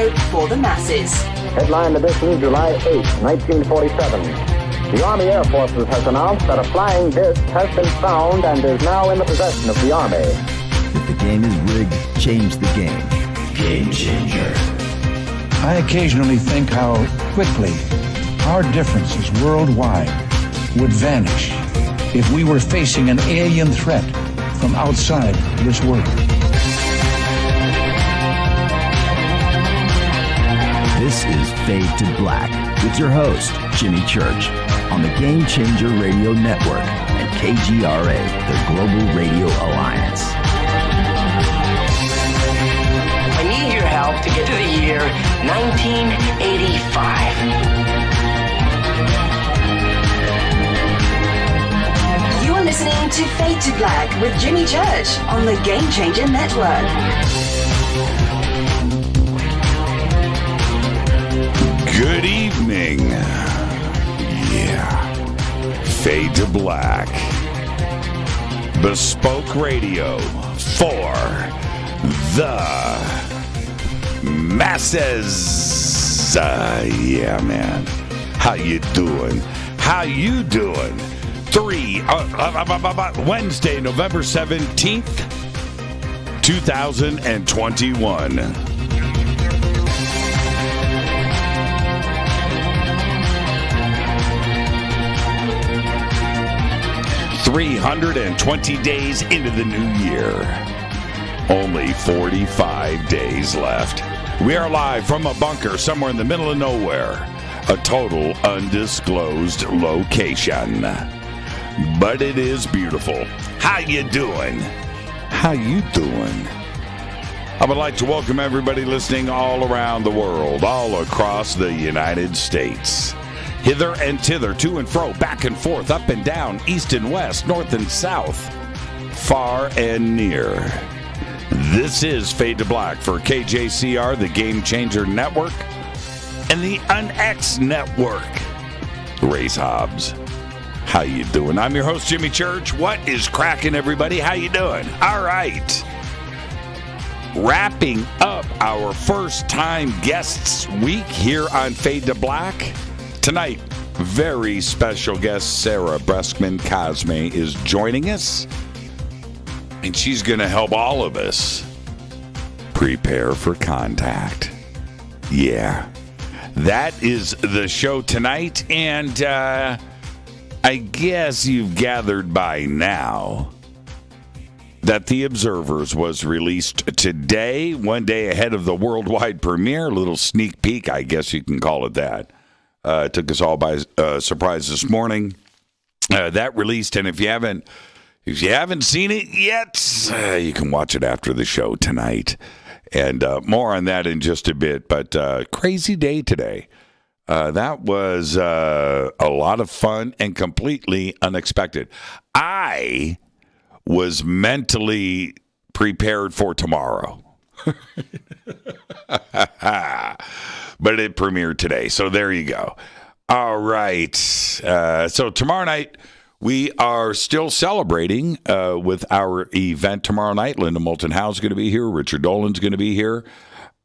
radio for the masses. Headline edition, July 8, 1947. The Army Air Forces has announced that a flying disc has been found and is now in the possession of the Army. If the game is rigged, change the game. Game changer. I occasionally think how quickly our differences worldwide would vanish if we were facing an alien threat from outside this world. This is Fade to Black with your host, Jimmy Church, on the Game Changer Radio Network and KGRA, the Global Radio Alliance. I need your help to get to the year 1985. You're listening to Fade to Black with Jimmy Church on the Game Changer Network. Good evening. Yeah. Fade to Black. Bespoke radio for the masses. Yeah, man. How you doing? How you doing? Wednesday, November 17th, 2021. 320 days into the new year. Only 45 days left. We are live from a bunker somewhere in the middle of nowhere. A total undisclosed location. But it is beautiful. How you doing? How you doing? I would like to welcome everybody listening all around the world, all across the United States. Hither and thither, to and fro, back and forth, up and down, east and west, north and south, far and near. This is Fade to Black for KJCR, the Game Changer Network, and the UnX Network. Race Hobbs, how you doing? I'm your host, Jimmy Church. What is cracking, everybody? How you doing? All right. Wrapping up our first-time guests week here on Fade to Black. Tonight, very special guest Sarah Breskman Cosme is joining us, and she's going to help all of us prepare for contact. Yeah, that is the show tonight, and I guess you've gathered by now that The Observers was released today, one day ahead of the worldwide premiere. A little sneak peek, I guess you can call it that. It took us all by surprise this morning. That released, and if you haven't seen it yet, you can watch it after the show tonight. And more on that in just a bit. But crazy day today. That was a lot of fun and completely unexpected. I was mentally prepared for tomorrow. But it premiered today, so there you go. All right. So tomorrow night, we are still celebrating with our event tomorrow night. Linda Moulton Howe is going to be here. Richard Dolan's going to be here.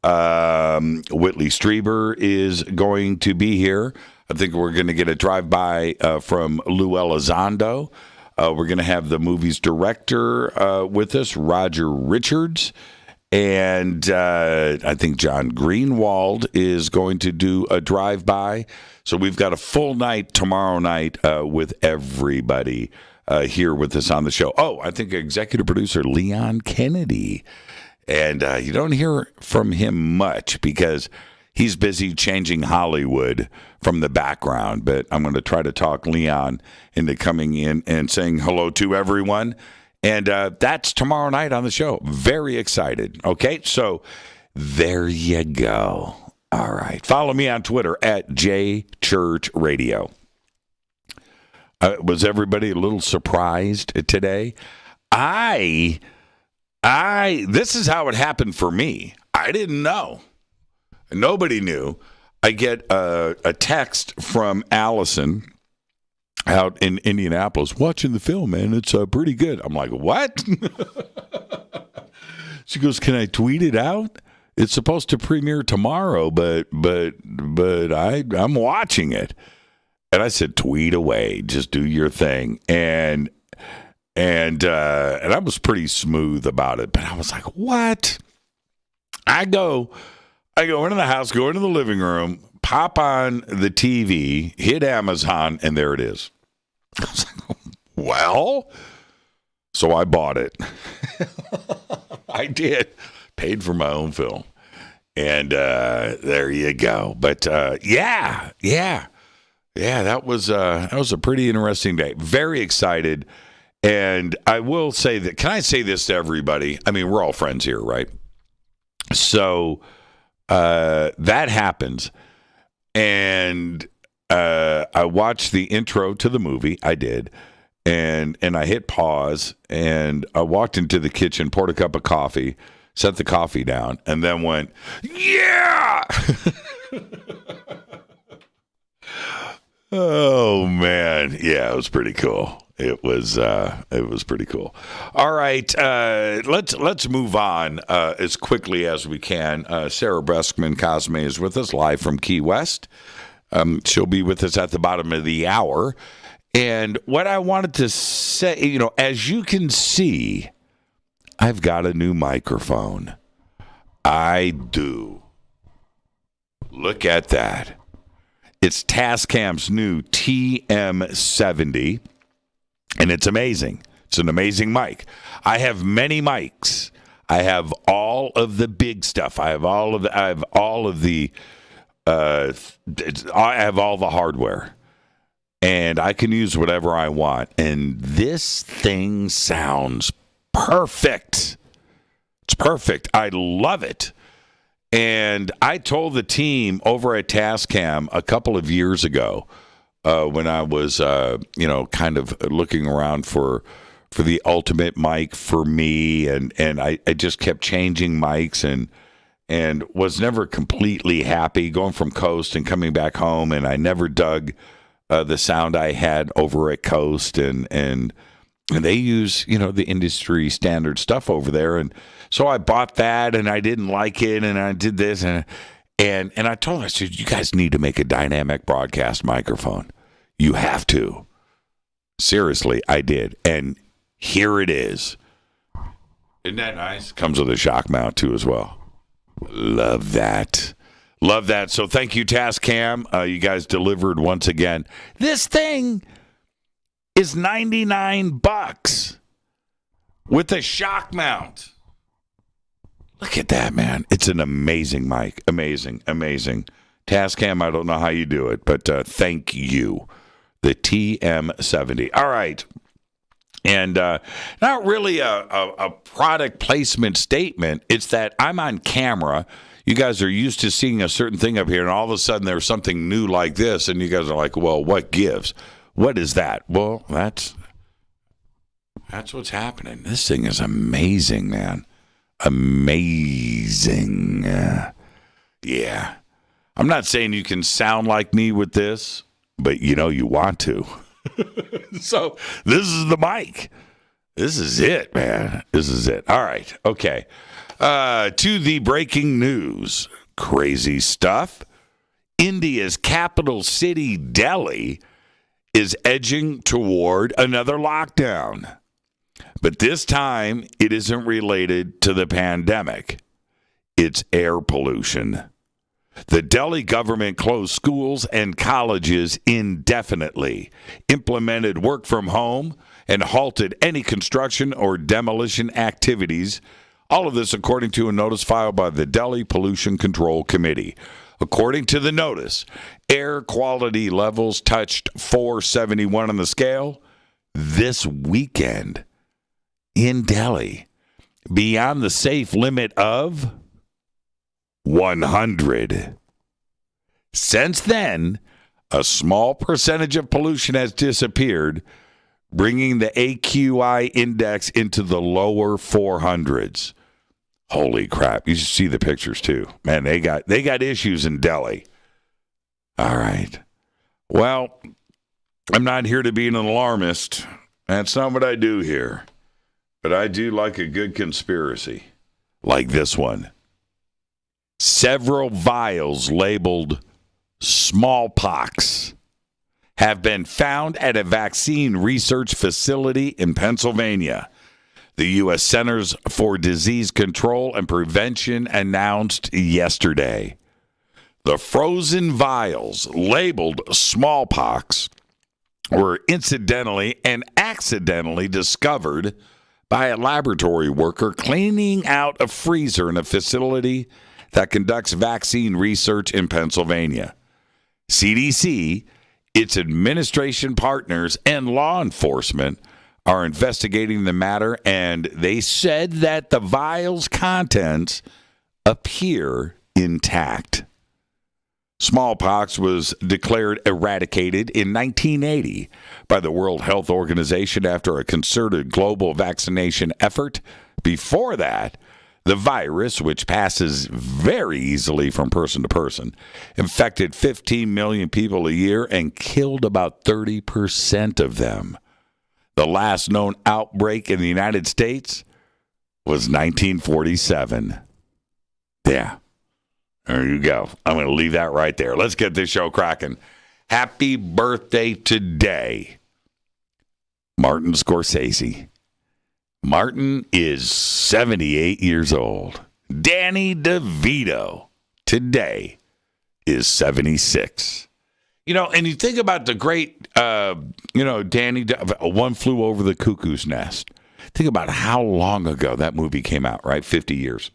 Whitley Strieber is going to be here. I think we're going to get a drive-by from Lou Elizondo. We're going to have the movie's director with us, Roger Richards. And I think John Greenwald is going to do a drive-by. So we've got a full night tomorrow night with everybody here with us on the show. Oh, I think executive producer Leon Kennedy. And you don't hear from him much because he's busy changing Hollywood from the background. But I'm going to try to talk Leon into coming in and saying hello to everyone. And that's tomorrow night on the show. Very excited. Okay, so there you go. All right. Follow me on Twitter at JChurchRadio. Was everybody a little surprised today? This is how it happened for me. I didn't know. Nobody knew. I get a text from Allison out in Indianapolis, watching the film, man. It's pretty good. I'm like, what? She goes, can I tweet it out? It's supposed to premiere tomorrow, but I'm watching it. And I said, tweet away, just do your thing. And I was pretty smooth about it, but I was like, what? I go into the house, go into the living room, pop on the TV, hit Amazon, and there it is. I was like, well, so I bought it. I did. Paid for my own film. And there you go. But yeah, that was a pretty interesting day. Very excited. And I will say that, can I say this to everybody? I mean, we're all friends here, right? So that happens. And I watched the intro to the movie. I did. And I hit pause, and I walked into the kitchen, poured a cup of coffee, set the coffee down, and then went, yeah! Oh, man. Yeah, it was pretty cool. It was pretty cool. All right, let's move on as quickly as we can. Sarah Breskman Cosme is with us live from Key West. She'll be with us at the bottom of the hour. And what I wanted to say, as you can see, I've got a new microphone. I do. Look at that. It's Tascam's new TM70, and it's amazing. It's an amazing mic. I have many mics. I have all of the big stuff. I have all the hardware. And I can use whatever I want. And this thing sounds perfect. It's perfect. I love it. And I told the team over at Tascam a couple of years ago when I was, kind of looking around for the ultimate mic for me. And I just kept changing mics and was never completely happy going from Coast and coming back home. And I never dug the sound I had over at Coast, and they use, the industry standard stuff over there. And so I bought that, and I didn't like it, and I did this, and I told her, I said, you guys need to make a dynamic broadcast microphone. You have to. Seriously, I did. And here it is. Isn't that nice? Comes with a shock mount, too, as well. Love that. Love that. So thank you, Tascam. You guys delivered once again. This thing is $99 with a shock mount. Look at that, man. It's an amazing mic. Amazing. Tascam, I don't know how you do it, but thank you. The TM70. All right. And not really a product placement statement. It's that I'm on camera. You guys are used to seeing a certain thing up here, and all of a sudden there's something new like this, and you guys are like, well, what gives? What is that? Well, that's what's happening. This thing is amazing, man. Amazing. Yeah. I'm not saying you can sound like me with this, but you want to. So this is the mic. This is it, man. This is it. All right. Okay. To the breaking news. Crazy stuff. India's capital city, Delhi, is edging toward another lockdown. But this time, it isn't related to the pandemic. It's air pollution. The Delhi government closed schools and colleges indefinitely, implemented work from home, and halted any construction or demolition activities. All of this according to a notice filed by the Delhi Pollution Control Committee. According to the notice, air quality levels touched 471 on the scale this weekend in Delhi, beyond the safe limit of 100. Since then, a small percentage of pollution has disappeared, bringing the AQI index into the lower 400s. Holy crap. You should see the pictures too. Man, they got issues in Delhi. All right. Well, I'm not here to be an alarmist. That's not what I do here. But I do like a good conspiracy like this one. Several vials labeled smallpox have been found at a vaccine research facility in Pennsylvania. The U.S. Centers for Disease Control and Prevention announced yesterday. The frozen vials labeled smallpox were incidentally and accidentally discovered by a laboratory worker cleaning out a freezer in a facility that conducts vaccine research in Pennsylvania. CDC, its administration partners, and law enforcement are investigating the matter, and they said that the vial's contents appear intact. Smallpox was declared eradicated in 1980 by the World Health Organization after a concerted global vaccination effort. Before that, the virus, which passes very easily from person to person, infected 15 million people a year and killed about 30% of them. The last known outbreak in the United States was 1947. Yeah. There you go. I'm going to leave that right there. Let's get this show cracking. Happy birthday today, Martin Scorsese. Martin is 78 years old. Danny DeVito today is 76. And you think about the great, Danny, One Flew Over the Cuckoo's Nest. Think about how long ago that movie came out, right? 50 years.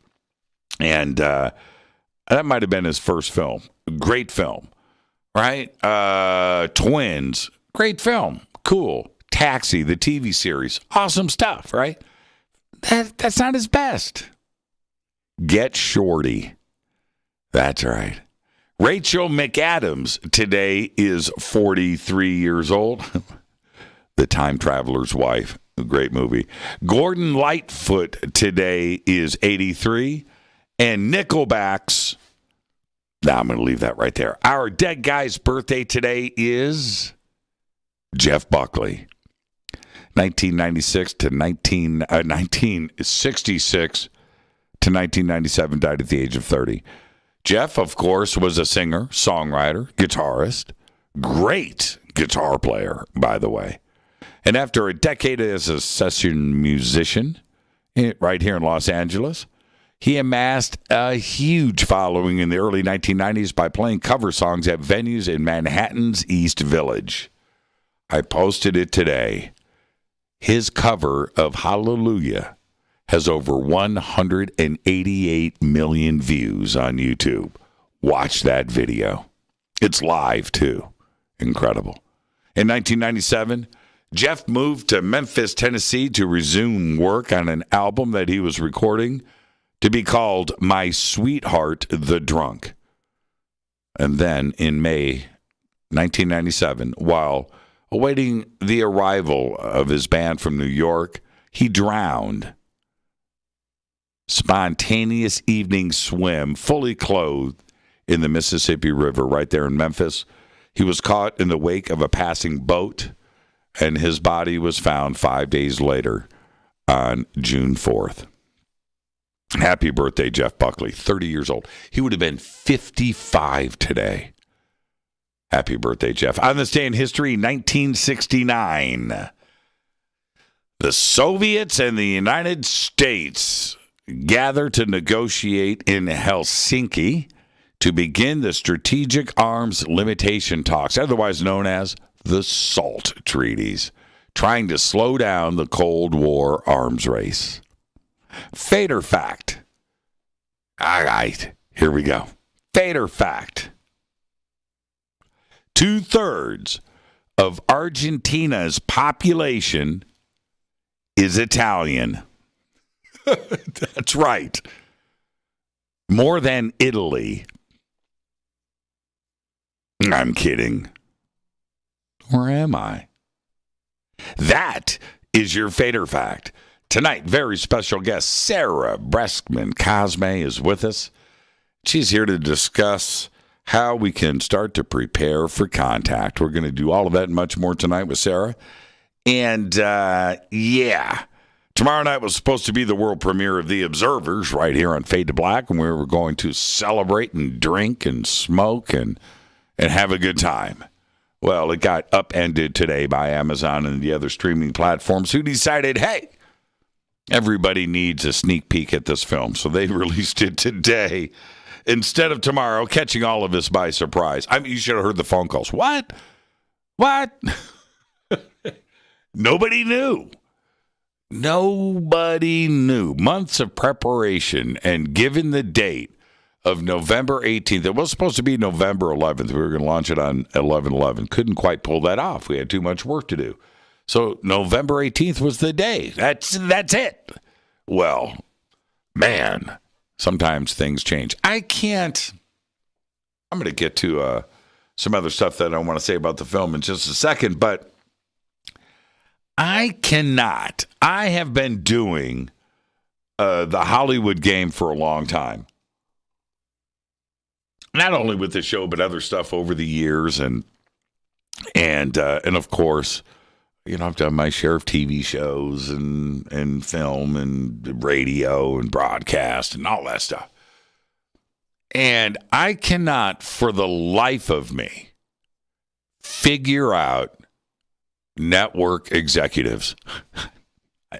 And that might have been his first film. Great film, right? Twins, great film. Cool. Taxi, the TV series, awesome stuff, right? That's not his best. Get Shorty. That's right. Rachel McAdams today is 43 years old. The Time Traveler's Wife, a great movie. Gordon Lightfoot today is 83. And Nickelback's, I'm going to leave that right there. Our dead guy's birthday today is Jeff Buckley. 1966 to 1966 to 1997, died at the age of 30. Jeff, of course, was a singer, songwriter, guitarist, great guitar player, by the way. And after a decade as a session musician right here in Los Angeles, he amassed a huge following in the early 1990s by playing cover songs at venues in Manhattan's East Village. I posted it today. His cover of Hallelujah has over 188 million views on YouTube. Watch that video. It's live, too. Incredible. In 1997, Jeff moved to Memphis, Tennessee to resume work on an album that he was recording to be called My Sweetheart the Drunk. And then in May 1997, while awaiting the arrival of his band from New York, he drowned. Spontaneous evening swim, fully clothed in the Mississippi River right there in Memphis. He was caught in the wake of a passing boat, and his body was found 5 days later on June 4th. Happy birthday, Jeff Buckley, 30 years old. He would have been 55 today. Happy birthday, Jeff. On this day in history, 1969, the Soviets and the United States gather to negotiate in Helsinki to begin the Strategic Arms Limitation Talks, otherwise known as the SALT Treaties, trying to slow down the Cold War arms race. Fader fact. All right, here we go. Fader fact. 2/3 of Argentina's population is Italian. That's right. More than Italy. I'm kidding. Or am I? That is your Fader fact. Tonight, very special guest Sarah Breskman Cosme is with us. She's here to discuss how we can start to prepare for contact. We're going to do all of that and much more tonight with Sarah. And, Tomorrow night was supposed to be the world premiere of The Observers right here on Fade to Black, and we were going to celebrate and drink and smoke and have a good time. Well, it got upended today by Amazon and the other streaming platforms who decided, hey, everybody needs a sneak peek at this film. So they released it today instead of tomorrow, catching all of us by surprise. I mean, you should have heard the phone calls. What? Nobody knew. Nobody knew. Months of preparation, and given the date of November 18th, it was supposed to be November 11th. We were going to launch it on 11/11. Couldn't quite pull that off. We had too much work to do. So November 18th was the day. That's it. Well, man, sometimes things change. I'm going to get to some other stuff that I want to say about the film in just a second, but I have been doing the Hollywood game for a long time. Not only with the show, but other stuff over the years, and of course, I've done my share of TV shows and film and radio and broadcast and all that stuff. And I cannot, for the life of me, figure out network executives.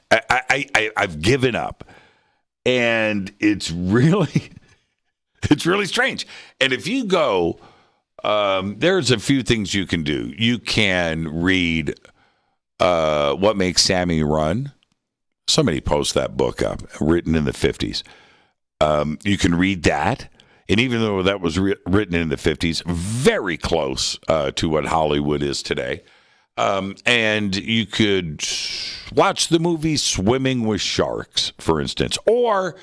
I've given up, and it's really strange. And if you go, there's a few things you can do. You can read What Makes Sammy Run. Somebody post that book up, written in the 50s. You can read that. And even though that was written in the 50s, very close to what Hollywood is today. And you could watch the movie Swimming with Sharks, for instance, or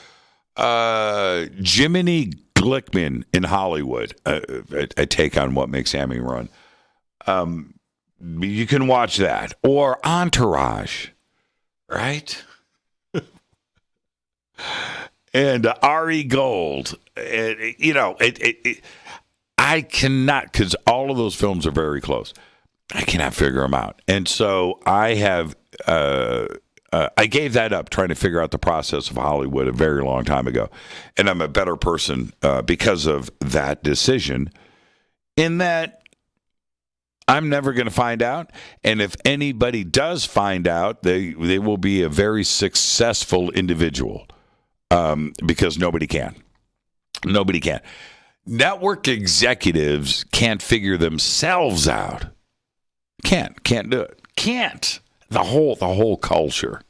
Jiminy Glickman in Hollywood, a take on What Makes Sammy Run. You can watch that, or Entourage, right? And Ari Gold. I cannot, because all of those films are very close. I cannot figure them out. And so I have, I gave that up trying to figure out the process of Hollywood a very long time ago. And I'm a better person because of that decision, in that I'm never going to find out. And if anybody does find out, they will be a very successful individual, because nobody can. Nobody can. Network executives can't figure themselves out. Can't do it. Can't. The whole culture.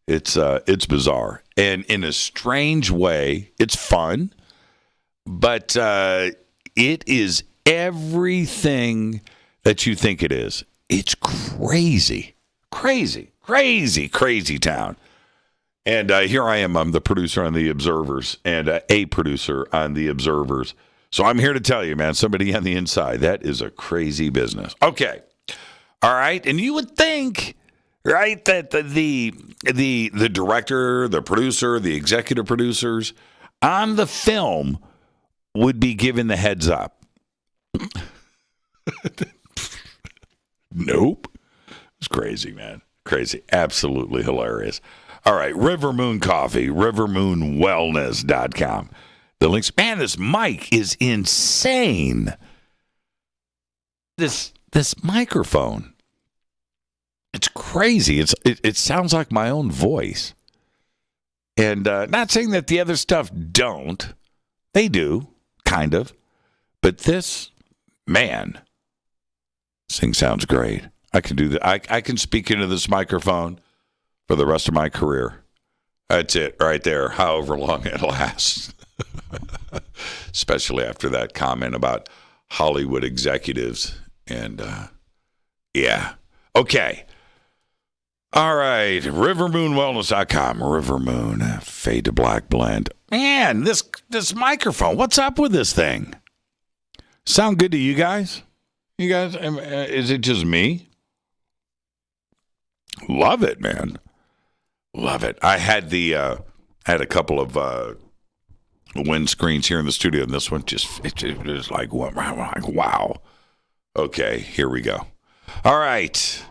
It's bizarre. And in a strange way, it's fun, but it is everything that you think it is. It's crazy town. And here I am. I'm the producer on The Observers, and a producer on The Observers. So I'm here to tell you, man, somebody on the inside, that is a crazy business. Okay. All right. And you would think, right, that the director, the producer, the executive producers on the film would be given the heads up. Nope. It's crazy, man. Crazy. Absolutely hilarious. All right. River Moon Coffee, rivermoonwellness.com. The links. Man, this mic is insane. This microphone. It's crazy. It sounds like my own voice. And not saying that the other stuff don't. They do, kind of. But this, man, this thing sounds great. I can do that. I can speak into this microphone for the rest of my career. That's it right there, however long it lasts. Especially after that comment about Hollywood executives. And, yeah. Okay. All right. Rivermoonwellness.com. Rivermoon. Fade to Black blend. Man, this microphone. What's up with this thing? Sound good to you guys? You guys, is it just me? Love it, man. Love it. I had a couple of windscreens here in the studio, and this one it was like, wow. Okay, here we go. All right.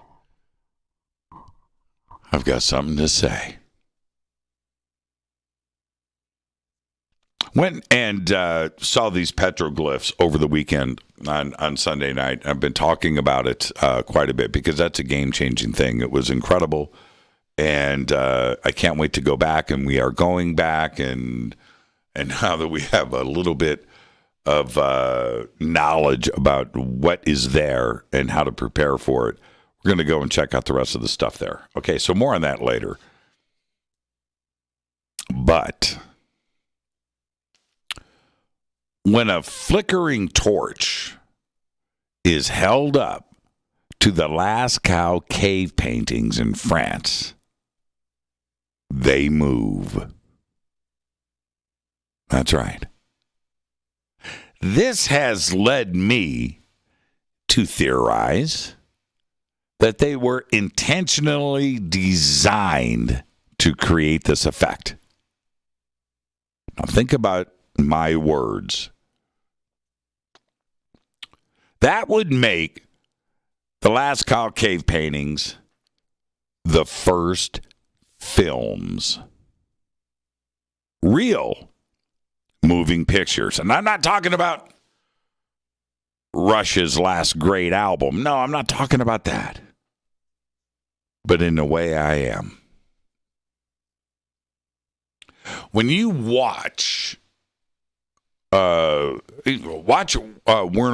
I've got something to say. Went and saw these petroglyphs over the weekend on Sunday night. I've been talking about it quite a bit because that's a game-changing thing. It was incredible, and I can't wait to go back, and we are going back, and now that we have a little bit of knowledge about what is there and how to prepare for it, we're going to go and check out the rest of the stuff there. Okay, so more on that later. But when a flickering torch is held up to the Lascaux cave paintings in France, they move. That's right. This has led me to theorize that they were intentionally designed to create this effect. Now think about my words. That would make the Lascaux cave paintings the first films. Real moving pictures. And I'm not talking about Rush's last great album. No, I'm not talking about that. But in a way, I am. When you watch Werner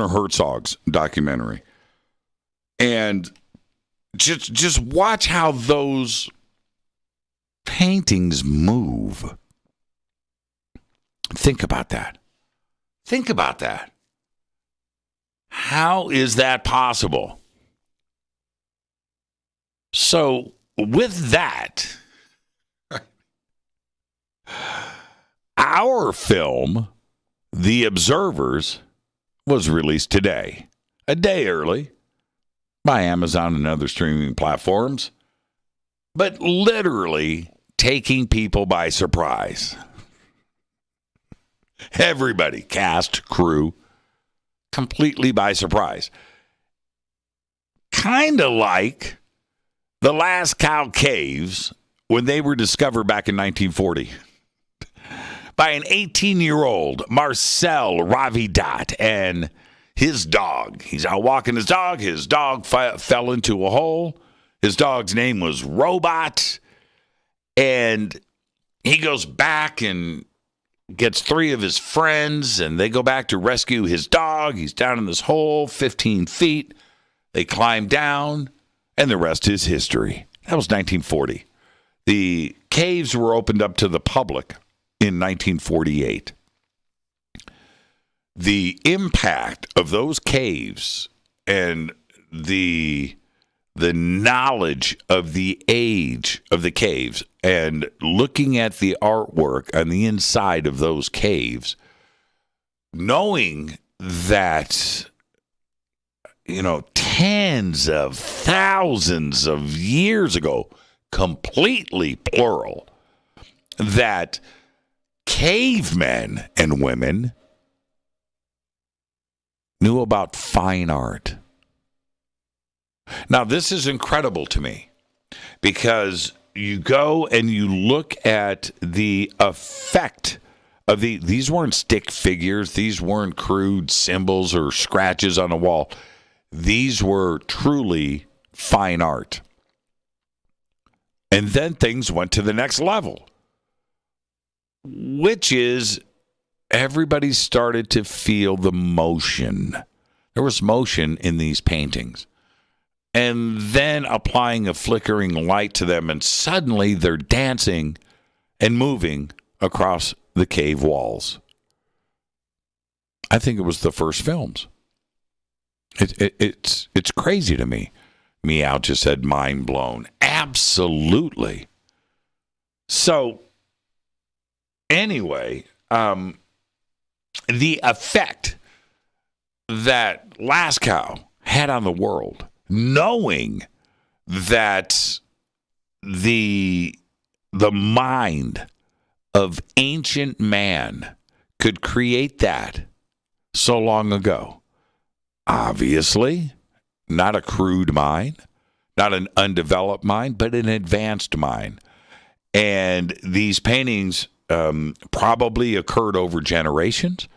Herzog's documentary, and just watch how those paintings move. Think about that. Think about that. How is that possible? So, with that, our film, The Observers, was released today, a day early, by Amazon and other streaming platforms, but literally taking people by surprise. Everybody, cast, crew, completely by surprise. Kind of like the Lascaux caves when they were discovered back in 1940 by an 18-year-old Marcel Ravidat and his dog. He's out walking his dog. His dog fell into a hole. His dog's name was Robot. And he goes back and gets 3 of his friends, and they go back to rescue his dog. He's down in this hole, 15 feet. They climb down, and the rest is history. That was 1940. The caves were opened up to the public in 1948. The impact of those caves and the knowledge of the age of the caves and looking at the artwork on the inside of those caves, knowing that, tens of thousands of years ago, completely plural, that cavemen and women knew about fine art. Now, this is incredible to me because you go and you look at the effect of these weren't stick figures. These weren't crude symbols or scratches on a wall. These were truly fine art. And then things went to the next level, which is everybody started to feel the motion. There was motion in these paintings. And then applying a flickering light to them, and suddenly they're dancing and moving across the cave walls. I think it was the first films. It's crazy to me. Meow just said mind blown. Absolutely. So, anyway, the effect that Lascaux had on the world, knowing that the mind of ancient man could create that so long ago. Obviously, not a crude mind, not an undeveloped mind, but an advanced mind. And these paintings probably occurred over generations,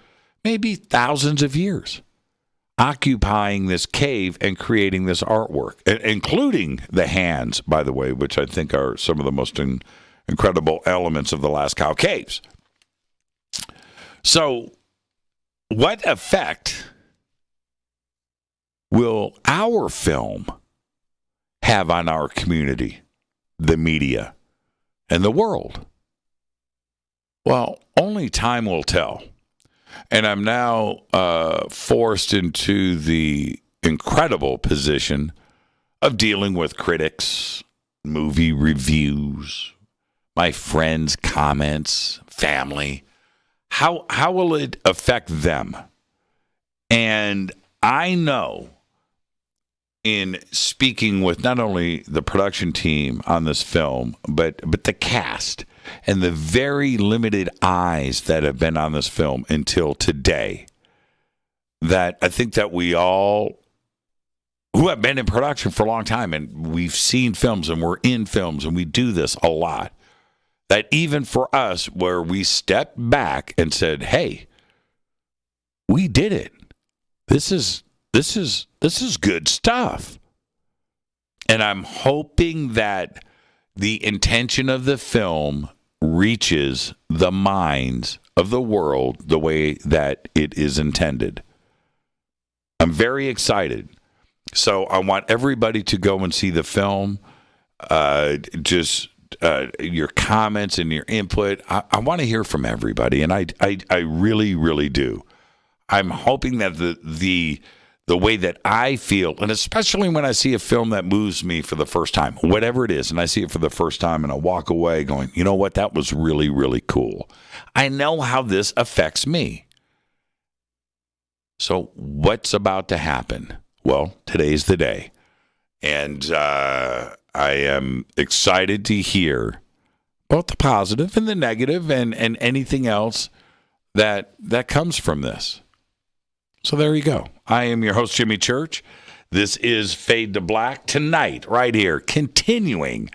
maybe thousands of years, occupying this cave and creating this artwork, including the hands, by the way, which I think are some of the most incredible elements of the Lascaux Caves. So, what effect will our film have on our community, the media, and the world? Well, only time will tell. And I'm now forced into the incredible position of dealing with critics, movie reviews, my friends' comments, family. How will it affect them? And I know, in speaking with not only the production team on this film, but the cast and the very limited eyes that have been on this film until today, that I think that we all who have been in production for a long time and we've seen films and we're in films and we do this a lot, that even for us, where we stepped back and said, hey, we did it. This is good stuff. And I'm hoping that the intention of the film reaches the minds of the world the way that it is intended. I'm very excited. So I want everybody to go and see the film. Your comments and your input. I want to hear from everybody, and I really, really do. I'm hoping that the way that I feel, and especially when I see a film that moves me for the first time, whatever it is, and I see it for the first time, and I walk away going, you know what, that was really, really cool. I know how this affects me. So what's about to happen? Well, today's the day. And I am excited to hear both the positive and the negative and anything else that comes from this. So there you go. I am your host, Jimmy Church. This is Fade to Black tonight, right here, continuing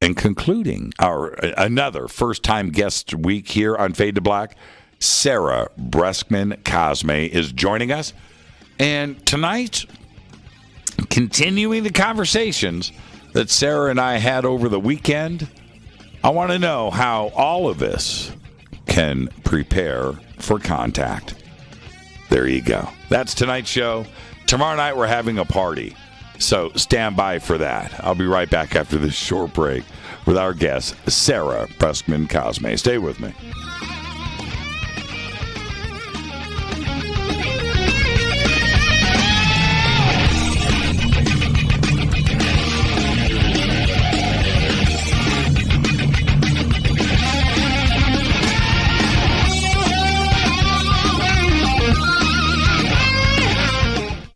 and concluding our another first-time guest week here on Fade to Black. Sarah Breskman Cosme is joining us. And tonight, continuing the conversations that Sarah and I had over the weekend, I want to know how all of us can prepare for contact. There you go. That's tonight's show. Tomorrow night, we're having a party. So stand by for that. I'll be right back after this short break with our guest, Sarah Breskman Cosme. Stay with me.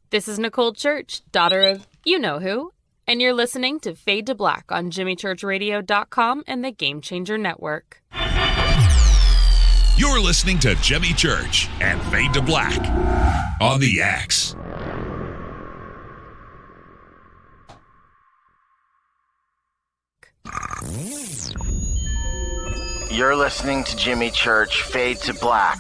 This is Nicole Church, daughter of you-know-who, and you're listening to Fade to Black on JimmyChurchRadio.com and the Game Changer Network. You're listening to Jimmy Church and Fade to Black on the X. You're listening to Jimmy Church, Fade to Black.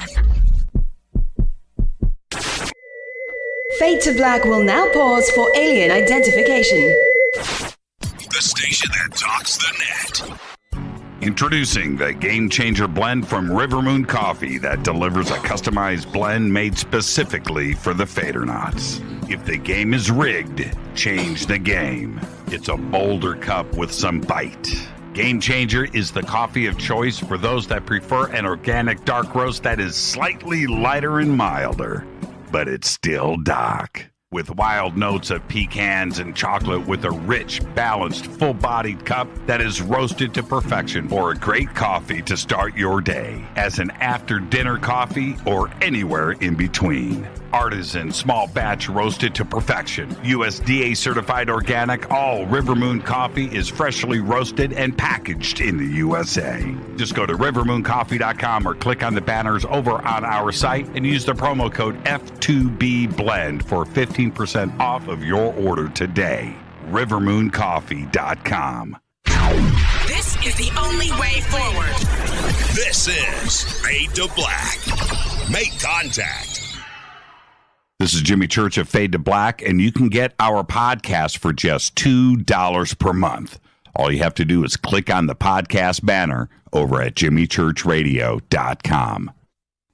Fade to Black will now pause for alien identification. The station that talks the net. Introducing the Game Changer blend from River Moon Coffee that delivers a customized blend made specifically for the Fadernauts. If the game is rigged, change the game. It's a bolder cup with some bite. Game Changer is the coffee of choice for those that prefer an organic dark roast that is slightly lighter and milder, but it's still dark. With wild notes of pecans and chocolate with a rich, balanced, full-bodied cup that is roasted to perfection for a great coffee to start your day, as an after-dinner coffee or anywhere in between. Artisan, small batch roasted to perfection. USDA certified organic, all River Moon coffee is freshly roasted and packaged in the USA. Just go to rivermooncoffee.com or click on the banners over on our site and use the promo code F2B Blend for 15% off of your order today. rivermooncoffee.com. This is the only way forward. This is Fade to Black. Make contact. This is Jimmy Church of Fade to Black, and you can get our podcast for just $2 per month. All you have to do is click on the podcast banner over at jimmychurchradio.com.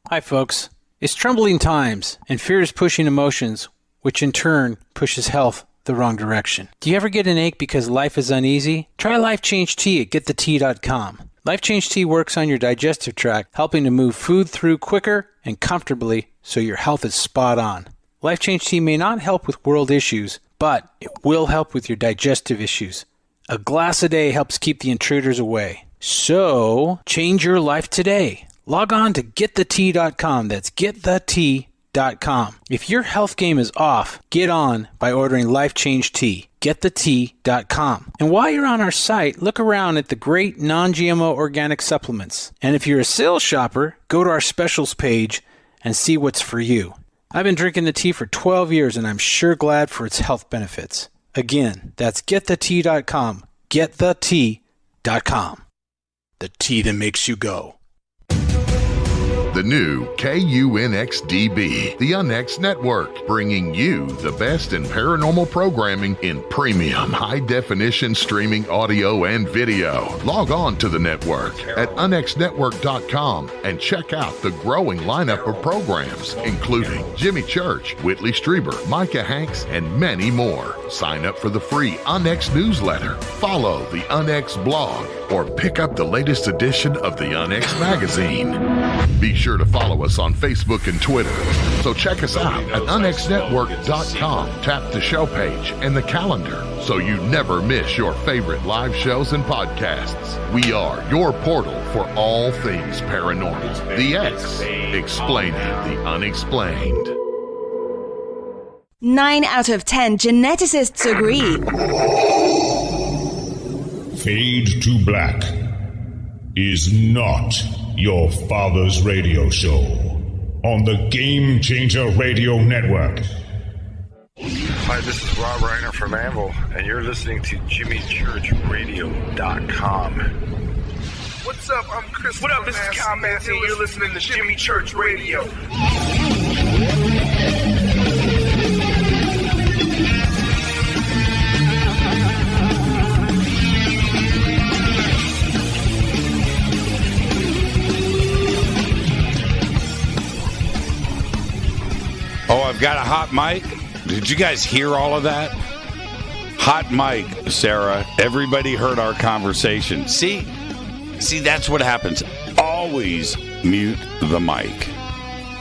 Hi, folks. It's troubling times, and fear is pushing emotions, which in turn pushes health the wrong direction. Do you ever get an ache because life is uneasy? Try Life Change Tea at wtih.com. Life Change Tea works on your digestive tract, helping to move food through quicker and comfortably so your health is spot on. Life Change Tea may not help with world issues, but it will help with your digestive issues. A glass a day helps keep the intruders away. So, change your life today. Log on to getthetea.com. That's getthetea.com. If your health game is off, get on by ordering Life Change Tea. Getthetea.com. And while you're on our site, look around at the great non-GMO organic supplements. And if you're a sales shopper, go to our specials page and see what's for you. I've been drinking the tea for 12 years, and I'm sure glad for its health benefits. Again, that's getthetea.com. Getthetea.com. The tea that makes you go. The new KUNXDB, the UNX Network, bringing you the best in paranormal programming in premium high-definition streaming audio and video. Log on to the network at unxnetwork.com and check out the growing lineup of programs, including Jimmy Church, Whitley Strieber, Micah Hanks, and many more. Sign up for the free UNX newsletter, follow the UNX blog, or pick up the latest edition of the UNX magazine. Be sure to follow us on Facebook and Twitter. So check us out at unxnetwork.com. Tap the show page and the calendar so you never miss your favorite live shows and podcasts. We are your portal for all things paranormal. The X, explaining the unexplained. 9 out of 10 geneticists agree. Fade to Black is not your father's radio show on the Game Changer Radio Network. Hi, this is Rob Reiner from Anvil, and you're listening to JimmyChurchRadio.com. What's up? I'm Chris. What up? This is Kyle Massey, and you're listening to Jimmy Church Radio. Oh, I've got a hot mic. Did you guys hear all of that? Hot mic, Sarah. Everybody heard our conversation. See, that's what happens. Always mute the mic.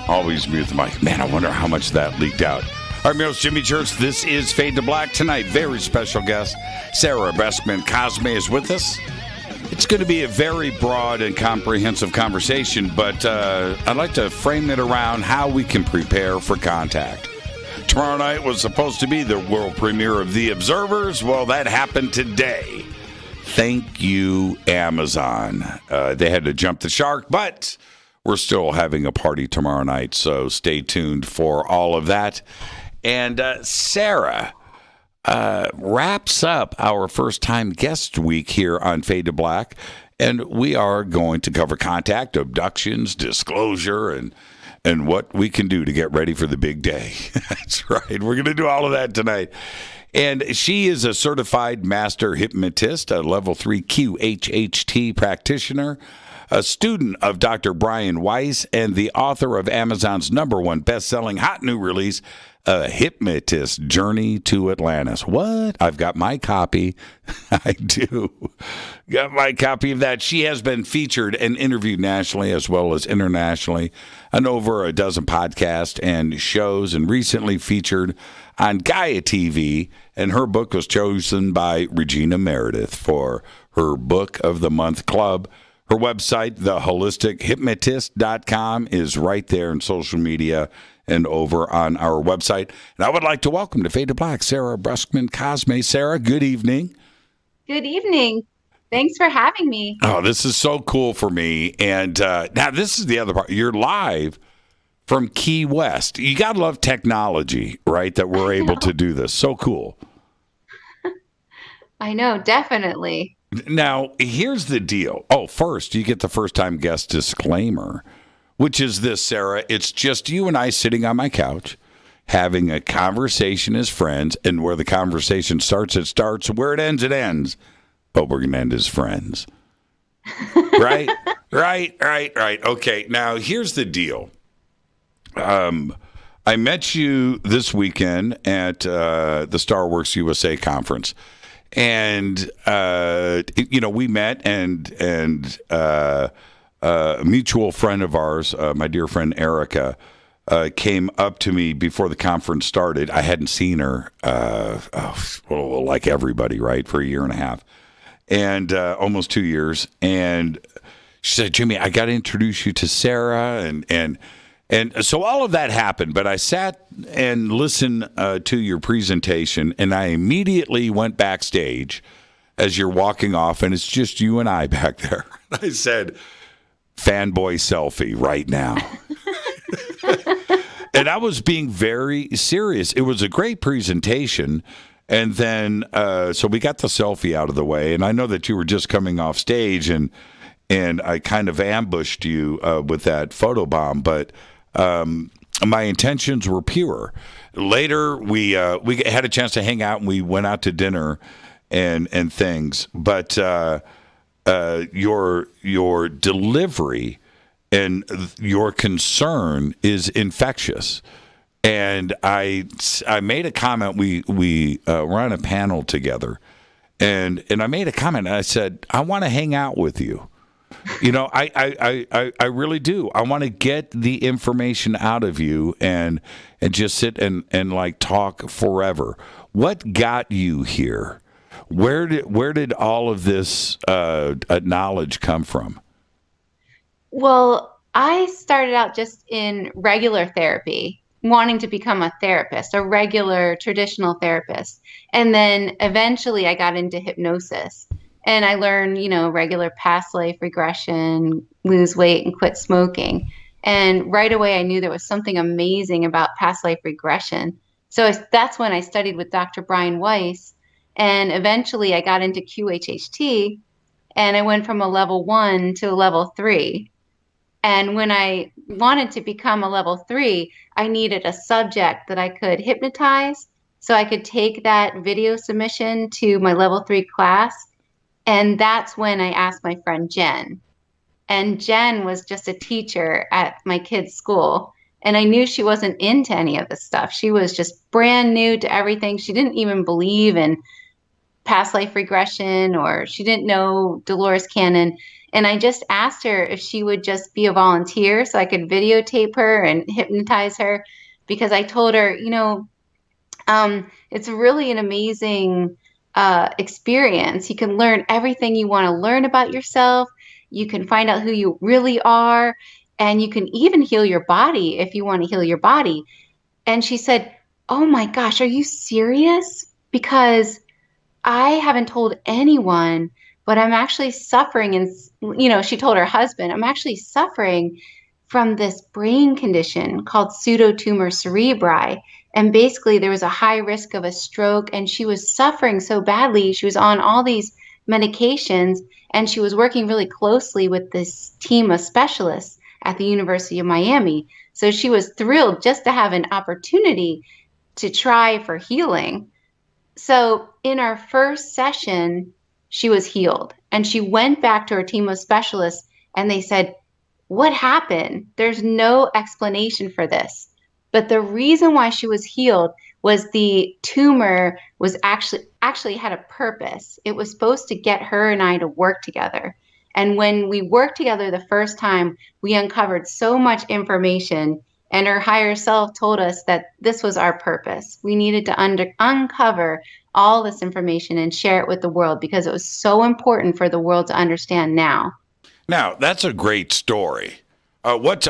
Always mute the mic. Man, I wonder how much that leaked out. All right, it's Jimmy Church. This is Fade to Black tonight. Very special guest, Sarah Breskman Cosme is with us. It's going to be a very broad and comprehensive conversation, but I'd like to frame it around how we can prepare for contact. Tomorrow night was supposed to be the world premiere of The Observers. Well, that happened today. Thank you, Amazon. They had to jump the shark, but we're still having a party tomorrow night, so stay tuned for all of that. And Sarah wraps up our first-time guest week here on Fade to Black, and we are going to cover contact, abductions, disclosure, and what we can do to get ready for the big day. That's right. We're going to do all of that tonight. And she is a certified master hypnotist, a level 3 QHHT practitioner, a student of Dr. Brian Weiss, and the author of Amazon's #1 best-selling hot new release, A Hypnotist's Journey to Atlantis. What? I've got my copy. I do. Got my copy of that. She has been featured and interviewed nationally as well as internationally on over a dozen podcasts and shows, and recently featured on Gaia TV, and her book was chosen by Regina Meredith for her Book of the Month Club. Her website, theholistichypnotist.com, is right there in social media and over on our website. And I would like to welcome to Fade to Black, Sarah Breskman Cosme. Sarah, good evening. Good evening. Thanks for having me. Oh, this is so cool for me. And now this is the other part. You're live from Key West. You got to love technology, right, that we're able to do this. So cool. I know, definitely. Now, here's the deal. Oh, first, you get the first-time guest disclaimer, which is this, Sarah. It's just you and I sitting on my couch having a conversation as friends, and where the conversation starts, it starts. Where it ends, it ends. But we're going to end as friends. Right? Right. Okay, now, here's the deal. I met you this weekend at the Star Wars USA conference. And, we met and a mutual friend of ours, my dear friend Erica, came up to me before the conference started. I hadn't seen her, like everybody, right, for a year and a half and almost 2 years. And she said, Jimmy, I got to introduce you to Sarah. And so all of that happened, but I sat and listened to your presentation, and I immediately went backstage as you're walking off, and it's just you and I back there. I said, fanboy selfie right now. And I was being very serious. It was a great presentation, and then so we got the selfie out of the way, and I know that you were just coming off stage, and I kind of ambushed you with that photobomb, but my intentions were pure. Later, we had a chance to hang out, and we went out to dinner and things. But your delivery and your concern is infectious. And I made a comment. We were on a panel together, and I made a comment. And I said, I want to hang out with you. I really do. I want to get the information out of you and just sit and like talk forever. What got you here? Where did all of this knowledge come from? Well, I started out just in regular therapy, wanting to become a therapist, a regular traditional therapist. And then eventually I got into hypnosis. And I learned, regular past life regression, lose weight, and quit smoking. And right away, I knew there was something amazing about past life regression. So that's when I studied with Dr. Brian Weiss. And eventually, I got into QHHT, and I went from a level 1 to a level 3. And when I wanted to become a level 3, I needed a subject that I could hypnotize. So I could take that video submission to my level 3 class. And that's when I asked my friend Jen. And Jen was just a teacher at my kid's school. And I knew she wasn't into any of this stuff. She was just brand new to everything. She didn't even believe in past life regression, or she didn't know Dolores Cannon. And I just asked her if she would just be a volunteer so I could videotape her and hypnotize her, because I told her, it's really an amazing experience. You can learn everything you want to learn about yourself. You can find out who you really are, and you can even heal your body if you want to heal your body. And she said, oh my gosh, are you serious? Because I haven't told anyone, but I'm actually suffering. And, she told her husband, I'm actually suffering from this brain condition called pseudotumor cerebri. And basically, there was a high risk of a stroke, and she was suffering so badly. She was on all these medications, and she was working really closely with this team of specialists at the University of Miami. So she was thrilled just to have an opportunity to try for healing. So in our first session, she was healed, and she went back to her team of specialists, and they said, what happened? There's no explanation for this. But the reason why she was healed was the tumor was actually had a purpose. It was supposed to get her and I to work together. And when we worked together the first time, we uncovered so much information, and her higher self told us that this was our purpose. We needed to uncover all this information and share it with the world, because it was so important for the world to understand now. Now, that's a great story. But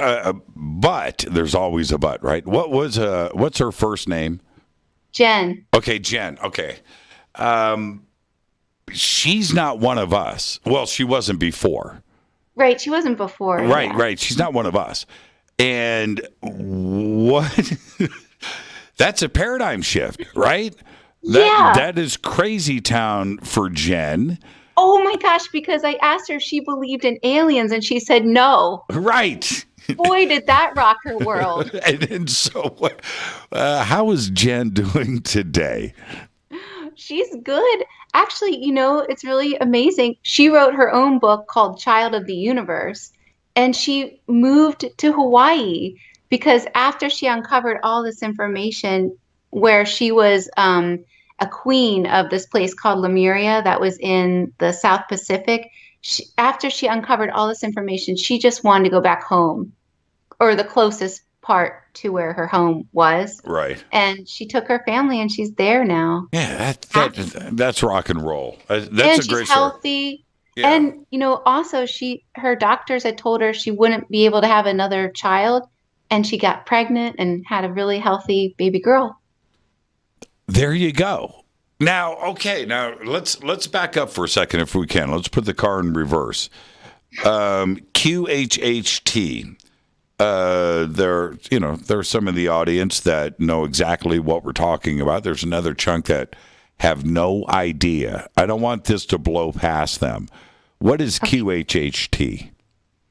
there's always a but, right? What's her first name? Jen. Okay, Jen. Okay. She's not one of us. Well, she wasn't before. Right. She wasn't before. Right, yeah. Right. She's not one of us. And what? That's a paradigm shift, right? Yeah. That is crazy town for Jen. Oh my gosh, because I asked her if she believed in aliens and she said no. Right. Boy, did that rock her world. And so, how is Jen doing today? She's good. Actually, it's really amazing. She wrote her own book called Child of the Universe, and she moved to Hawaii because after she uncovered all this information where she was a queen of this place called Lemuria that was in the South Pacific, after she uncovered all this information, she just wanted to go back home, or the closest part to where her home was. Right. And she took her family, and she's there now. Yeah, that's rock and roll. That's and a great she's healthy. Yeah. And also her doctors had told her she wouldn't be able to have another child, and she got pregnant and had a really healthy baby girl. There you go. Now, okay, let's back up for a second if we can. Let's put the car in reverse. QHHT. There's some of the audience that know exactly what we're talking about. There's another chunk that have no idea. I don't want this to blow past them. What is QHHT?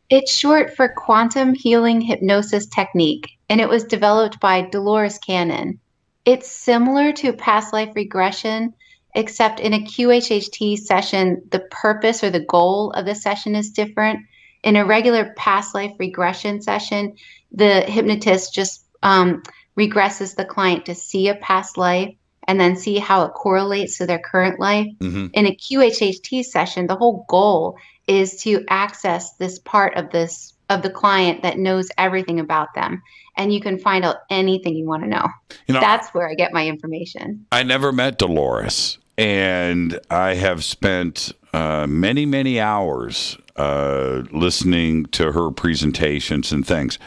It's short for Quantum Healing Hypnosis Technique, and it was developed by Dolores Cannon. It's similar to past life regression, except in a QHHT session, the purpose or the goal of the session is different. In a regular past life regression session, the hypnotist just regresses the client to see a past life and then see how it correlates to their current life. Mm-hmm. In a QHHT session, the whole goal is to access this part of the client that knows everything about them. And you can find out anything you want to know. That's where I get my information. I never met Dolores, and I have spent many, many hours listening to her presentations and things.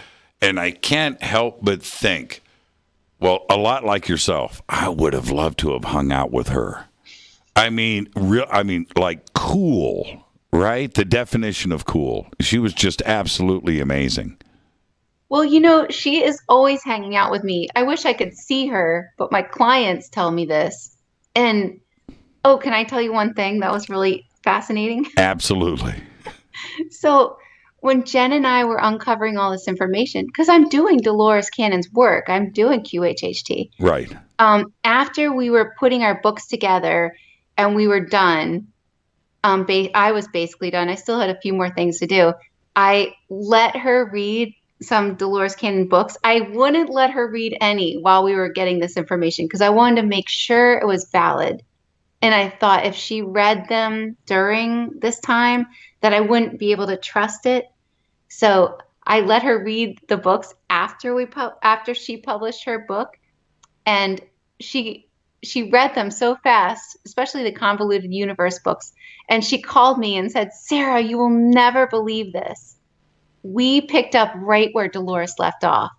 And I can't help but think, well, a lot like yourself, I would have loved to have hung out with her. I mean, like cool, right? The definition of cool. She was just absolutely amazing. Well, she is always hanging out with me. I wish I could see her, but my clients tell me this. And, can I tell you one thing that was really fascinating? Absolutely. So when Jen and I were uncovering all this information, because I'm doing Dolores Cannon's work, I'm doing QHHT. Right. After we were putting our books together and we were done, I was basically done. I still had a few more things to do. I let her read some Dolores Cannon books. I wouldn't let her read any while we were getting this information because I wanted to make sure it was valid. And I thought if she read them during this time that I wouldn't be able to trust it. So I let her read the books after she published her book. And she read them so fast, especially the Convoluted Universe books. And she called me and said, "Sarah, you will never believe this. We picked up right where Dolores left off."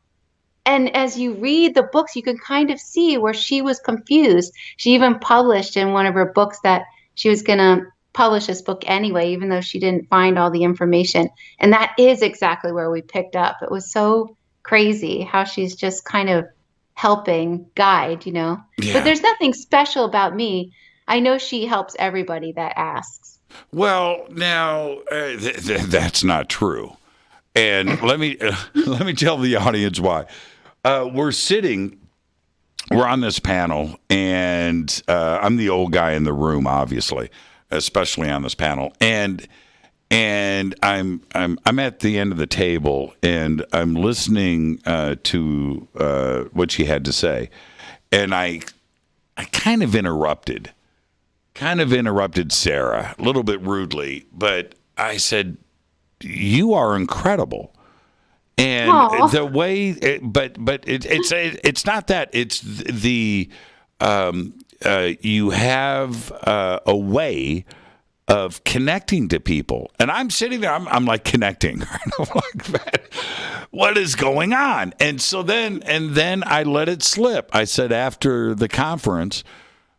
And as you read the books, you can kind of see where she was confused. She even published in one of her books that she was going to publish this book anyway, even though she didn't find all the information. And that is exactly where we picked up. It was so crazy how she's just kind of helping guide, Yeah. But there's nothing special about me. I know she helps everybody that asks. Well, now, that's not true. And let me tell the audience why. We're on this panel, and I'm the old guy in the room, obviously, especially on this panel. And I'm at the end of the table, and I'm listening to what she had to say, and I kind of interrupted Sarah a little bit rudely, but I said, "You are incredible." And Aww. the way, it's not that. It's the you have a way of connecting to people, and I'm sitting there. I'm like connecting. I'm like, what is going on? And so then I let it slip. I said after the conference,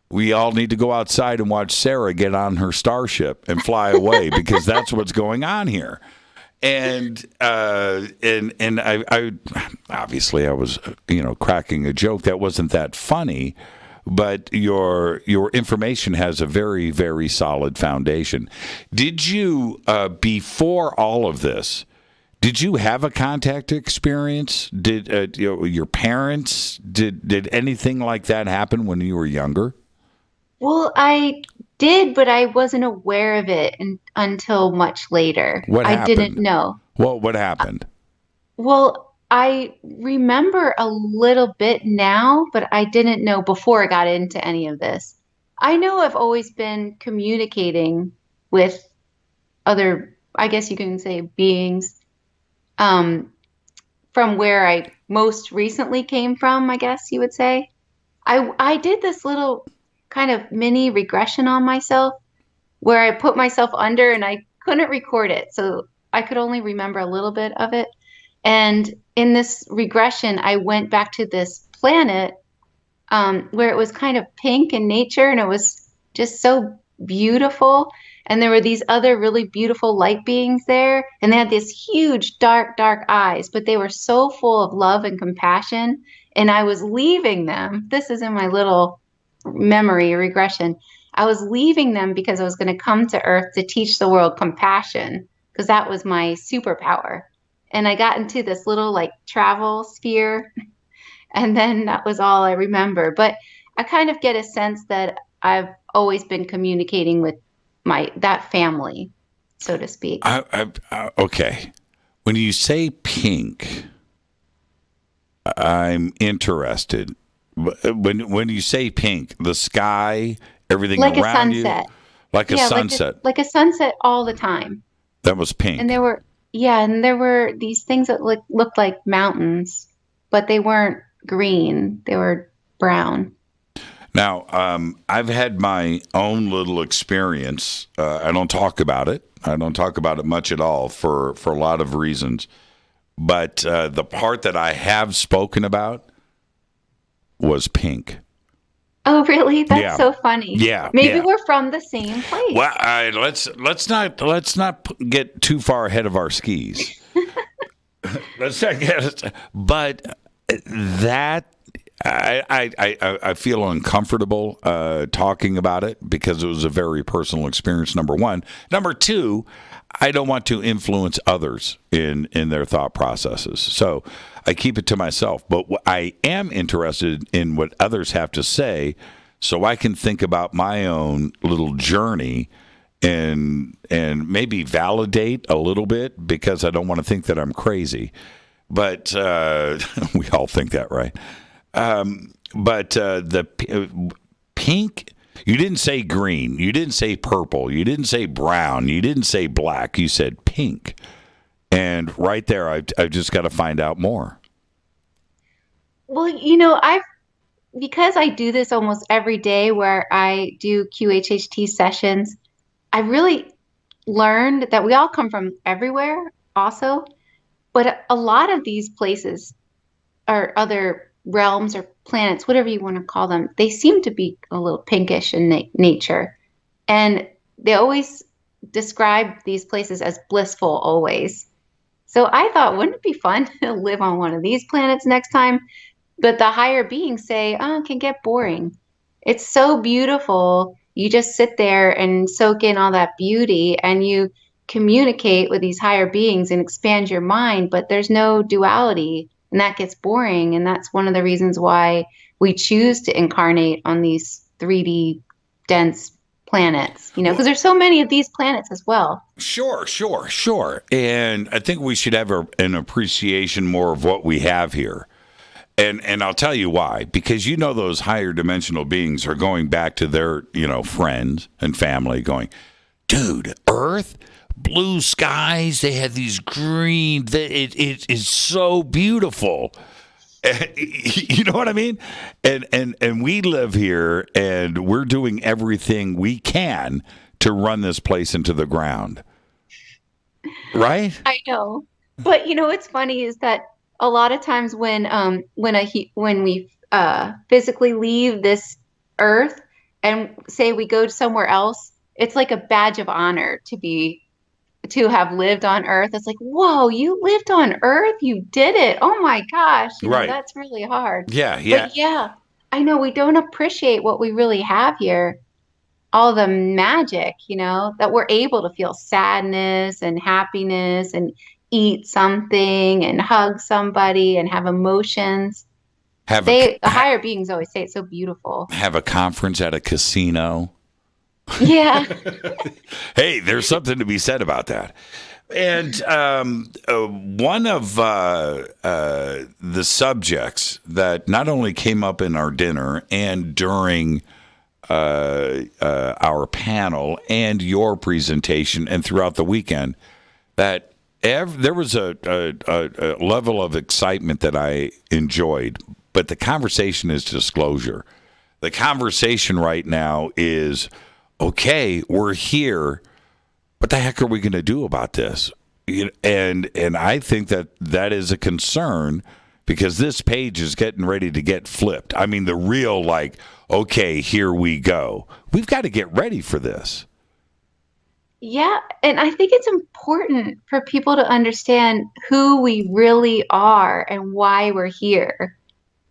we all need to go outside and watch Sarah get on her starship and fly away because that's what's going on here. And I obviously I was cracking a joke that wasn't that funny, but your information has a very, very solid foundation. Did you, before all of this, did you have a contact experience? Did your parents, did anything like that happen when you were younger? Well, I did, but I wasn't aware of it until much later. What happened? I didn't know. Well, what happened? Well, I remember a little bit now, but I didn't know before I got into any of this. I know I've always been communicating with other, I guess you can say, beings, from where I most recently came from, I guess you would say. I did this little kind of mini regression on myself where I put myself under and I couldn't record it. So I could only remember a little bit of it. And in this regression, I went back to this planet where it was kind of pink in nature and it was just so beautiful. And there were these other really beautiful light beings there. And they had these huge, dark, dark eyes, but they were so full of love and compassion. And I was leaving them. This is in my little memory regression. I was leaving them because I was going to come to Earth to teach the world compassion, because that was my superpower. And I got into this little like travel sphere. And then that was all I remember. But I kind of get a sense that I've always been communicating with that family, so to speak. Okay. When you say pink, I'm interested. When you say pink, the sky, everything like around a sunset. you, like a sunset, like a sunset all the time. That was pink. And there were these things that looked like mountains, but they weren't green. They were brown. Now, I've had my own little experience. I don't talk about it. I don't talk about it much at all for a lot of reasons. But the part that I have spoken about was pink. Oh, really? That's so funny. Yeah. Maybe we're from the same place. Well, let's not get too far ahead of our skis. Let's not get. But that. I feel uncomfortable talking about it because it was a very personal experience, number one. Number two, I don't want to influence others in their thought processes. So I keep it to myself. But I am interested in what others have to say so I can think about my own little journey and maybe validate a little bit, because I don't want to think that I'm crazy. But we all think that, right? But the pink, you didn't say green, you didn't say purple, you didn't say brown, you didn't say black, you said pink. And right there, I've just got to find out more. Well, because I do this almost every day where I do QHHT sessions, I really learned that we all come from everywhere also. But a lot of these places are other realms or planets, whatever you want to call them, they seem to be a little pinkish in nature. And they always describe these places as blissful always. So I thought, wouldn't it be fun to live on one of these planets next time? But the higher beings say, oh, it can get boring. It's so beautiful. You just sit there and soak in all that beauty and you communicate with these higher beings and expand your mind, but there's no duality. And that gets boring. And that's one of the reasons why we choose to incarnate on these 3D dense planets, because there's so many of these planets as well. Sure. And I think we should have an appreciation more of what we have here. And I'll tell you why. Because those higher dimensional beings are going back to their, friends and family going, dude, Earth? Blue skies, they had these green, it is so beautiful. You know what I mean? And we live here and we're doing everything we can to run this place into the ground. Right? I know. But what's funny is that a lot of times when we physically leave this earth and say we go somewhere else, it's like a badge of honor to have lived on Earth. It's like, whoa, you lived on Earth? You did it. Oh my gosh. Right. That's really hard. Yeah. But yeah, I know we don't appreciate what we really have here. All the magic, that we're able to feel sadness and happiness and eat something and hug somebody and have emotions. The higher beings always say it's so beautiful. Have a conference at a casino. Yeah. Hey, there's something to be said about that. And one of the subjects that not only came up in our dinner and during our panel and your presentation and throughout the weekend, that there was a level of excitement that I enjoyed, but the conversation is disclosure. The conversation right now is, okay, we're here. What the heck are we going to do about this? And I think that is a concern because this page is getting ready to get flipped. I mean, the real okay, here we go. We've got to get ready for this. Yeah, and I think it's important for people to understand who we really are and why we're here.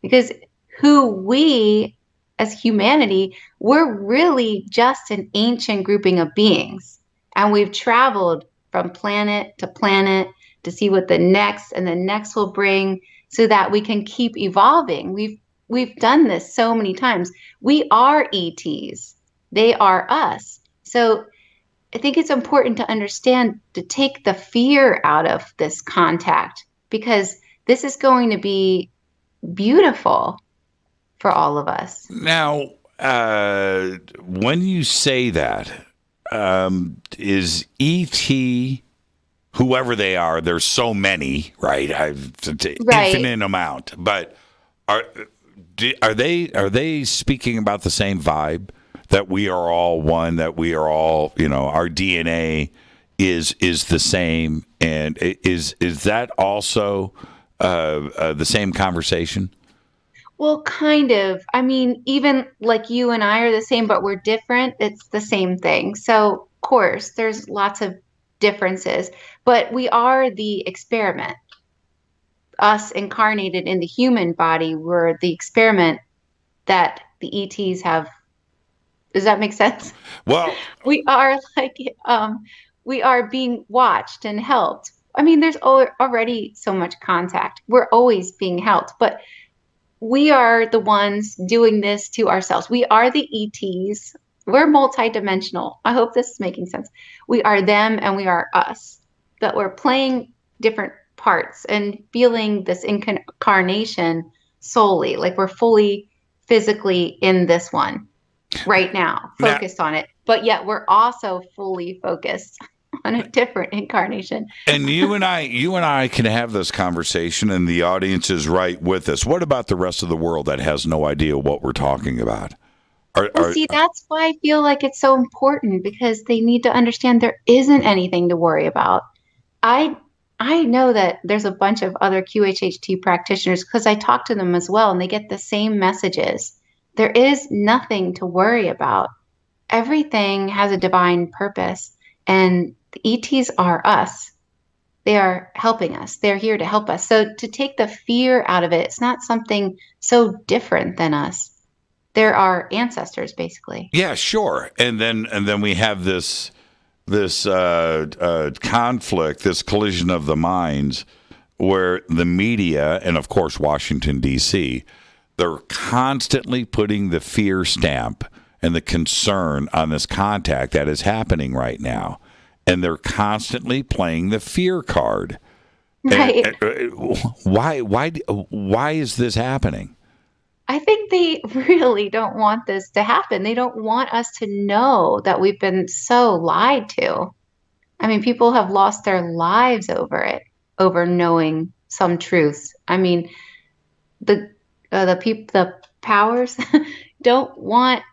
Because who we, as humanity, we're really just an ancient grouping of beings. And we've traveled from planet to see what the next and the next will bring so that we can keep evolving. We've done this so many times. We are ETs. They are us. So I think it's important to understand, to take the fear out of this contact, because this is going to be beautiful for all of us. Now, when you say that, is E.T., whoever they are, there's so many, right? Infinite amount. But are they speaking about the same vibe, that we are all one, that we are all, our DNA is the same, and is that also the same conversation? Well, kind of. I mean, even like you and I are the same, but we're different. It's the same thing. So, of course, there's lots of differences, but we are the experiment. Us incarnated in the human body, we're the experiment that the ETs have. Does that make sense? Well, we are we are being watched and helped. I mean, there's already so much contact. We're always being helped, but we are the ones doing this to ourselves. We are the ETs. We're multidimensional. I hope this is making sense. We are them and we are us, but we're playing different parts and feeling this incarnation solely, like we're fully physically in this one right now, focused on it. But yet we're also fully focused on a different incarnation. And you and I can have this conversation, and the audience is right with us. What about the rest of the world that has no idea what we're talking about? See, that's why I feel like it's so important, because they need to understand there isn't anything to worry about. I know that there's a bunch of other QHHT practitioners, because I talk to them as well, and they get the same messages. There is nothing to worry about. Everything has a divine purpose, and the ETs are us. They are helping us. They're here to help us. So to take the fear out of it, it's not something so different than us. They're our ancestors, basically. Yeah, sure. And then we have this conflict, this collision of the minds, where the media and, of course, Washington, D.C., they're constantly putting the fear stamp and the concern on this contact that is happening right now. And they're constantly playing the fear card. Right. Why is this happening? I think they really don't want this to happen. They don't want us to know that we've been so lied to. I mean, people have lost their lives over it, over knowing some truths. I mean, the powers don't want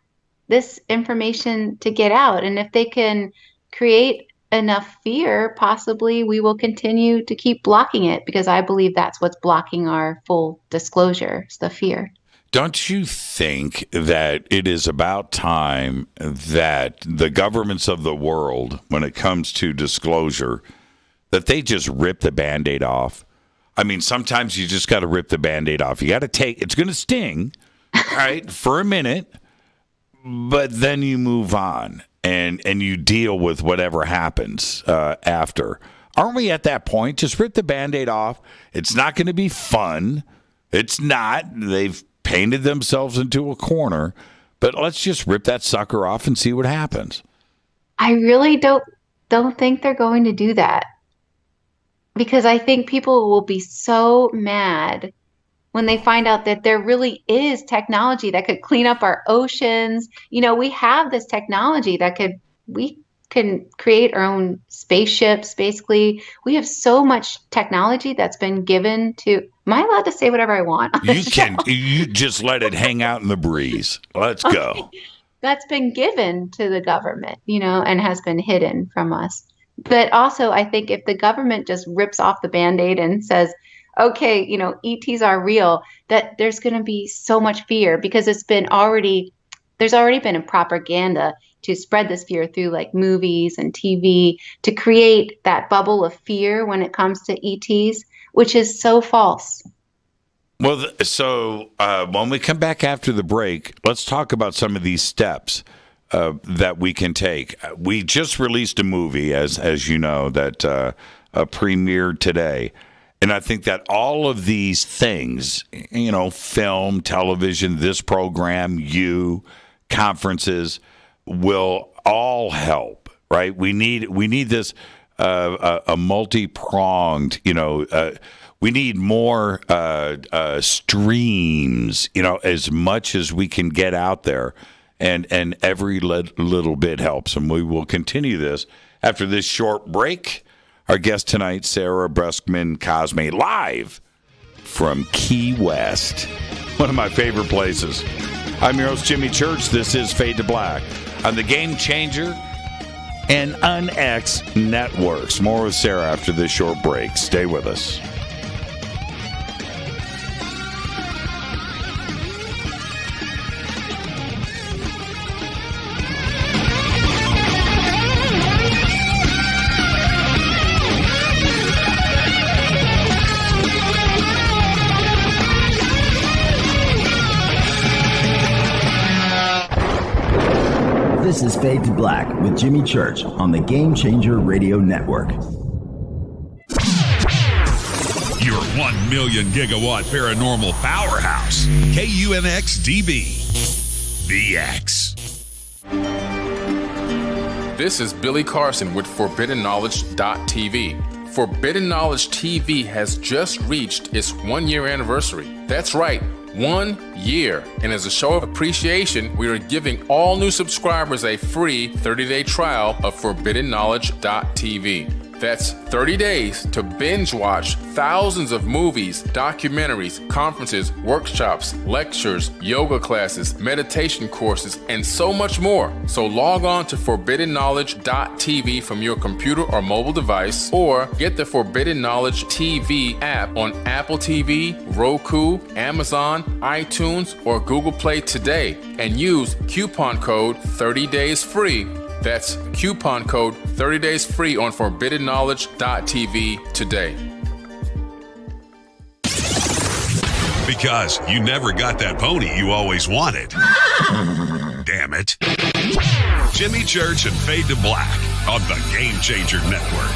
this information to get out. And if they can create enough fear, possibly we will continue to keep blocking it, because I believe that's what's blocking our full disclosure, is the fear. Don't you think that it is about time that the governments of the world, when it comes to disclosure, that they just rip the Band-Aid off? I mean, sometimes you just got to rip the Band-Aid off. You got to it's going to sting. right, for a minute, but then you move on and you deal with whatever happens after. Aren't we at that point? Just rip the Band-Aid off. It's not going to be fun. It's not. They've painted themselves into a corner, but let's just rip that sucker off and see what happens. I really don't think they're going to do that, because I think people will be so mad when they find out that there really is technology that could clean up our oceans. You know, we have this technology that we can create our own spaceships, basically. We have so much technology that's been given to... Am I allowed to say whatever I want on this show? You just let it hang out in the breeze. Let's go. That's been given to the government, you know, and has been hidden from us. But also, I think if the government just rips off the Band-Aid and says, okay, you know, ETs are real, that there's going to be so much fear, because there's already been a propaganda to spread this fear through like movies and TV to create that bubble of fear when it comes to ETs, which is so false. Well, so when we come back after the break, let's talk about some of these steps that we can take. We just released a movie, as you know, that premiered today. And I think that all of these things, you know, film, television, this program, conferences, will all help, right? We need this a multi-pronged, you know, we need more streams, you know, as much as we can get out there, and every little bit helps. And we will continue this after this short break. Our guest tonight, Sarah Breskman Cosme, live from Key West, one of my favorite places. I'm your host, Jimmy Church. This is Fade to Black on the Game Changer and UnX Networks. More with Sarah after this short break. Stay with us. This is Fade to Black with Jimmy Church on the Game Changer Radio Network. Your 1 million gigawatt paranormal powerhouse, KUNX-DB, The X. This is Billy Carson with ForbiddenKnowledge.tv. Forbidden Knowledge TV has just reached its 1-year anniversary. That's right, 1 year. And as a show of appreciation, we are giving all new subscribers a free 30-day trial of ForbiddenKnowledge.tv. That's 30 days to binge watch thousands of movies, documentaries, conferences, workshops, lectures, yoga classes, meditation courses, and so much more. So log on to ForbiddenKnowledge.tv from your computer or mobile device, or get the Forbidden Knowledge TV app on Apple TV, Roku, Amazon, iTunes, or Google Play today, and use coupon code 30daysfree. That's coupon code 30 days free on ForbiddenKnowledge.tv today. Because you never got that pony you always wanted. Damn it. Jimmy Church and Fade to Black on the Game Changer Network.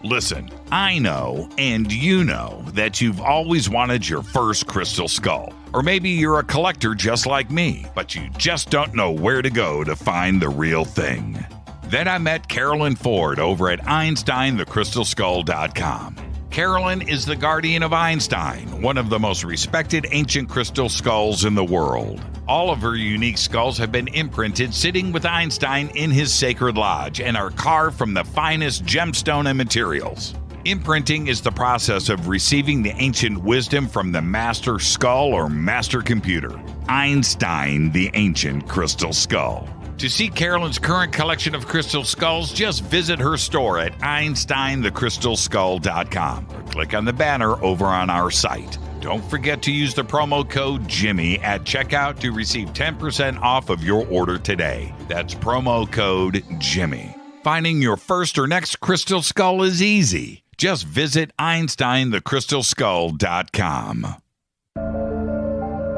Listen, I know, and you know, that you've always wanted your first crystal skull. Or maybe you're a collector just like me, but you just don't know where to go to find the real thing. Then I met Carolyn Ford over at EinsteinTheCrystalSkull.com. Carolyn is the guardian of Einstein, one of the most respected ancient crystal skulls in the world. All of her unique skulls have been imprinted sitting with Einstein in his sacred lodge and are carved from the finest gemstone and materials. Imprinting is the process of receiving the ancient wisdom from the master skull or master computer, Einstein, the ancient crystal skull. To see Carolyn's current collection of crystal skulls, just visit her store at EinsteinTheCrystalSkull.com or click on the banner over on our site. Don't forget to use the promo code Jimmy at checkout to receive 10% off of your order today. That's promo code Jimmy. Finding your first or next crystal skull is easy. Just visit EinsteinTheCrystalSkull.com.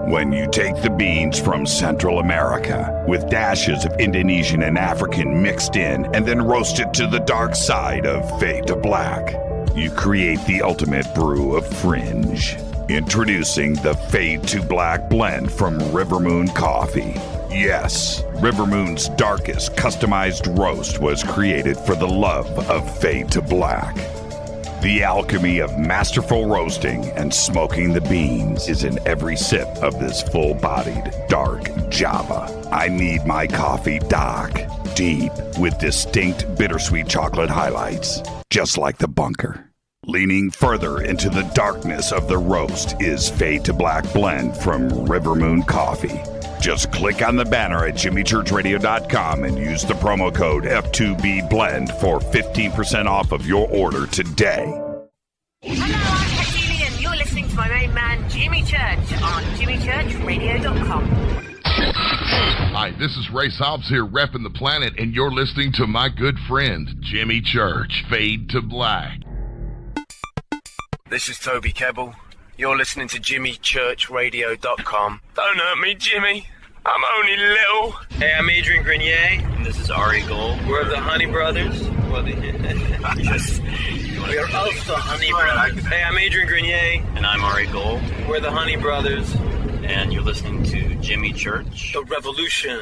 When you take the beans from Central America with dashes of Indonesian and African mixed in and then roast it to the dark side of Fade to Black, you create the ultimate brew of fringe. Introducing the Fade to Black blend from Rivermoon Coffee. Yes, Rivermoon's darkest customized roast was created for the love of Fade to Black. The alchemy of masterful roasting and smoking the beans is in every sip of this full-bodied, dark Java. I need my coffee dark, deep, with distinct bittersweet chocolate highlights, just like the bunker. Leaning further into the darkness of the roast is Fade to Black blend from Rivermoon Coffee. Just click on the banner at jimmychurchradio.com and use the promo code F2B blend for 15% off of your order today. Hello, I'm Katie, and you're listening to my main man, Jimmy Church, on jimmychurchradio.com. Hi, this is Ray Hobbs here, repping the planet, and you're listening to my good friend, Jimmy Church, Fade to Black. This is Toby Kebbell. You're listening to jimmychurchradio.com. Don't hurt me, Jimmy. I'm only little. Hey, I'm Adrian Grenier. And this is Ari Gold. We're the Honey Brothers. We are also Honey Brothers. Hey, I'm Adrian Grenier. And I'm Ari Gold. We're the Honey Brothers. And you're listening to Jimmy Church. The Revolution.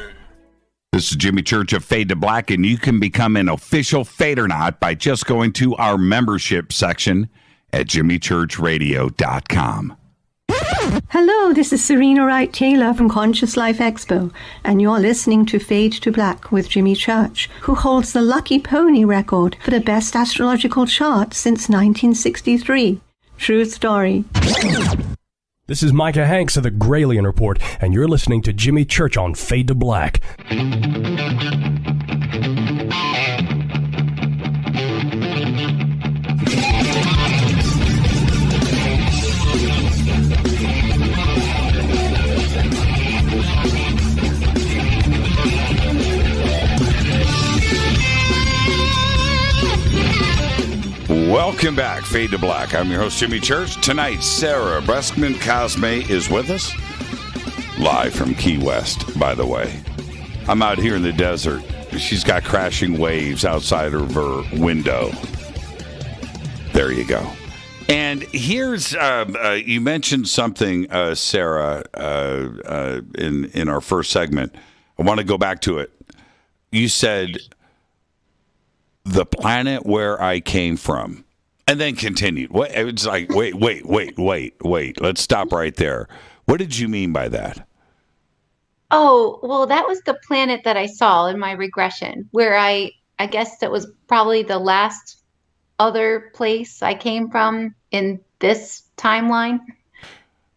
This is Jimmy Church of Fade to Black, and you can become an official Fadernaut by just going to our membership section at jimmychurchradio.com. Hello, this is Serena Wright Taylor from Conscious Life Expo, and you're listening to Fade to Black with Jimmy Church, who holds the Lucky Pony record for the best astrological chart since 1963. True story. This is Micah Hanks of the Gralien Report, and you're listening to Jimmy Church on Fade to Black. Welcome back, Fade to Black. I'm your host, Jimmy Church. Tonight, Sarah Breskman Cosme is with us. Live from Key West, by the way. I'm out here in the desert. She's got crashing waves outside of her window. There you go. And here's, you mentioned something, Sarah, in our first segment. I want to go back to it. You said the planet where I came from, and then continued. It's like, wait. Let's stop right there. What did you mean by that? Oh, well, that was the planet that I saw in my regression, where I guess that was probably the last other place I came from in this timeline,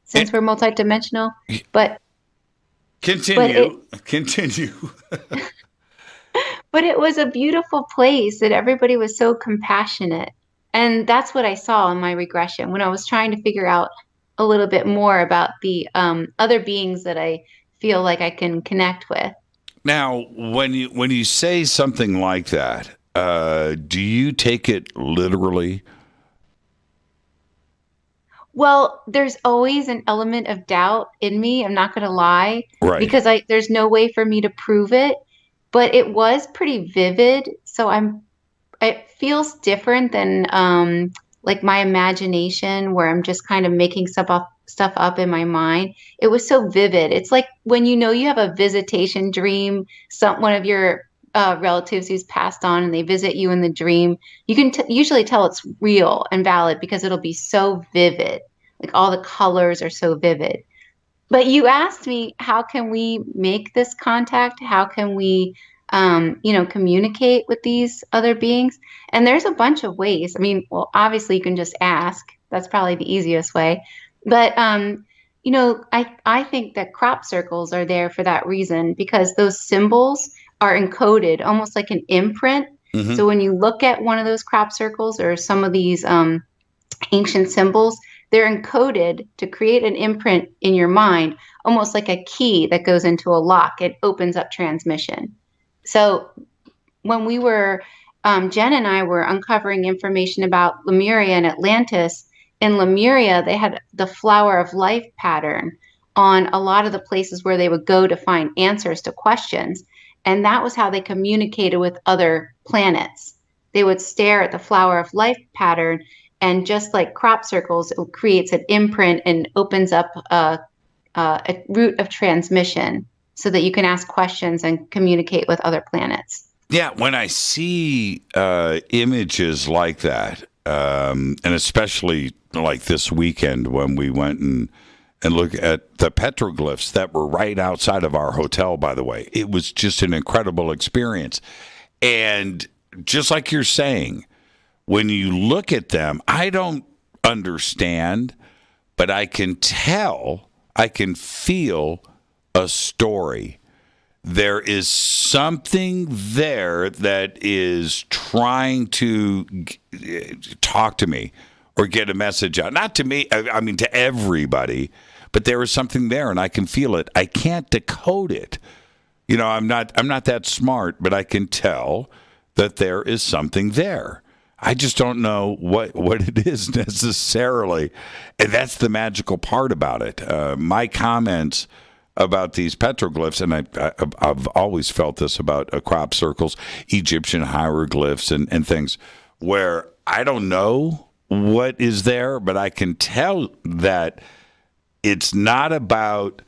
since we're multidimensional. But continue. But it was a beautiful place that everybody was so compassionate. And that's what I saw in my regression when I was trying to figure out a little bit more about the other beings that I feel like I can connect with. Now, when you say something like that, do you take it literally? Well, there's always an element of doubt in me. I'm not going to lie, right? Because there's no way for me to prove it. But it was pretty vivid, so it feels different than like my imagination, where I'm just kind of making stuff up in my mind. It was so vivid. It's like when you have a visitation dream, one of your relatives who's passed on, and they visit you in the dream. You can usually tell it's real and valid because it'll be so vivid. Like all the colors are so vivid. But you asked me, how can we make this contact? How can we, communicate with these other beings? And there's a bunch of ways. I mean, well, obviously you can just ask. That's probably the easiest way. But, I think that crop circles are there for that reason, because those symbols are encoded almost like an imprint. Mm-hmm. So when you look at one of those crop circles or some of these ancient symbols, they're encoded to create an imprint in your mind, almost like a key that goes into a lock. It opens up transmission. So when we were, Jen and I were uncovering information about Lemuria and Atlantis, in Lemuria, they had the flower of life pattern on a lot of the places where they would go to find answers to questions. And that was how they communicated with other planets. They would stare at the flower of life pattern, and just like crop circles, it creates an imprint and opens up a route of transmission so that you can ask questions and communicate with other planets. Yeah, when I see images like that, and especially like this weekend when we went and look at the petroglyphs that were right outside of our hotel, by the way, it was just an incredible experience. And just like you're saying, when you look at them, I don't understand, but I can tell, I can feel a story. There is something there that is trying to talk to me or get a message out. Not to me, I mean to everybody, but there is something there and I can feel it. I can't decode it. You know, I'm not that smart, but I can tell that there is something there. I just don't know what it is necessarily. And that's the magical part about it. My comments about these petroglyphs, and I've always felt this about crop circles, Egyptian hieroglyphs and things, where I don't know what is there, but I can tell that it's not about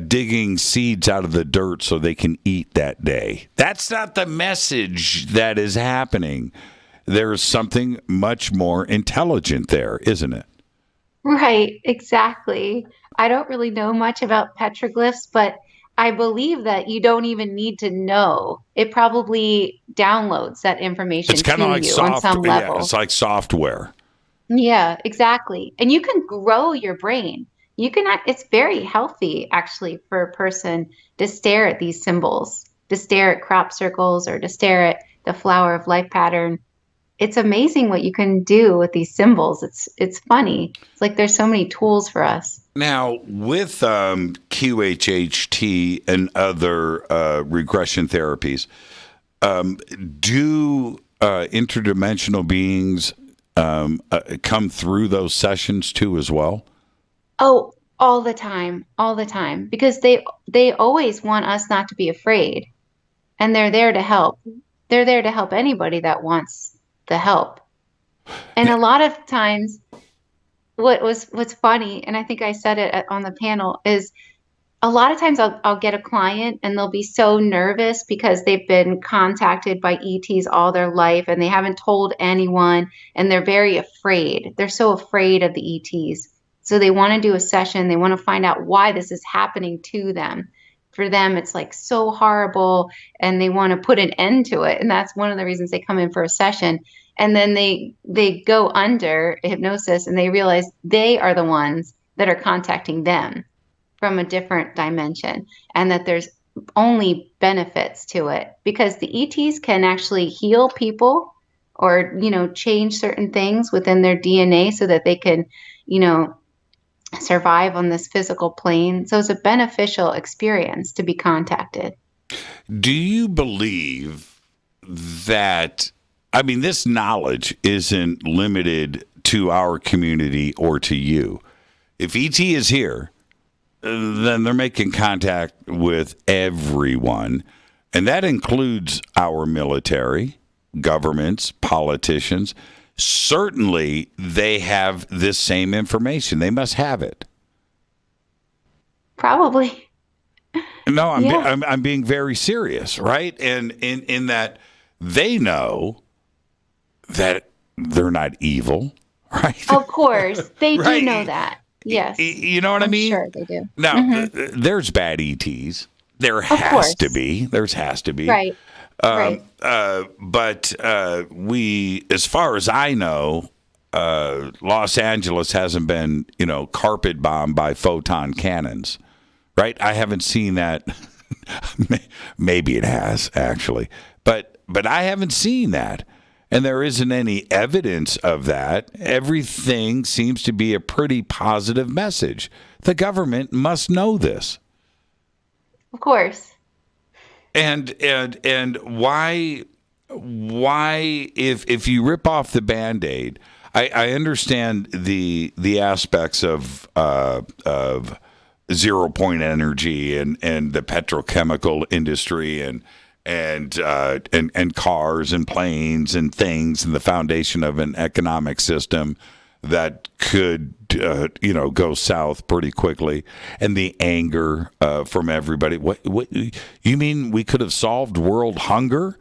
digging seeds out of the dirt so they can eat that day. That's not the message that is happening. There is something much more intelligent there, isn't it? Right, exactly. I don't really know much about petroglyphs, but I believe that you don't even need to know. It probably downloads that information It's kind to of like you on some level. Yeah, it's like software. Yeah, exactly. And you can grow your brain. You can. It's very healthy, actually, for a person to stare at these symbols, to stare at crop circles, or to stare at the flower of life pattern. It's amazing what you can do with these symbols. It's funny. It's like there's so many tools for us. Now, with QHHT and other regression therapies, do interdimensional beings come through those sessions too as well? Oh, all the time, because they always want us not to be afraid, and they're there to help. They're there to help anybody that wants the help. And a lot of times, what's funny, and I think I said it on the panel, is a lot of times I'll get a client and they'll be so nervous because they've been contacted by ETs all their life and they haven't told anyone, and they're very afraid. They're so afraid of the ETs. So they want to do a session. They want to find out why this is happening to them. For them, it's like so horrible, and they want to put an end to it. And that's one of the reasons they come in for a session. And then they go under hypnosis and they realize they are the ones that are contacting them from a different dimension, and that there's only benefits to it, because the ETs can actually heal people or, change certain things within their DNA so that they can, survive on this physical plane. So it's a beneficial experience to be contacted. Do you believe that, this knowledge isn't limited to our community or to you? If ET is here, then they're making contact with everyone, and that includes our military, governments, politicians. Certainly, they have this same information. They must have it. Probably. No, I'm being very serious, right? And in that they know that they're not evil, right? Of course, they right. do know that. Yes. You know what I mean? Sure, they do. Now, there's bad ETs. There has to be. Right. Right. But we, as far as I know, Los Angeles hasn't been, carpet bombed by photon cannons, right? I haven't seen that. Maybe it has, actually. But I haven't seen that. And there isn't any evidence of that. Everything seems to be a pretty positive message. The government must know this. Of course. And why if you rip off the Band-Aid, I understand the aspects of zero-point energy and the petrochemical industry and cars and planes and things and the foundation of an economic system that could go south pretty quickly, and the anger from everybody. What you mean we could have solved world hunger?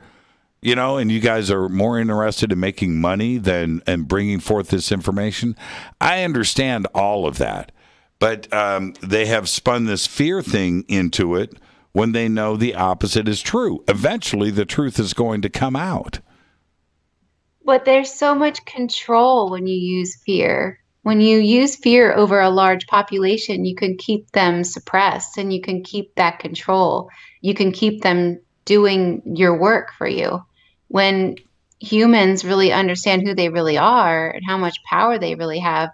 And you guys are more interested in making money than and bringing forth this information. I understand all of that, but they have spun this fear thing into it when they know the opposite is true. Eventually, the truth is going to come out. But there's so much control when you use fear. When you use fear over a large population, you can keep them suppressed and you can keep that control. You can keep them doing your work for you. When humans really understand who they really are and how much power they really have,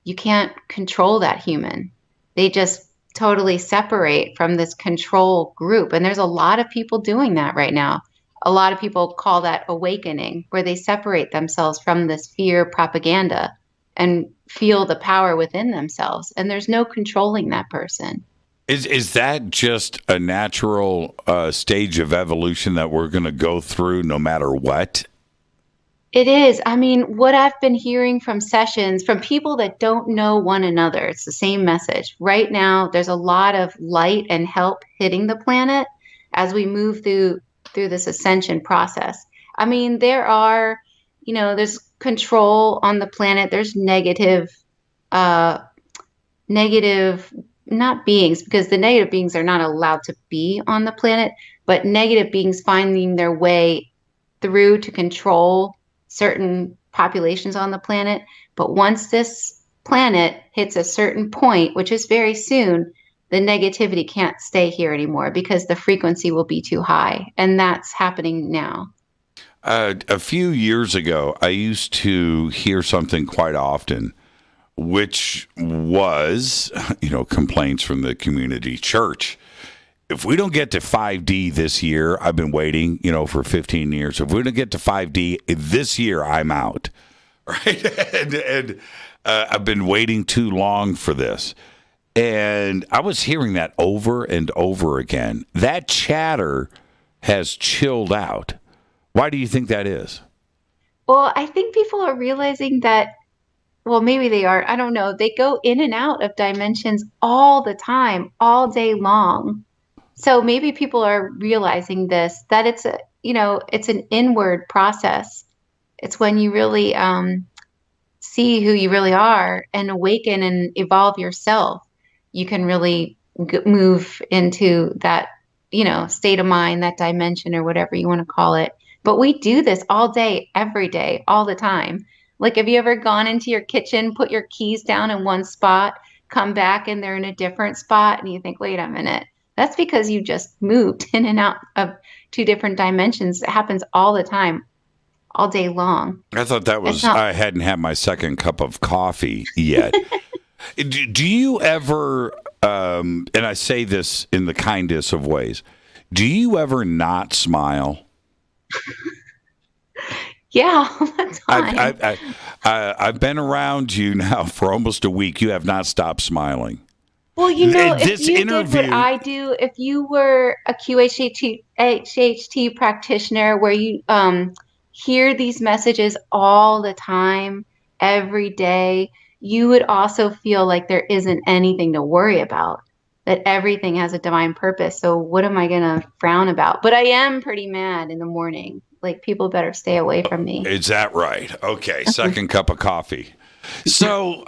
you can't control that human. They just totally separate from this control group. And there's a lot of people doing that right now. A lot of people call that awakening, where they separate themselves from this fear propaganda and feel the power within themselves. And there's no controlling that person. Is that just a natural stage of evolution that we're going to go through no matter what? It is. I mean, what I've been hearing from sessions from people that don't know one another, it's the same message. Right now, there's a lot of light and help hitting the planet as we move through this ascension process. I mean, there are, there's control on the planet. There's negative, not beings, because the negative beings are not allowed to be on the planet, but negative beings finding their way through to control certain populations on the planet. But once this planet hits a certain point, which is very soon, the negativity can't stay here anymore because the frequency will be too high. And that's happening now. A few years ago, I used to hear something quite often, which was, complaints from the community church. If we don't get to 5D this year, I've been waiting, for 15 years. If we don't get to 5D this year, I'm out. Right? and I've been waiting too long for this. And I was hearing that over and over again. That chatter has chilled out. Why do you think that is? Well, I think people are realizing that, well, maybe they are. I don't know. They go in and out of dimensions all the time, all day long. So maybe people are realizing this, that it's it's an inward process. It's when you really see who you really are and awaken and evolve yourself. You can really move into that, state of mind, that dimension, or whatever you want to call it. But we do this all day, every day, all the time. Like, have you ever gone into your kitchen, put your keys down in one spot, come back and they're in a different spot, and you think, wait a minute. That's because you just moved in and out of two different dimensions. It happens all the time, all day long. I thought that was, I hadn't had my second cup of coffee yet. Do you ever, and I say this in the kindest of ways, do you ever not smile? Yeah, all the time. I've been around you now for almost a week. You have not stopped smiling. Well, if you did what I do, if you were a QHHT practitioner where you hear these messages all the time, every day, you would also feel like there isn't anything to worry about, that everything has a divine purpose. So what am I going to frown about? But I am pretty mad in the morning. Like, people better stay away from me. Is that right? Okay, second cup of coffee. So,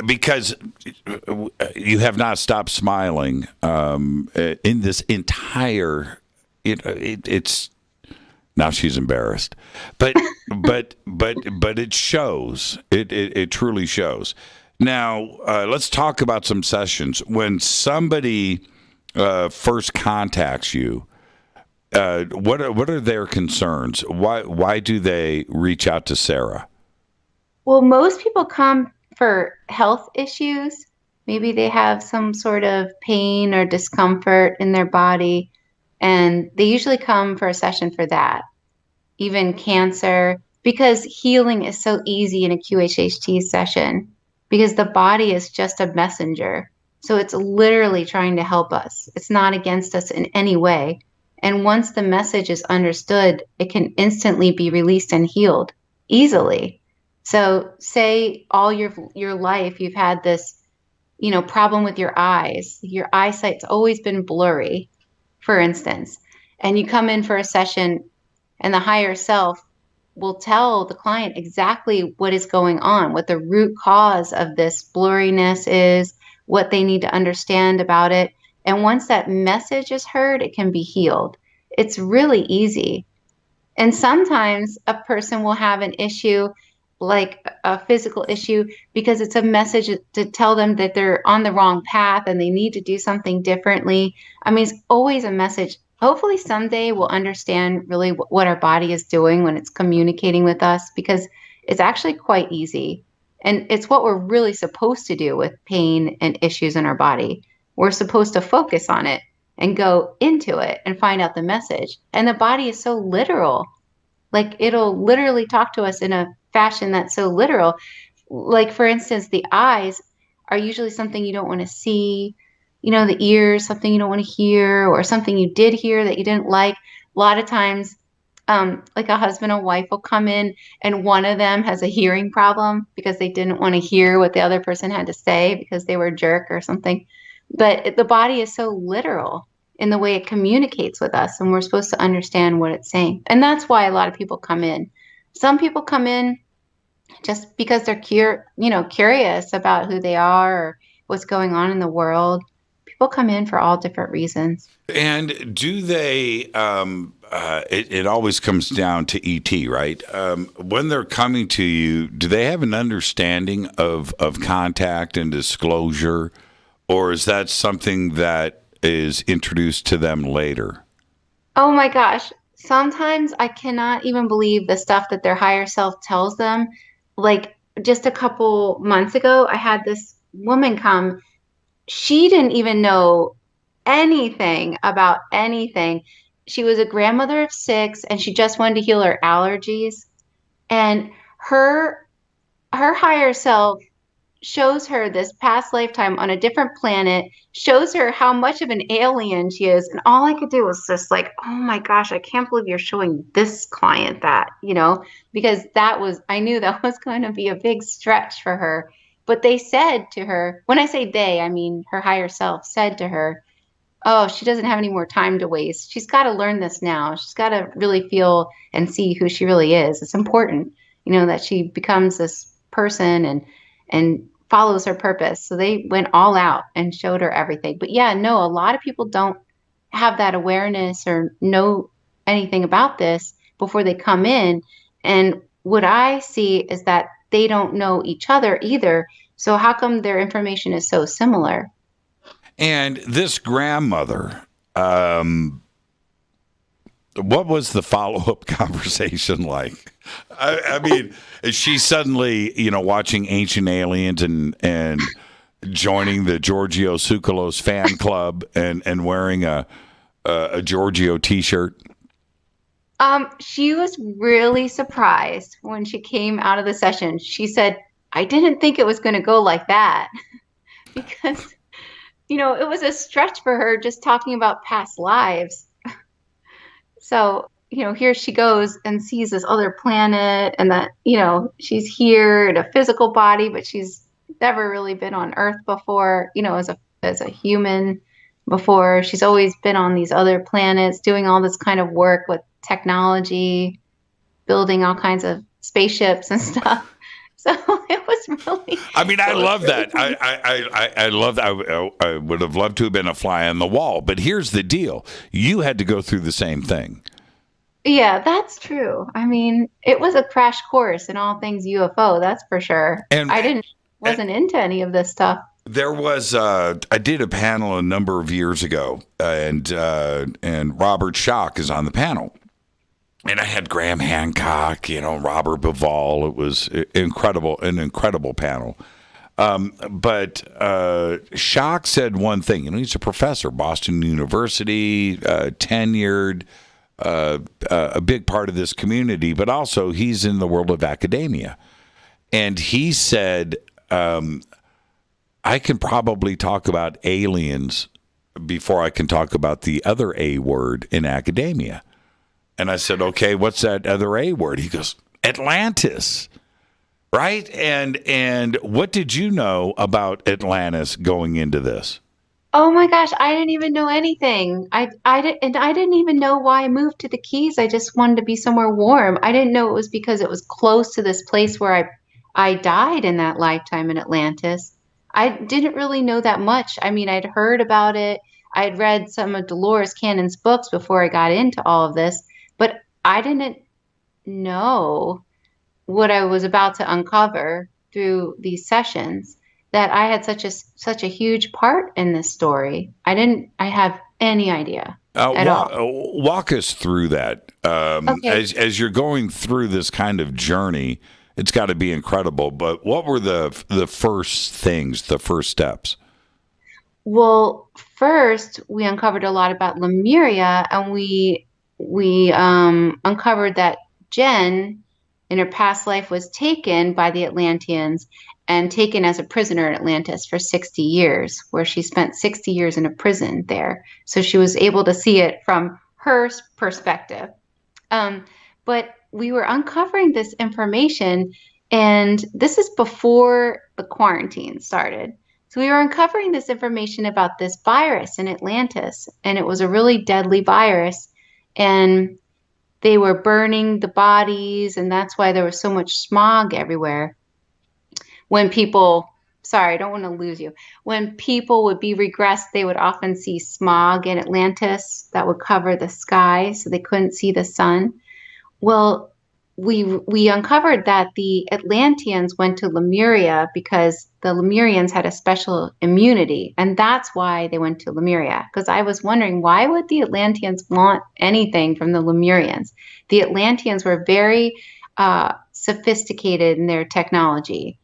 because you have not stopped smiling in this entire, it's now she's embarrassed, but it shows. It truly shows. Now, let's talk about some sessions. When somebody first contacts you, what are their concerns? Why do they reach out to Sarah? Well, most people come for health issues. Maybe they have some sort of pain or discomfort in their body, and they usually come for a session for that. Even cancer, because healing is so easy in a QHHT session, because the body is just a messenger. So it's literally trying to help us. It's not against us in any way. And once the message is understood, it can instantly be released and healed easily. So say all your life you've had this, problem with your eyes. Your eyesight's always been blurry, for instance. And you come in for a session and the higher self will tell the client exactly what is going on, what the root cause of this blurriness is, what they need to understand about it. And once that message is heard, it can be healed. It's really easy. And sometimes a person will have an issue, like a physical issue, because it's a message to tell them that they're on the wrong path and they need to do something differently. I mean, it's always a message. Hopefully someday we'll understand really what our body is doing when it's communicating with us, because it's actually quite easy. And it's what we're really supposed to do with pain and issues in our body. We're supposed to focus on it and go into it and find out the message. And the body is so literal. Like, it'll literally talk to us in a fashion that's so literal. Like, for instance, the eyes are usually something you don't want to see. The ears, something you don't want to hear, or something you did hear that you didn't like. A lot of times, like a husband and wife will come in and one of them has a hearing problem because they didn't want to hear what the other person had to say because they were a jerk or something. But the body is so literal in the way it communicates with us, and we're supposed to understand what it's saying. And that's why a lot of people come in. Some people come in just because they're curious about who they are or what's going on in the world. People come in for all different reasons. And do they, it always comes down to ET, right? When they're coming to you, do they have an understanding of contact and disclosure, or is that something that is introduced to them later? Oh my gosh. Sometimes I cannot even believe the stuff that their higher self tells them. Like, just a couple months ago, I had this woman come. She didn't even know anything about anything. She was a grandmother of 6 and she just wanted to heal her allergies. And her higher self shows her this past lifetime on a different planet, shows her how much of an alien she is. And all I could do was just like, oh my gosh, I can't believe you're showing this client that, because I knew that was going to be a big stretch for her. But they said to her, when I say they, I mean her higher self said to her, oh, she doesn't have any more time to waste. She's got to learn this now. She's got to really feel and see who she really is. It's important, that she becomes this person and follows her purpose. So they went all out and showed her everything. But yeah, no, a lot of people don't have that awareness or know anything about this before they come in. And what I see is that they don't know each other either. So how come their information is so similar? And this grandmother, what was the follow-up conversation like? I mean, is she suddenly, watching Ancient Aliens and joining the Giorgio Tsoukalos fan club and wearing a Giorgio T-shirt? She was really surprised when she came out of the session. She said, I didn't think it was going to go like that because, it was a stretch for her just talking about past lives. So, here she goes and sees this other planet and that, she's here in a physical body, but she's never really been on Earth before, as a human before. She's always been on these other planets doing all this kind of work with technology, building all kinds of spaceships and stuff. So it was really. I mean, I love that. I love that. I would have loved to have been a fly on the wall. But here's the deal: you had to go through the same thing. Yeah, that's true. I mean, it was a crash course in all things UFO. That's for sure. And I wasn't into any of this stuff. There was I did a panel a number of years ago, and Robert Schoch is on the panel. And I had Graham Hancock, Robert Bivall. It was an incredible panel. But Schoch said one thing. He's a professor, Boston University, tenured, a big part of this community, but also he's in the world of academia. And he said, I can probably talk about aliens before I can talk about the other A word in academia. And I said, okay, what's that other A word? He goes, Atlantis. Right? And what did you know about Atlantis going into this? Oh my gosh, I didn't even know anything. I didn't even know why I moved to the Keys. I just wanted to be somewhere warm. I didn't know it was because it was close to this place where I died in that lifetime in Atlantis. I didn't really know that much. I mean, I'd heard about it. I'd read some of Dolores Cannon's books before I got into all of this, but I didn't know what I was about to uncover through these sessions, that I had such a huge part in this story. I have any idea at all. Walk us through that. Okay. As you're going through this kind of journey, it's got to be incredible. But what were the first things, the first steps? Well, first we uncovered a lot about Lemuria, and we uncovered that Jen, in her past life, was taken by the Atlanteans and taken as a prisoner in Atlantis for 60 years, where she spent 60 years in a prison there. So she was able to see it from her perspective. But we were uncovering this information, and this is before the quarantine started. So we were uncovering this information about this virus in Atlantis, and it was a really deadly virus. And they were burning the bodies, and that's why there was so much smog everywhere. When people, sorry, I don't want to lose you. When people would be regressed, they would often see smog in Atlantis that would cover the sky, so they couldn't see the sun. Well, we uncovered that the Atlanteans went to Lemuria because the Lemurians had a special immunity, and that's why they went to Lemuria. Because I was wondering, why would the Atlanteans want anything from the Lemurians? The Atlanteans were very sophisticated in their technology,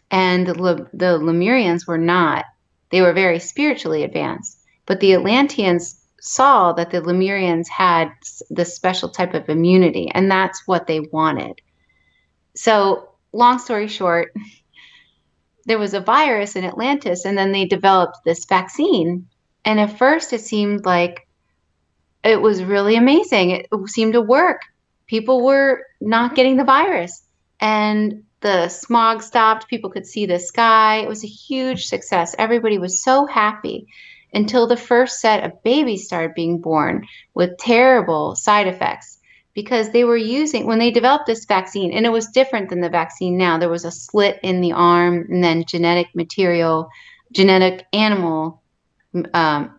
and the Lemurians were not. They were very spiritually advanced, but the Atlanteans saw that the Lemurians had this special type of immunity, and that's what they wanted. So, long story short, there was a virus in Atlantis, and then they developed this vaccine. And at first it seemed like it was really amazing. It seemed to work. People were not getting the virus, and the smog stopped. People could see the sky. It was a huge success. Everybody was so happy until the first set of babies started being born with terrible side effects, because they were using, when they developed this vaccine, and it was different than the vaccine now, there was a slit in the arm, and then genetic animal, it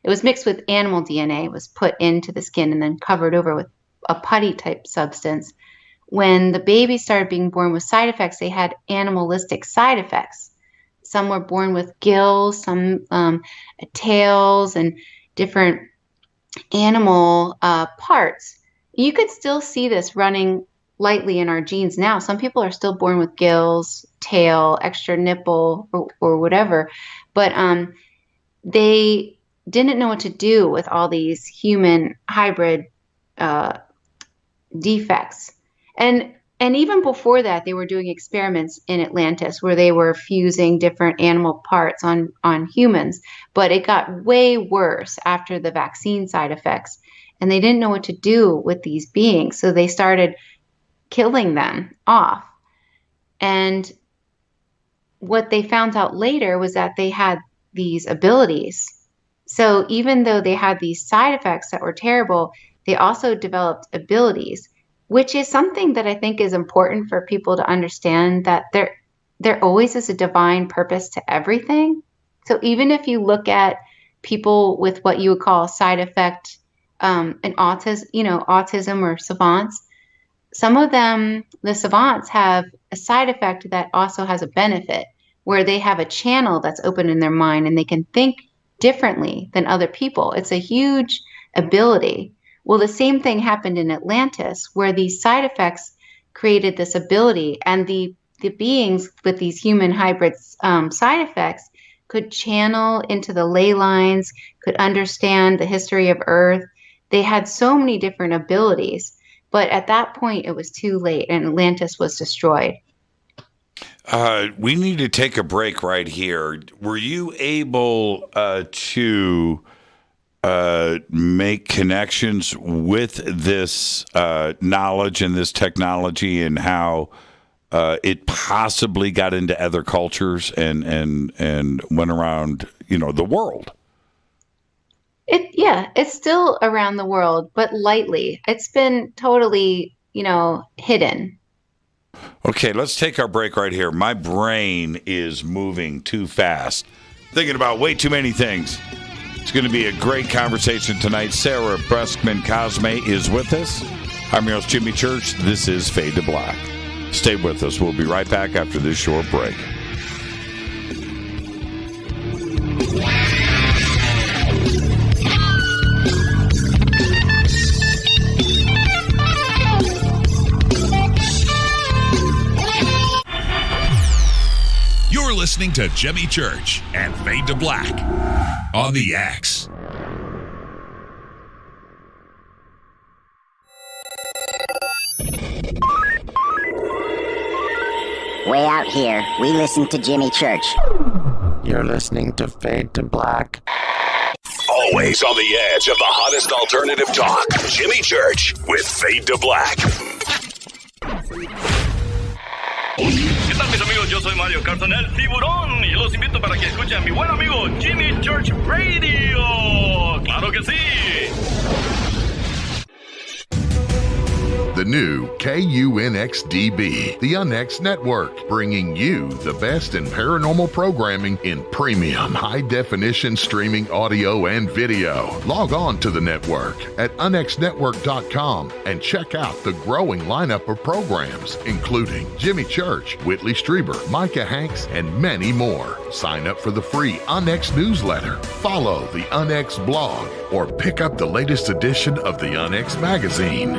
was mixed with animal DNA, was put into the skin and then covered over with a putty type substance. When the babies started being born with side effects, they had animalistic side effects. Some were born with gills, some tails, and different animal parts. You could still see this running lightly in our genes now. Some people are still born with gills, tail, extra nipple, or whatever. But they didn't know what to do with all these human hybrid defects. And even before that, they were doing experiments in Atlantis where they were fusing different animal parts on humans. But it got way worse after the vaccine side effects. And they didn't know what to do with these beings. So they started killing them off. And what they found out later was that they had these abilities. So even though they had these side effects that were terrible, they also developed abilities, which is something that I think is important for people to understand, that there always is a divine purpose to everything. So even if you look at people with what you would call side effect and autism or savants, some of them, the savants, have a side effect that also has a benefit, where they have a channel that's open in their mind and they can think differently than other people. It's a huge ability. Well, the same thing happened in Atlantis, where these side effects created this ability, and the beings with these human hybrid side effects could channel into the ley lines, could understand the history of Earth. They had so many different abilities, but at that point it was too late and Atlantis was destroyed. We need to take a break right here. Were you able to make connections with this knowledge and this technology and how it possibly got into other cultures and went around, the world? It's still around the world, but lightly. It's been totally, hidden. Okay, let's take our break right here. My brain is moving too fast, thinking about way too many things. It's going to be a great conversation tonight. Sarah Breskman Cosme is with us. I'm your host, Jimmy Church. This is Fade to Black. Stay with us. We'll be right back after this short break. You're listening to Jimmy Church and Fade to Black on the X. Way out here, we listen to Jimmy Church. You're listening to Fade to Black. Always on the edge of the hottest alternative talk. Jimmy Church with Fade to Black. ¿Qué tal, mis amigos? Yo soy Mario Carson, el tiburón, y los invito para que escuchen a mi buen amigo Jimmy Church Radio. ¡Claro que sí! The new KUNXDB, the UNX Network, bringing you the best in paranormal programming in premium high-definition streaming audio and video. Log on to the network at unxnetwork.com and check out the growing lineup of programs, including Jimmy Church, Whitley Strieber, Micah Hanks, and many more. Sign up for the free UNX newsletter, follow the UNX blog, or pick up the latest edition of the UNX magazine.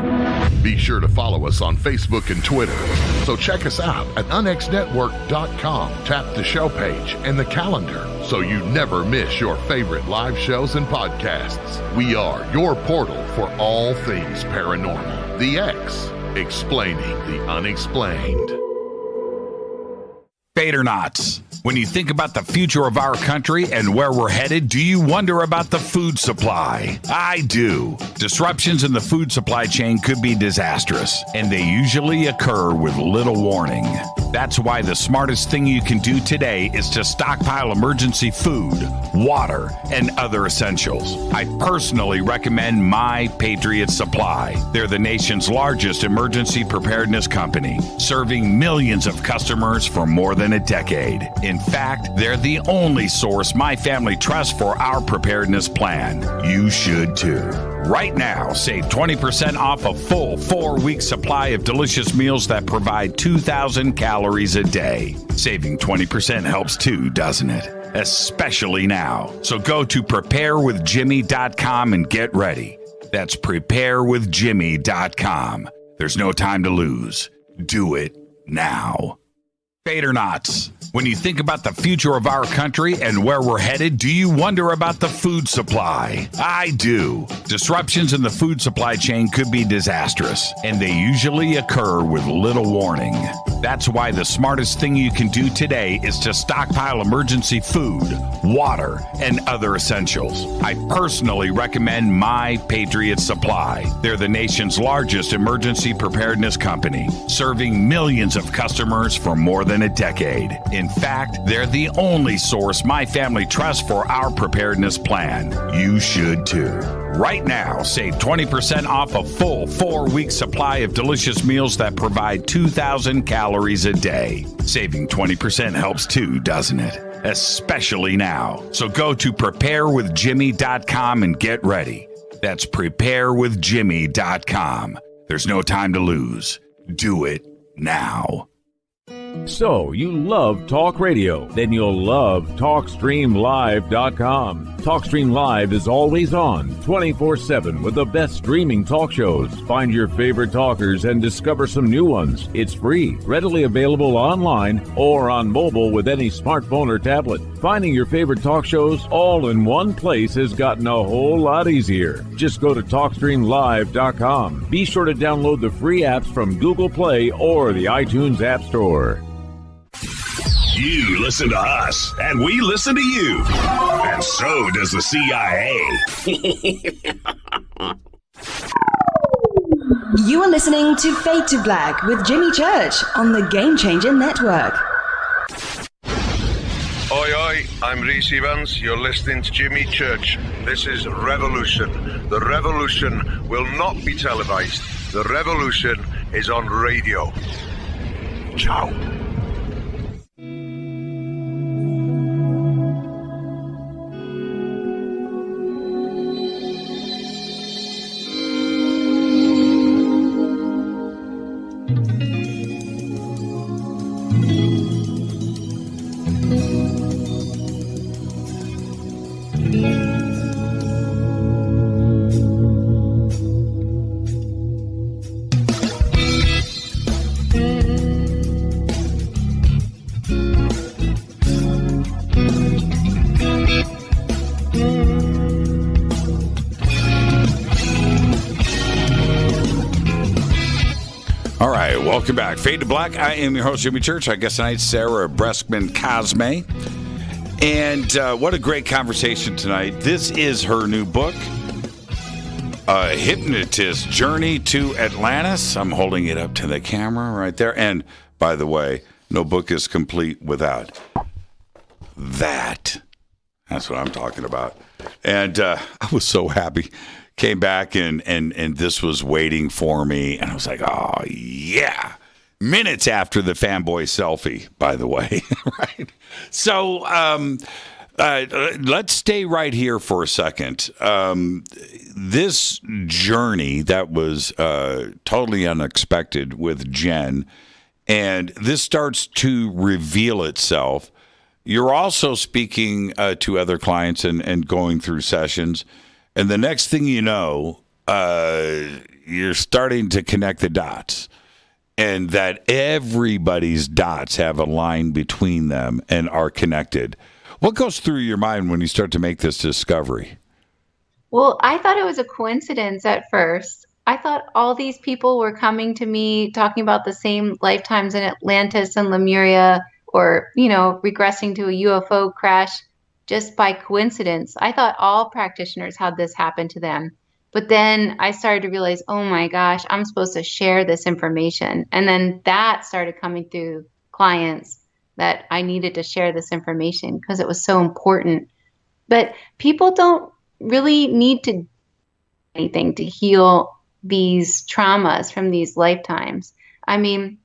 Be sure to follow us on Facebook and Twitter. So check us out at unxnetwork.com. Tap the show page and the calendar so you never miss your favorite live shows and podcasts. We are your portal for all things paranormal. The X, explaining the unexplained. Badernauts. When you think about the future of our country and where we're headed, do you wonder about the food supply? I do. Disruptions in the food supply chain could be disastrous, and they usually occur with little warning. That's why the smartest thing you can do today is to stockpile emergency food, water, and other essentials. I personally recommend My Patriot Supply. They're the nation's largest emergency preparedness company, serving millions of customers for more than a decade. In fact, they're the only source my family trusts for our preparedness plan. You should too. Right now, save 20% off a full 4-week supply of delicious meals that provide 2,000 calories a day. Saving 20% helps too, doesn't it? Especially now. So go to preparewithjimmy.com and get ready. That's preparewithjimmy.com. There's no time to lose. Do it now. Badernauts. When you think about the future of our country and where we're headed, do you wonder about the food supply? I do. Disruptions in the food supply chain could be disastrous, and they usually occur with little warning. That's why the smartest thing you can do today is to stockpile emergency food, water, and other essentials. I personally recommend My Patriot Supply. They're the nation's largest emergency preparedness company, serving millions of customers for more than a decade. In fact, they're the only source my family trusts for our preparedness plan. You should too. Right now, save 20% off a full 4-week supply of delicious meals that provide 2,000 calories a day. Saving 20% helps too, doesn't it? Especially now. So go to preparewithjimmy.com and get ready. That's preparewithjimmy.com. There's no time to lose. Do it now. So, you love talk radio? Then you'll love TalkStreamLive.com. TalkStream Live is always on, 24/7 with the best streaming talk shows. Find your favorite talkers and discover some new ones. It's free, readily available online or on mobile with any smartphone or tablet. Finding your favorite talk shows all in one place has gotten a whole lot easier. Just go to TalkStreamLive.com. Be sure to download the free apps from Google Play or the iTunes App Store. You listen to us, and we listen to you. And so does the CIA. You are listening to Fade to Black with Jimmy Church on the Game Changer Network. Oi, oi, I'm Reese Evans. You're listening to Jimmy Church. This is Revolution. The revolution will not be televised. The revolution is on radio. Ciao. All right, welcome back. Fade to Black. I am your host, Jimmy Church. Our guest tonight, Sarah Breskman Cosme. And what a great conversation tonight. This is her new book, A Hypnotist's Journey to Atlantis. I'm holding it up to the camera right there. And by the way, no book is complete without that. That's what I'm talking about. And I was so happy. Came back and this was waiting for me. And I was like, oh, yeah. Minutes after the fanboy selfie, by the way. Right? So let's stay right here for a second. This journey that was totally unexpected with Jen, and this starts to reveal itself. You're also speaking to other clients and going through sessions. And the next thing you know, you're starting to connect the dots, and that everybody's dots have a line between them and are connected. What goes through your mind when you start to make this discovery? Well, I thought it was a coincidence at first. I thought all these people were coming to me talking about the same lifetimes in Atlantis and Lemuria, or, regressing to a UFO crash just by coincidence. I thought all practitioners had this happen to them. But then I started to realize, oh my gosh, I'm supposed to share this information. And then that started coming through clients, that I needed to share this information because it was so important. But people don't really need to do anything to heal these traumas from these lifetimes. I mean,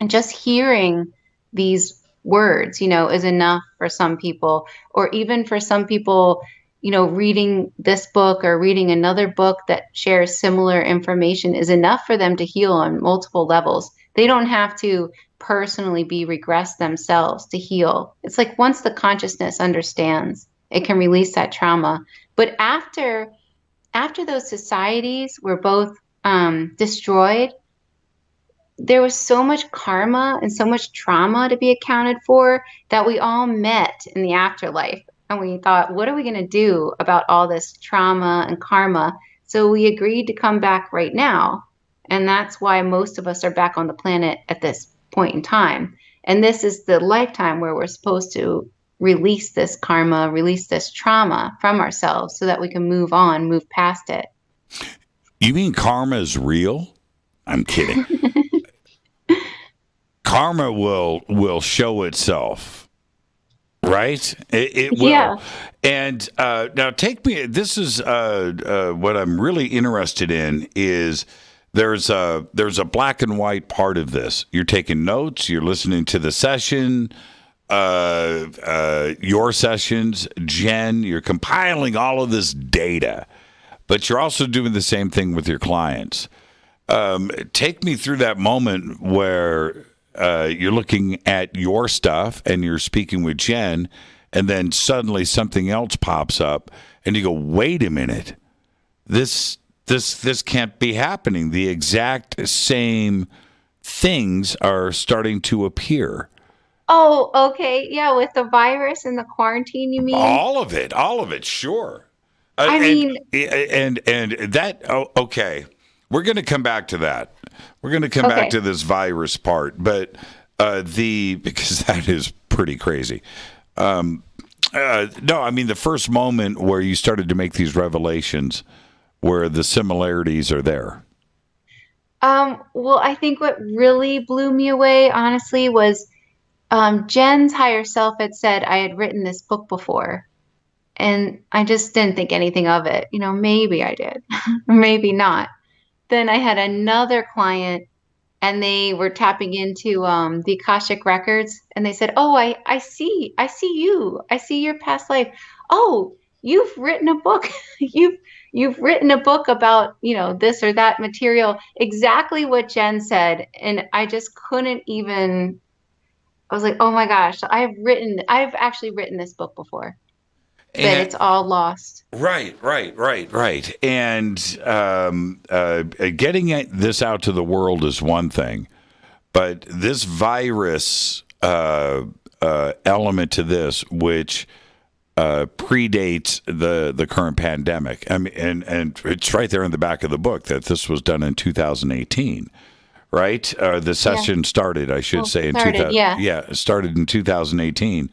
just hearing these words, is enough for some people, or even for some people, reading this book or reading another book that shares similar information is enough for them to heal on multiple levels. They don't have to personally be regressed themselves to heal. It's like once the consciousness understands, it can release that trauma. But after those societies were both destroyed, there was so much karma and so much trauma to be accounted for that we all met in the afterlife. And we thought, what are we going to do about all this trauma and karma? So we agreed to come back right now. And that's why most of us are back on the planet at this point in time. And this is the lifetime where we're supposed to release this karma, release this trauma from ourselves so that we can move on, move past it. You mean karma is real? I'm kidding. Karma will show itself, right? It will. Yeah. And now take me, this is what I'm really interested in is there's a black and white part of this. You're taking notes, you're listening to the session, your sessions, Jen, you're compiling all of this data, but you're also doing the same thing with your clients. Take me through that moment where you're looking at your stuff and you're speaking with Jen, and then suddenly something else pops up and you go, wait a minute, this can't be happening. The exact same things are starting to appear. Oh, okay. Yeah, with the virus and the quarantine, you mean? All of it, sure. And that, okay. We're going to come back to that. We're going to come back to this virus part, but because that is pretty crazy. No, I mean, the first moment where you started to make these revelations where the similarities are there. Well, I think what really blew me away, honestly, was Jen's higher self had said I had written this book before. And I just didn't think anything of it. You know, maybe I did, maybe not. Then I had another client and they were tapping into the Akashic records, and they said, "Oh, I see you. I see your past life. Oh, you've written a book. you've written a book about, you know, this or that material." Exactly what Jen said, and I just couldn't even. I was like, "Oh my gosh, I've actually written this book before." But it's all lost. Right. And getting this out to the world is one thing, but this virus element to this, which predates the current pandemic. I mean, and it's right there in the back of the book that this was done in 2018. Right? The session started, I should say, in 2000. Yeah, it started in 2018.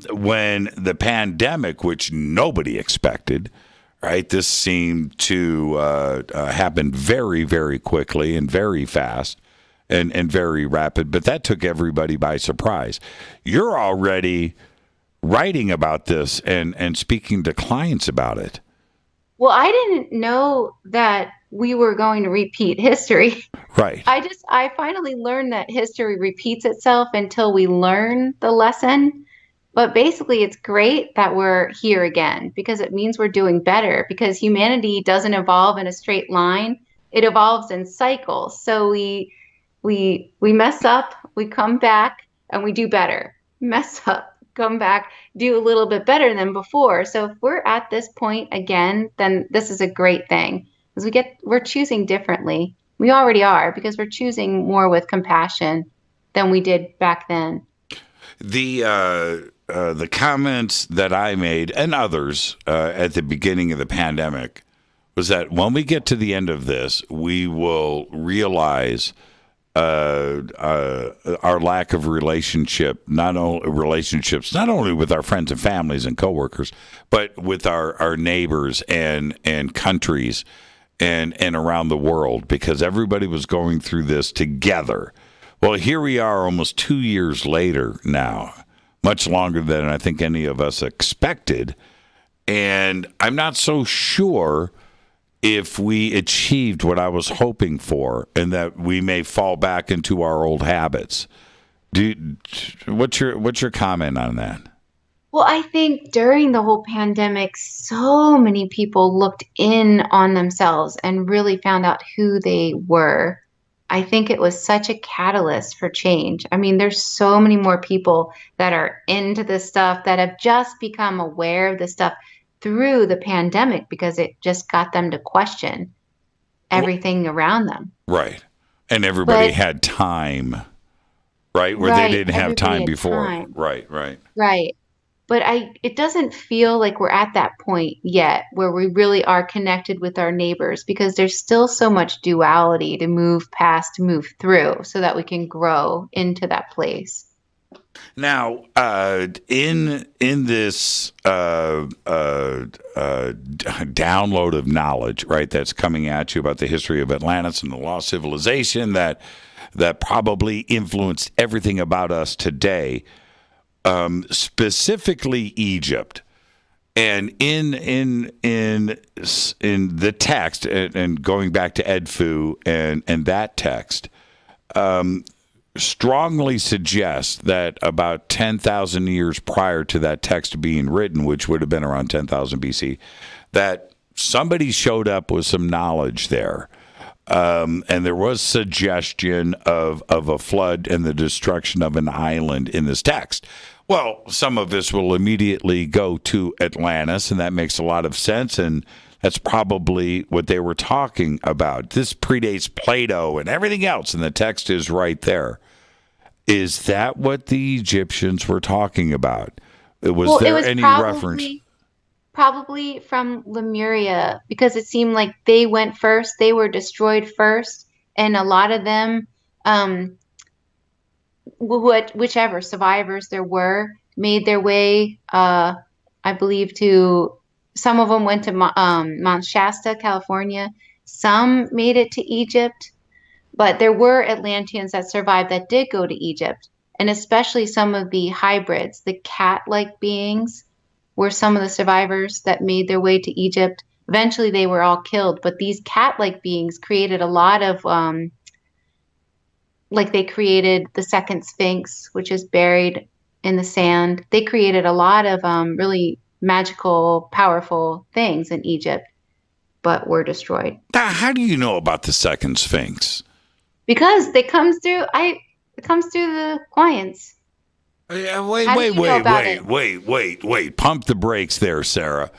When the pandemic, which nobody expected, right? This seemed to happen very, very quickly and very fast and very rapid, but that took everybody by surprise. You're already writing about this and speaking to clients about it. Well, I didn't know that we were going to repeat history. Right. I finally learned that history repeats itself until we learn the lesson. But basically, it's great that we're here again because it means we're doing better, because humanity doesn't evolve in a straight line. It evolves in cycles. So we mess up, we come back, and we do better. Mess up, come back, do a little bit better than before. So if we're at this point again, then this is a great thing, because we're choosing differently. We already are, because we're choosing more with compassion than we did back then. The comments that I made and others at the beginning of the pandemic was that when we get to the end of this, we will realize our lack of not only with our friends and families and coworkers, but with our neighbors and countries and around the world, because everybody was going through this together. Well, here we are almost 2 years later now, much longer than I think any of us expected. And I'm not so sure if we achieved what I was hoping for, and that we may fall back into our old habits. What's your comment on that? Well, I think during the whole pandemic, so many people looked in on themselves and really found out who they were. I think it was such a catalyst for change. I mean, there's so many more people that are into this stuff, that have just become aware of this stuff through the pandemic, because it just got them to question everything around them. Right. And everybody had time, right? Where they didn't have time before. Time. Right. Right. But it doesn't feel like we're at that point yet where we really are connected with our neighbors, because there's still so much duality to move past, to move through, so that we can grow into that place. Now, in this download of knowledge, right, that's coming at you about the history of Atlantis and the lost civilization that probably influenced everything about us today, specifically Egypt, and in the text, and going back to Edfu and that text, strongly suggests that about 10,000 years prior to that text being written, which would have been around 10,000 BC, that somebody showed up with some knowledge there. And there was suggestion of a flood and the destruction of an island in this text. Well, some of this will immediately go to Atlantis, and that makes a lot of sense, and that's probably what they were talking about. This predates Plato and everything else, and the text is right there. Is that what the Egyptians were talking about? Was there any reference? Probably from Lemuria, because it seemed like they went first. They were destroyed first, and a lot of them whichever survivors there were made their way, I believe, to some of them went to Mount Shasta, California. Some made it to Egypt, but there were Atlanteans that survived that did go to Egypt. And especially some of the hybrids, the cat-like beings, were some of the survivors that made their way to Egypt. Eventually, they were all killed, but these cat-like beings created a lot of, they created the second Sphinx, which is buried in the sand. They created a lot of really magical, powerful things in Egypt, but were destroyed. Now, how do you know about the second Sphinx? Because it comes through the clients. Wait. Pump the brakes there, Sarah.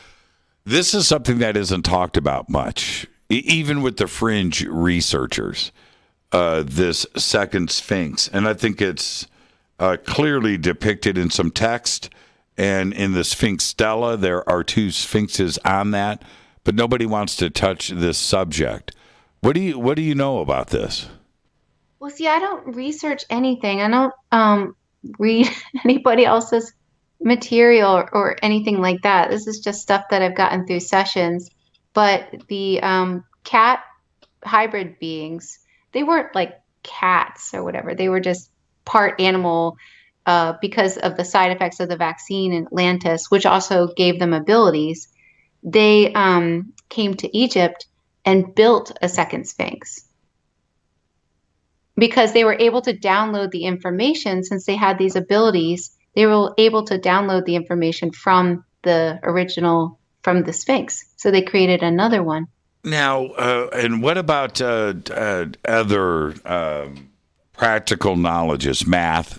This is something that isn't talked about much, even with the fringe researchers, this second Sphinx. And I think it's clearly depicted in some text. And in the Sphinx Stela, there are 2 sphinxes on that. But nobody wants to touch this subject. What do you know about this? Well, see, I don't research anything. I don't read anybody else's material or anything like that. This is just stuff that I've gotten through sessions. But the cat hybrid beings, they weren't like cats or whatever. They were just part animal because of the side effects of the vaccine in Atlantis, which also gave them abilities. They came to Egypt and built a second Sphinx because they were able to download the information. Since they had these abilities, they were able to download the information from the original, from the Sphinx. So they created another one. Now, and what about other practical knowledges, math,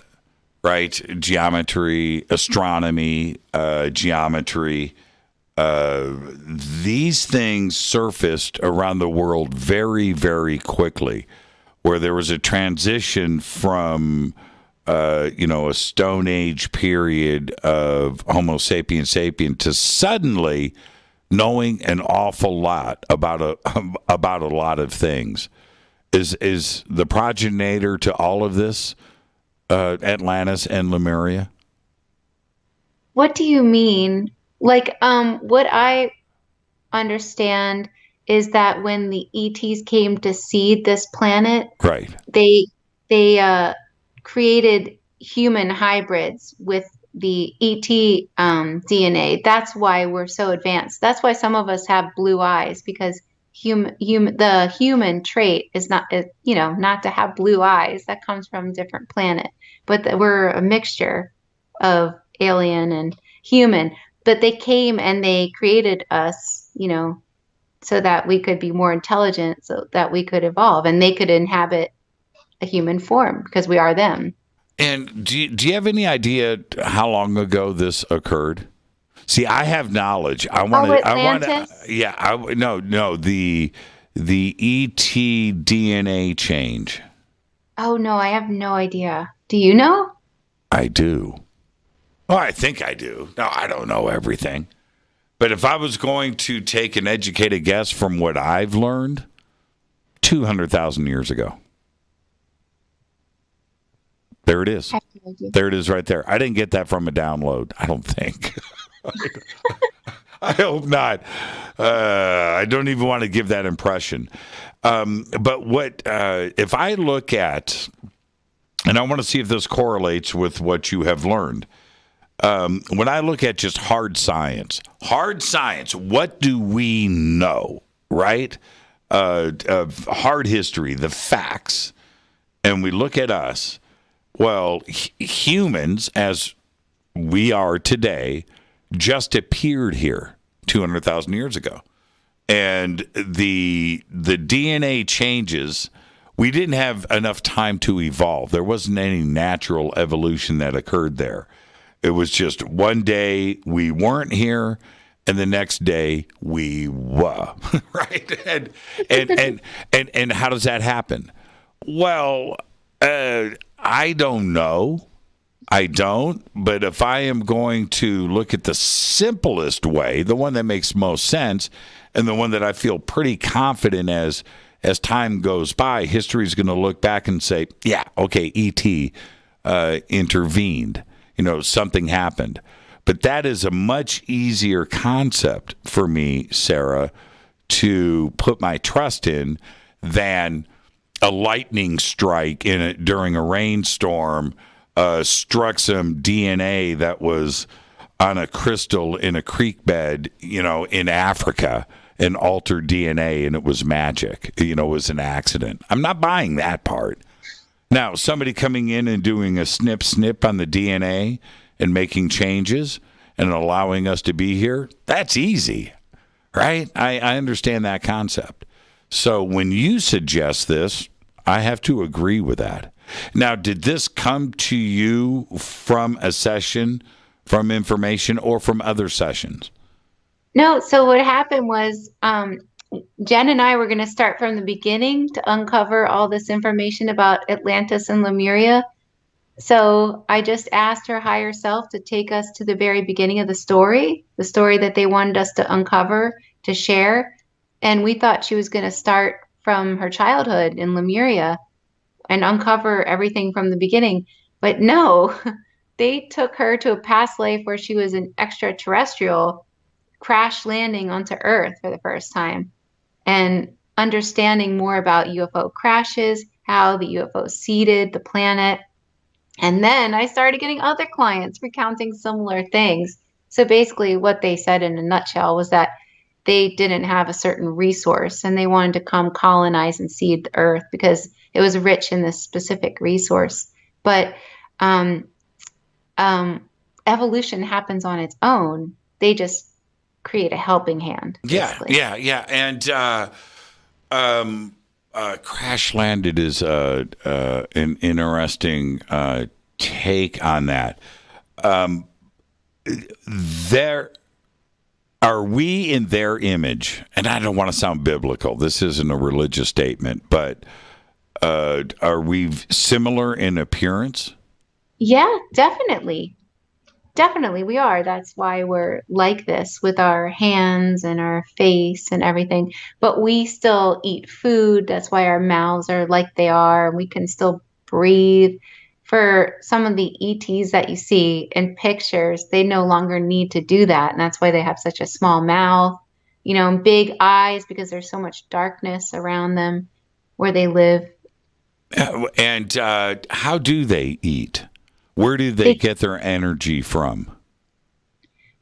right? Geometry, astronomy, geometry. These things surfaced around the world very, very quickly, where there was a transition from, a Stone Age period of Homo sapiens sapien to suddenly knowing an awful lot about a lot of things. Is the progenitor to all of this Atlantis and Lemuria? What do you mean? Like, what I understand is that when the ETs came to seed this planet, right, they created human hybrids with the ET DNA. That's why we're so advanced. That's why some of us have blue eyes, because the human trait is not to have blue eyes. That comes from a different planet. But we're a mixture of alien and human. But they came and they created us, so that we could be more intelligent, so that we could evolve and they could inhabit a human form because we are them. And do you have any idea how long ago this occurred? See, I have knowledge. Atlantis? The ET DNA change. Oh no, I have no idea. Do you know? I do. Well, I think I do. No, I don't know everything. But if I was going to take an educated guess from what I've learned, 200,000 years ago. There it is. There it is right there. I didn't get that from a download, I don't think. I hope not. I don't even want to give that impression. But what if I look at, and I want to see if this correlates with what you have learned. When I look at just hard science, what do we know, right? Of hard history, the facts, and we look at us. Well, humans, as we are today, just appeared here 200,000 years ago. And the DNA changes. We didn't have enough time to evolve. There wasn't any natural evolution that occurred there. It was just one day we weren't here, and the next day we were, right? And how does that happen? Well, I don't know. I don't. But if I am going to look at the simplest way, the one that makes most sense, and the one that I feel pretty confident as time goes by, history is going to look back and say, yeah, okay, E.T., intervened. Something happened. But that is a much easier concept for me, Sarah, to put my trust in than a lightning strike during a rainstorm struck some DNA that was on a crystal in a creek bed, in Africa, and altered DNA, and it was magic. It was an accident. I'm not buying that part. Now, somebody coming in and doing a snip on the DNA and making changes and allowing us to be here, that's easy, right? I understand that concept. So when you suggest this, I have to agree with that. Now, did this come to you from a session, from information, or from other sessions? No, so what happened was Jen and I were going to start from the beginning to uncover all this information about Atlantis and Lemuria. So I just asked her higher self to take us to the very beginning of the story that they wanted us to uncover, to share. And we thought she was going to start from her childhood in Lemuria and uncover everything from the beginning. But no, they took her to a past life where she was an extraterrestrial crash landing onto Earth for the first time and understanding more about UFO crashes, how the UFO seeded the planet. And then I started getting other clients recounting similar things. So basically what they said in a nutshell was that they didn't have a certain resource and they wanted to come colonize and seed the Earth because it was rich in this specific resource. But evolution happens on its own. They just create a helping hand. Basically. Yeah. And crash landed is an interesting take on that. Are we in their image? And I don't want to sound biblical. This isn't a religious statement, but are we similar in appearance? Yeah, definitely. Definitely we are. That's why we're like this with our hands and our face and everything. But we still eat food. That's why our mouths are like they are. We can still breathe. For some of the ETs that you see in pictures, they no longer need to do that. And that's why they have such a small mouth, and big eyes because there's so much darkness around them where they live. And how do they eat? Where do they get their energy from?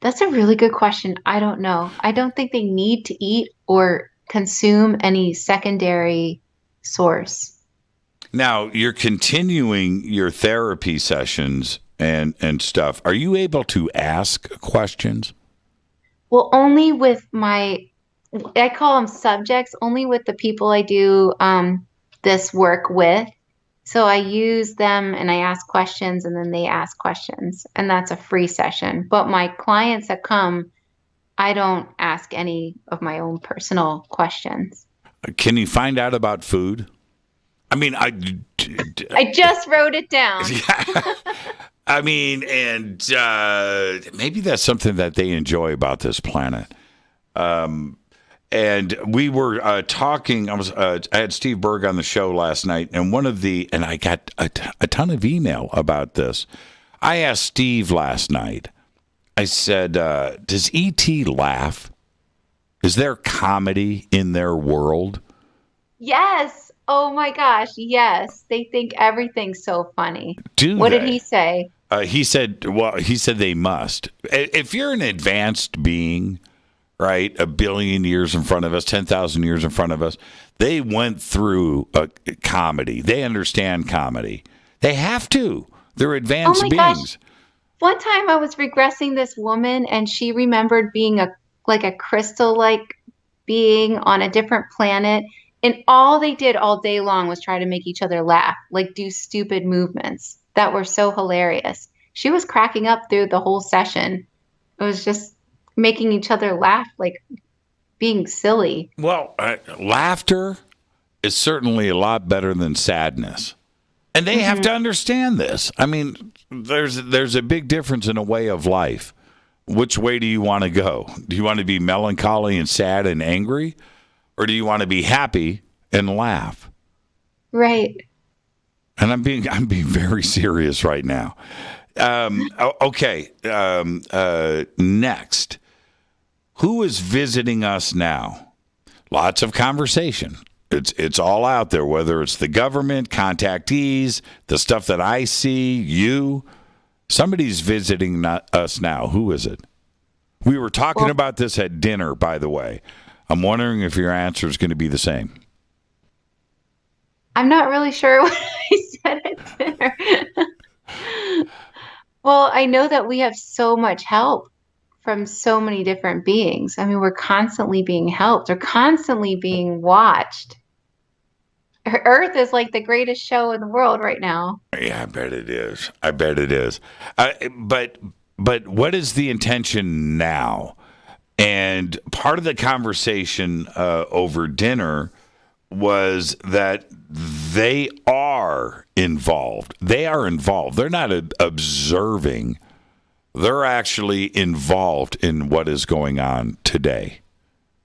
That's a really good question. I don't know. I don't think they need to eat or consume any secondary source. Now, you're continuing your therapy sessions and stuff. Are you able to ask questions? Well, only with I call them subjects, only with the people I do this work with. So I use them and I ask questions and then they ask questions. And that's a free session. But my clients that come, I don't ask any of my own personal questions. Can you find out about food? I mean, I just wrote it down. Yeah. I mean, and maybe that's something that they enjoy about this planet. And we were talking. I had Steve Berg on the show last night, and and I got a ton of email about this. I asked Steve last night. I said, "Does ET laugh? Is there comedy in their world?" Yes. Oh my gosh. Yes. They think everything's so funny. What did he say? He said they must. If you're an advanced being, right, 1 billion years in front of us, 10,000 years in front of us, they went through a comedy. They understand comedy. They have to. They're advanced beings. Gosh. One time I was regressing this woman and she remembered being a crystal-like being on a different planet. And all they did all day long was try to make each other laugh, like do stupid movements that were so hilarious. She was cracking up through the whole session. It was just making each other laugh, like being silly. Well, laughter is certainly a lot better than sadness. And they have to understand this. I mean, there's a big difference in a way of life. Which way do you want to go? Do you want to be melancholy and sad and angry? Or do you want to be happy and laugh? Right. And I'm being very serious right now. Okay. Next, who is visiting us now? Lots of conversation. It's all out there, whether it's the government, contactees, the stuff that I see, you. Somebody's visiting us now. Who is it? We were talking about this at dinner, by the way. I'm wondering if your answer is going to be the same. I'm not really sure what I said at dinner. Well, I know that we have so much help from so many different beings. I mean, we're constantly being helped. We're constantly being watched. Earth is like the greatest show in the world right now. Yeah, I bet it is. But what is the intention now? And part of the conversation over dinner was that they are involved. They are involved. They're not observing. They're actually involved in what is going on today.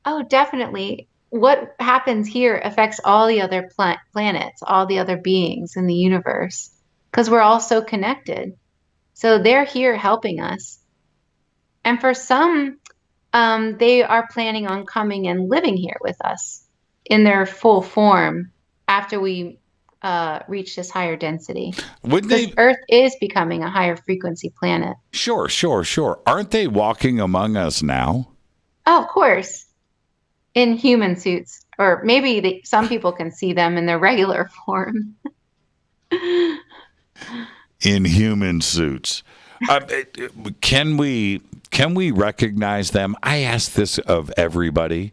Oh, definitely. What happens here affects all the other planets, all the other beings in the universe, because we're all so connected. So they're here helping us. And for some, they are planning on coming and living here with us in their full form after we reach this higher density. Because Earth is becoming a higher frequency planet. Sure. Aren't they walking among us now? Oh, of course. In human suits. Or maybe some people can see them in their regular form. In human suits. Can we recognize them? I ask this of everybody,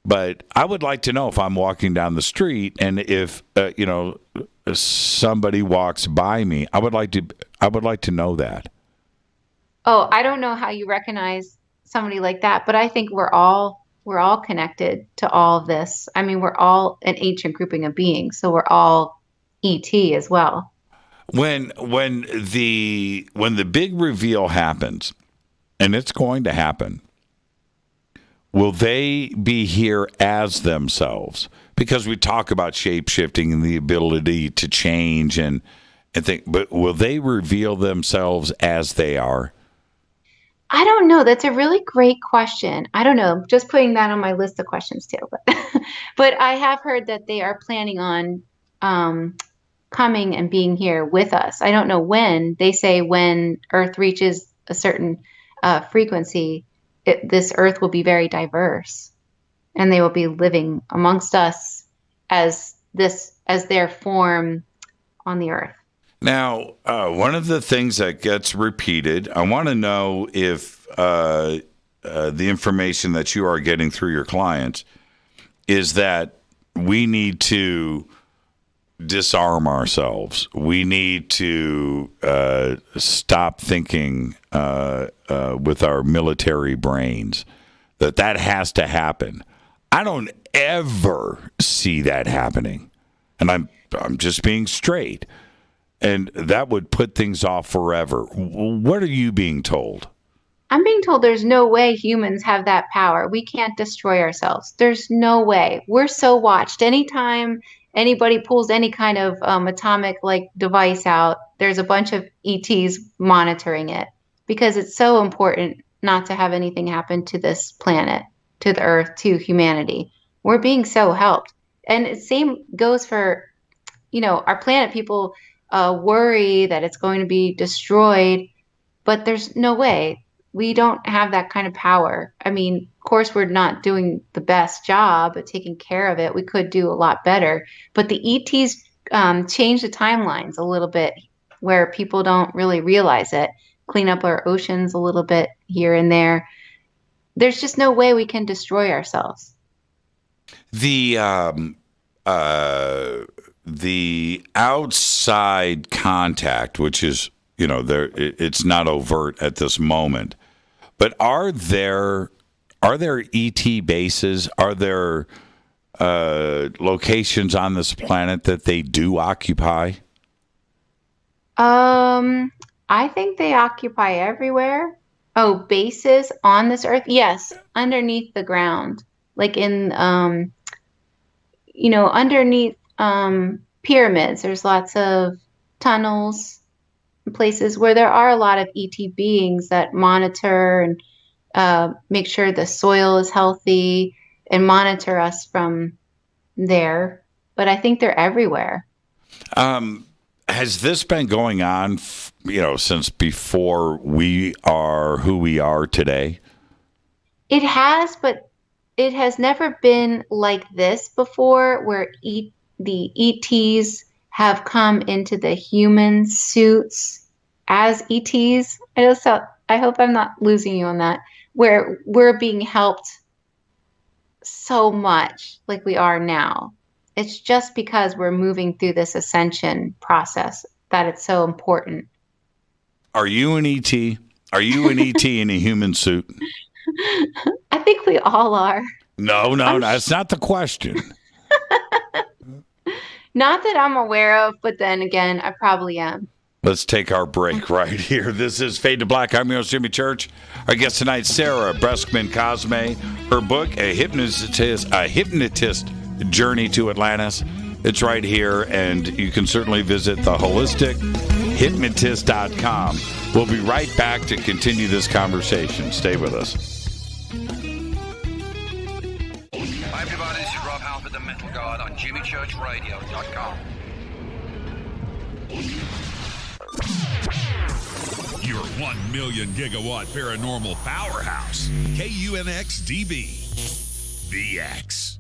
but I would like to know if I'm walking down the street and if somebody walks by me. I would like to know that. Oh, I don't know how you recognize somebody like that, but I think we're all connected to all of this. I mean, we're all an ancient grouping of beings, so we're all ET as well. When the big reveal happens, and it's going to happen, will they be here as themselves? Because we talk about shape-shifting and the ability to change and think, but will they reveal themselves as they are? I don't know. That's a really great question. I don't know. Just putting that on my list of questions too. But I have heard that they are planning on coming and being here with us. I don't know when. They say when Earth reaches a certain frequency, this Earth will be very diverse, and they will be living amongst us as their form on the Earth. Now, one of the things that gets repeated, I want to know if the information that you are getting through your clients is that we need to disarm ourselves. We need to stop thinking with our military brains. That has to happen. I don't ever see that happening, and I'm just being straight. And that would put things off forever. What are you being told? I'm being told there's no way humans have that power. We can't destroy ourselves. There's no way. We're so watched. Anytime anybody pulls any kind of atomic device out, there's a bunch of ETs monitoring it, because it's so important not to have anything happen to this planet, to the Earth, to humanity. We're being so helped. And the same goes for, our planet. People worry that it's going to be destroyed, but there's no way. We don't have that kind of power. I mean, of course, we're not doing the best job at taking care of it. We could do a lot better, but the ETs change the timelines a little bit where people don't really realize it. Clean up our oceans a little bit here and there. There's just no way we can destroy ourselves. The outside contact, which is, it's not overt at this moment, but are there ET bases? Are there locations on this planet that they do occupy? I think they occupy everywhere. Oh, bases on this Earth? Yes, underneath the ground, like in, underneath pyramids. There's lots of tunnels, places where there are a lot of ET beings that monitor and make sure the soil is healthy and monitor us from there. But I think they're everywhere. Has this been going on, since before we are who we are today? It has, but it has never been like this before, where the ETs have come into the human suits as ETs. I hope I'm not losing you on that, where we're being helped so much like we are now. It's just because we're moving through this ascension process that it's so important. Are you an ET? Are you an ET in a human suit? I think we all are. No, that's not the question. Not that I'm aware of, but then again, I probably am. Let's take our break right here. This is Fade to Black. I'm your host, Jimmy Church. Our guest tonight, Sarah Breskman Cosme. Her book, A Hypnotist Journey to Atlantis. It's right here, and you can certainly visit theholistichuhypnotist.com. We'll be right back to continue this conversation. Stay with us. Hi everybody, this is Rob Halford, the Metal Guard on jimmychurchradio.com. Your 1 million gigawatt paranormal powerhouse, KUNX-DB, the X.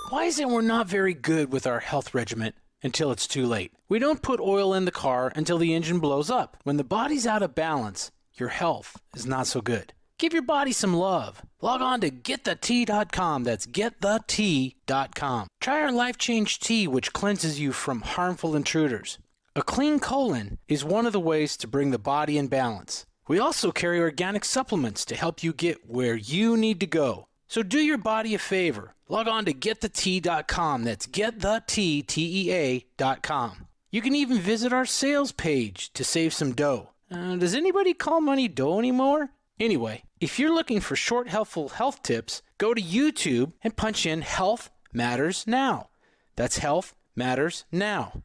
Why is it we're not very good with our health regimen until it's too late? We don't put oil in the car until the engine blows up. When the body's out of balance, your health is not so good. Give your body some love. Log on to wtih.com. That's wtih.com. Try our Life Change Tea, which cleanses you from harmful intruders. A clean colon is one of the ways to bring the body in balance. We also carry organic supplements to help you get where you need to go. So do your body a favor. Log on to gettheti.com. That's getthetiah.com. You can even visit our sales page to save some dough. Does anybody call money dough anymore? Anyway, if you're looking for short, helpful health tips, go to YouTube and punch in Health Matters Now. That's Health Matters Now.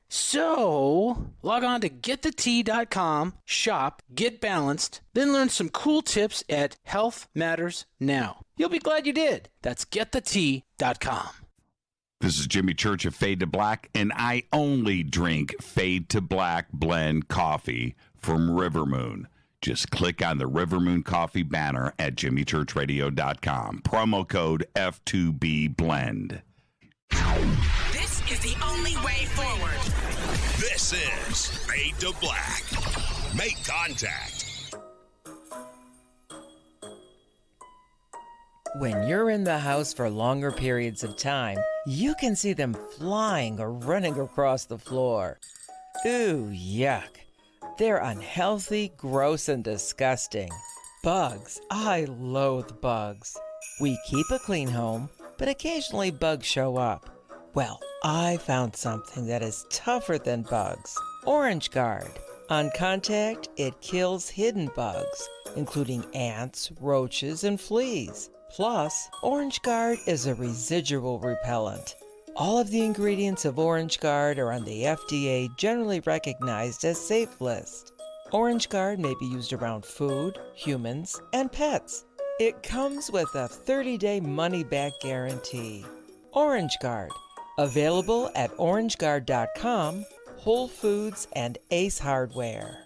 So, log on to gettheti.com, shop, get balanced, then learn some cool tips at Health Matters Now. You'll be glad you did. That's gettheti.com. This is Jimmy Church of Fade to Black, and I only drink Fade to Black blend coffee from Rivermoon. Just click on the Rivermoon Coffee banner at jimmychurchradio.com. Promo code F2B blend. This is the only way forward. This is Fade to Black. Make contact. When you're in the house for longer periods of time, you can see them flying or running across the floor. Ooh, yuck. They're unhealthy, gross, and disgusting. Bugs. I loathe bugs. We keep a clean home, but occasionally bugs show up. Well, I found something that is tougher than bugs. Orange Guard. On contact, it kills hidden bugs, including ants, roaches, and fleas. Plus, Orange Guard is a residual repellent. All of the ingredients of Orange Guard are on the FDA generally recognized as safe list. Orange Guard may be used around food, humans, and pets. It comes with a 30-day money-back guarantee. Orange Guard. Available at orangeguard.com, Whole Foods, and Ace Hardware.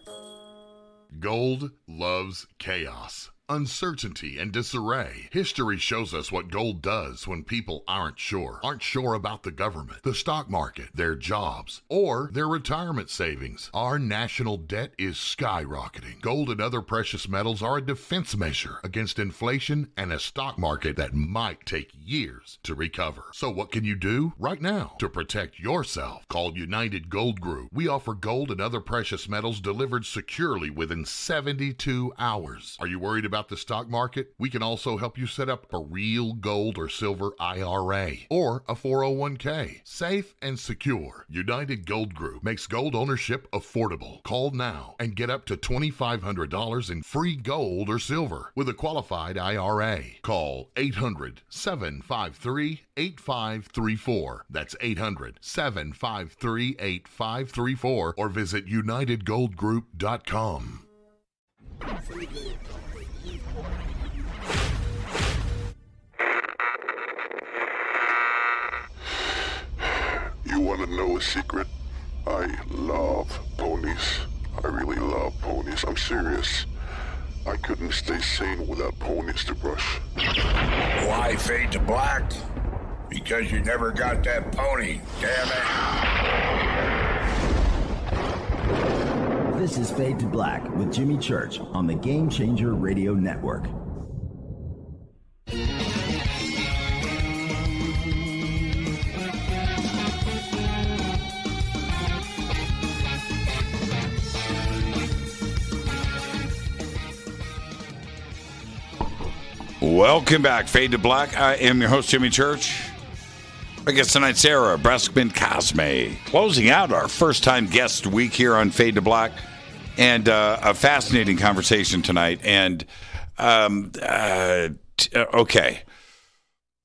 Gold loves chaos, uncertainty, and disarray. History shows us what gold does when people aren't sure about the government, the stock market, their jobs, or their retirement savings. Our national debt is skyrocketing. Gold and other precious metals are a defense measure against inflation and a stock market that might take years to recover. So what can you do right now to protect yourself? Call United Gold Group. We offer gold and other precious metals delivered securely within 72 hours. Are you worried about about the stock market? We can also help you set up a real gold or silver IRA or a 401k. Safe and secure. United Gold Group makes gold ownership affordable. Call now and get up to $2,500 in free gold or silver with a qualified IRA. Call 800-753-8534. That's 800-753-8534 or visit UnitedGoldGroup.com. You want to know a secret? I love ponies. I really love ponies. I'm serious. I couldn't stay sane without ponies to brush. Why fade to black? Because you never got that pony, damn it. This is Fade to Black with Jimmy Church on the Game Changer Radio Network. Welcome back, Fade to Black. I am your host, Jimmy Church. I guess tonight, Sarah Breskman Cosme, closing out our first-time guest week here on Fade to Black, and a fascinating conversation tonight. And okay,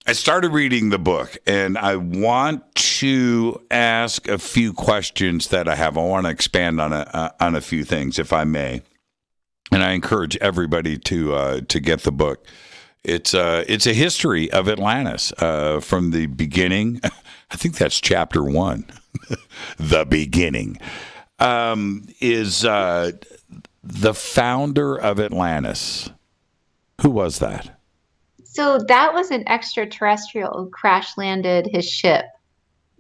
I started reading the book, and I want to ask a few questions that I have. I want to expand on a few things, if I may, and I encourage everybody to get the book. It's a history of Atlantis from the beginning. I think that's chapter 1. The beginning is the founder of Atlantis. Who was that? So that was an extraterrestrial who crash landed his ship.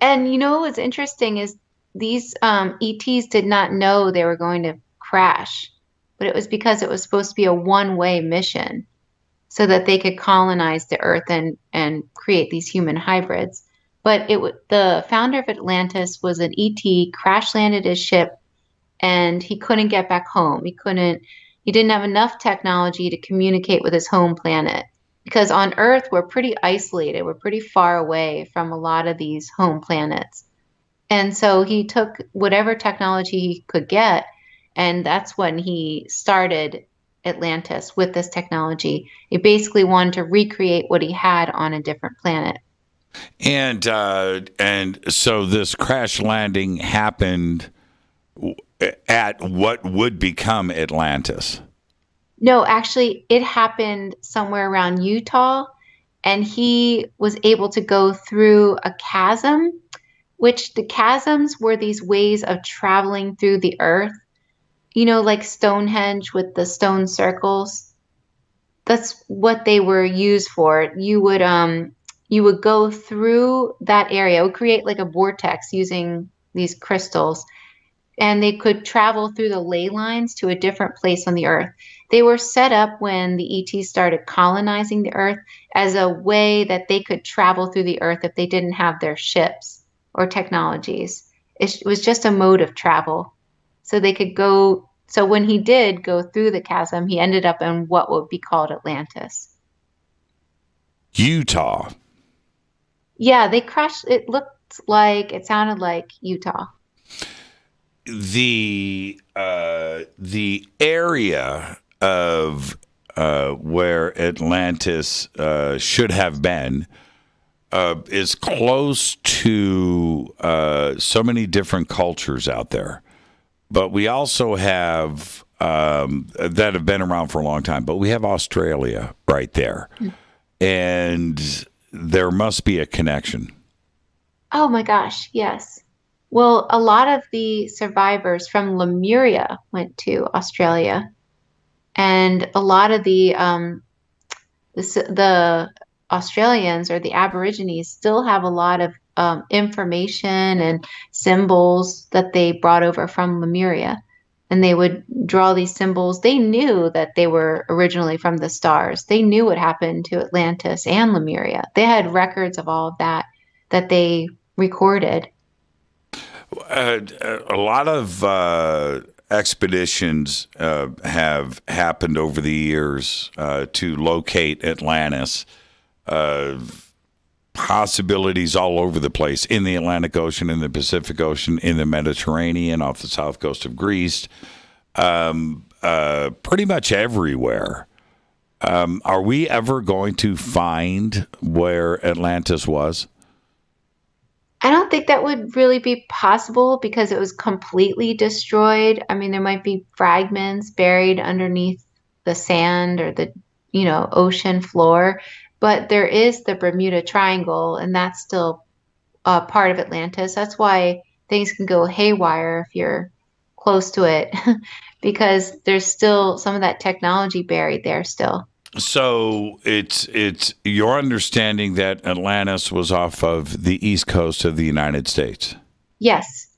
And you know what's interesting is these ETs did not know they were going to crash, but it was because it was supposed to be a one-way mission, so that they could colonize the Earth and create these human hybrids. But the founder of Atlantis was an ET, crash landed his ship, and he couldn't get back home. He didn't have enough technology to communicate with his home planet. Because on Earth, we're pretty isolated. We're pretty far away from a lot of these home planets. And so he took whatever technology he could get, and that's when he started Atlantis with this technology. He basically wanted to recreate what he had on a different planet. And so this crash landing happened at what would become Atlantis. No, actually, it happened somewhere around Utah, and he was able to go through a chasm, which the chasms were these ways of traveling through the Earth. You know, like Stonehenge with the stone circles. That's what they were used for. You would go through that area. It would create like a vortex using these crystals, and they could travel through the ley lines to a different place on the Earth. They were set up when the ETs started colonizing the Earth as a way that they could travel through the Earth if they didn't have their ships or technologies. It was just a mode of travel. So they could go. So when he did go through the chasm, he ended up in what would be called Atlantis. Utah. Yeah, they crashed. It sounded like Utah. The area of where Atlantis should have been is close to so many different cultures out there. But we also have that have been around for a long time. But we have Australia right there. And there must be a connection. Oh, my gosh. Yes. Well, a lot of the survivors from Lemuria went to Australia. And a lot of the Australians or the Aborigines still have a lot of information and symbols that they brought over from Lemuria. And they would draw these symbols. They knew that they were originally from the stars. They knew what happened to Atlantis and Lemuria. They had records of all of that they recorded. A lot of expeditions have happened over the years to locate Atlantis. Possibilities all over the place in the Atlantic Ocean, in the Pacific Ocean, in the Mediterranean, off the south coast of Greece, pretty much everywhere. Are we ever going to find where Atlantis was? I don't think that would really be possible because it was completely destroyed. I mean, there might be fragments buried underneath the sand or the, ocean floor, but there is the Bermuda Triangle, and that's still part of Atlantis. That's why things can go haywire if you're close to it, because there's still some of that technology buried there still. So it's your understanding that Atlantis was off of the east coast of the United States? Yes.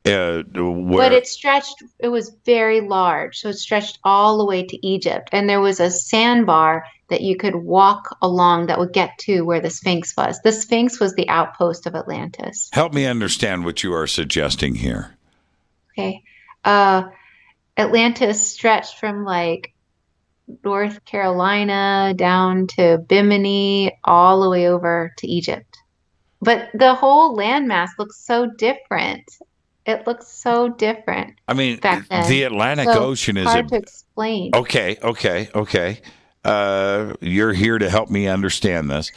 But it was very large. So it stretched all the way to Egypt. And there was a sandbar that you could walk along that would get to where the Sphinx was. The Sphinx was the outpost of Atlantis. Help me understand what you are suggesting here. Okay. Atlantis stretched from North Carolina down to Bimini, all the way over to Egypt. But the whole landmass looks so different. It looks so different. I mean, back then. The Atlantic Ocean is hard to explain. Okay. You're here to help me understand this.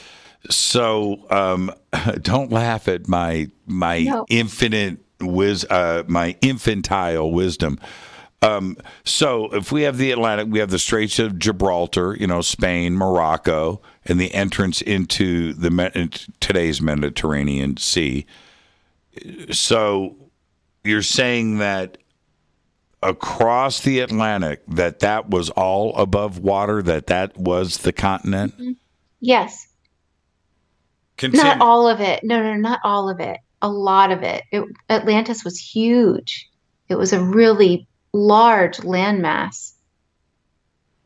So, don't laugh at my infantile wisdom. So if we have the Atlantic, we have the Straits of Gibraltar, Spain, Morocco, and the entrance into today's Mediterranean Sea. So you're saying that across the Atlantic, that was all above water, that was the continent? Mm-hmm. Yes. Continue. Not all of it. No, not all of it. A lot of it. Atlantis was huge. It was a really large landmass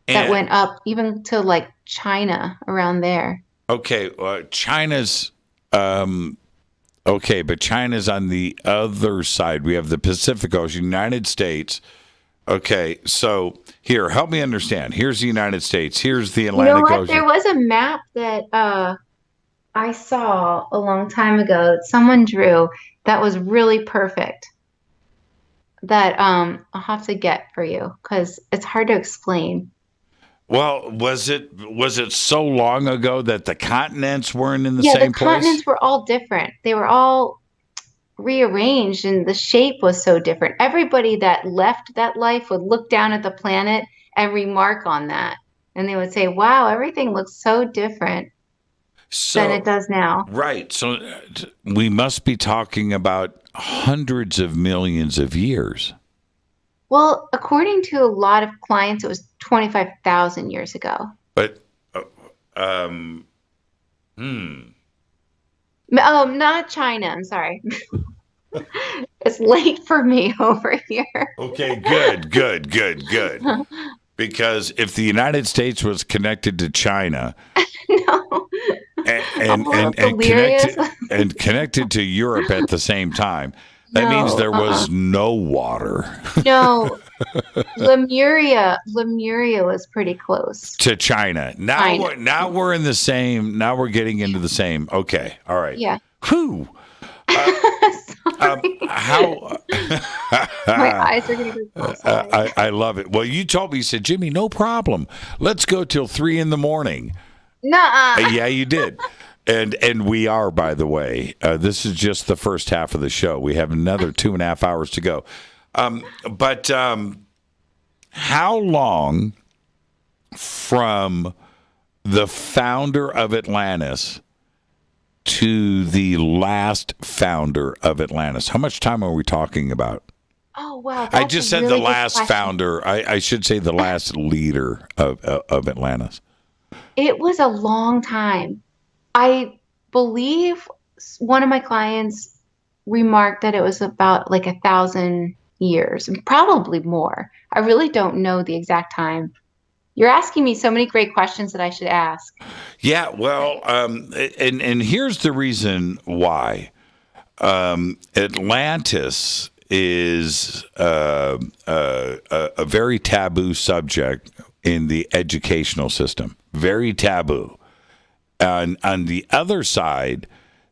that went up even to China around there. Okay, China's but China's on the other side. We have the Pacific Ocean, United States. Okay, so here, help me understand. Here's the United States. Here's the Atlantic Ocean. There was a map that I saw a long time ago that someone drew that was really perfect. That I'll have to get for you because it's hard to explain. Well, was it so long ago that the continents weren't in the same place? Yeah, the continents were all different. They were all rearranged, and the shape was so different. Everybody that left that life would look down at the planet and remark on that, and they would say, "Wow, everything looks so different than it does now." Right. So we must be talking about hundreds of millions of years. Well, according to a lot of clients, it was 25,000 years ago. But, not China. I'm sorry. It's late for me over here. Okay, good. Because if the United States was connected to China, no. and connected to Europe at the same time, that means there was no water. No, Lemuria was pretty close to China. Now we're in the same. Now we're getting into the same. Okay, all right. Yeah. Whew. How? My eyes are going to go close. I love it. Well, you told me. You said, Jimmy, no problem. Let's go till 3 a.m. Nuh-uh. Yeah, you did. And we are, by the way. This is just the first half of the show. We have another 2.5 hours to go. But how long from the founder of Atlantis to the last founder of Atlantis? How much time are we talking about? Oh, wow. I just said really the last question. founder. I should say the last leader of Atlantis. It was a long time. I believe one of my clients remarked that it was about 1,000 years, and probably more. I really don't know the exact time. You're asking me so many great questions that I should ask. Yeah, well, and here's the reason why. Atlantis is a very taboo subject in the educational system. Very taboo. And on the other side,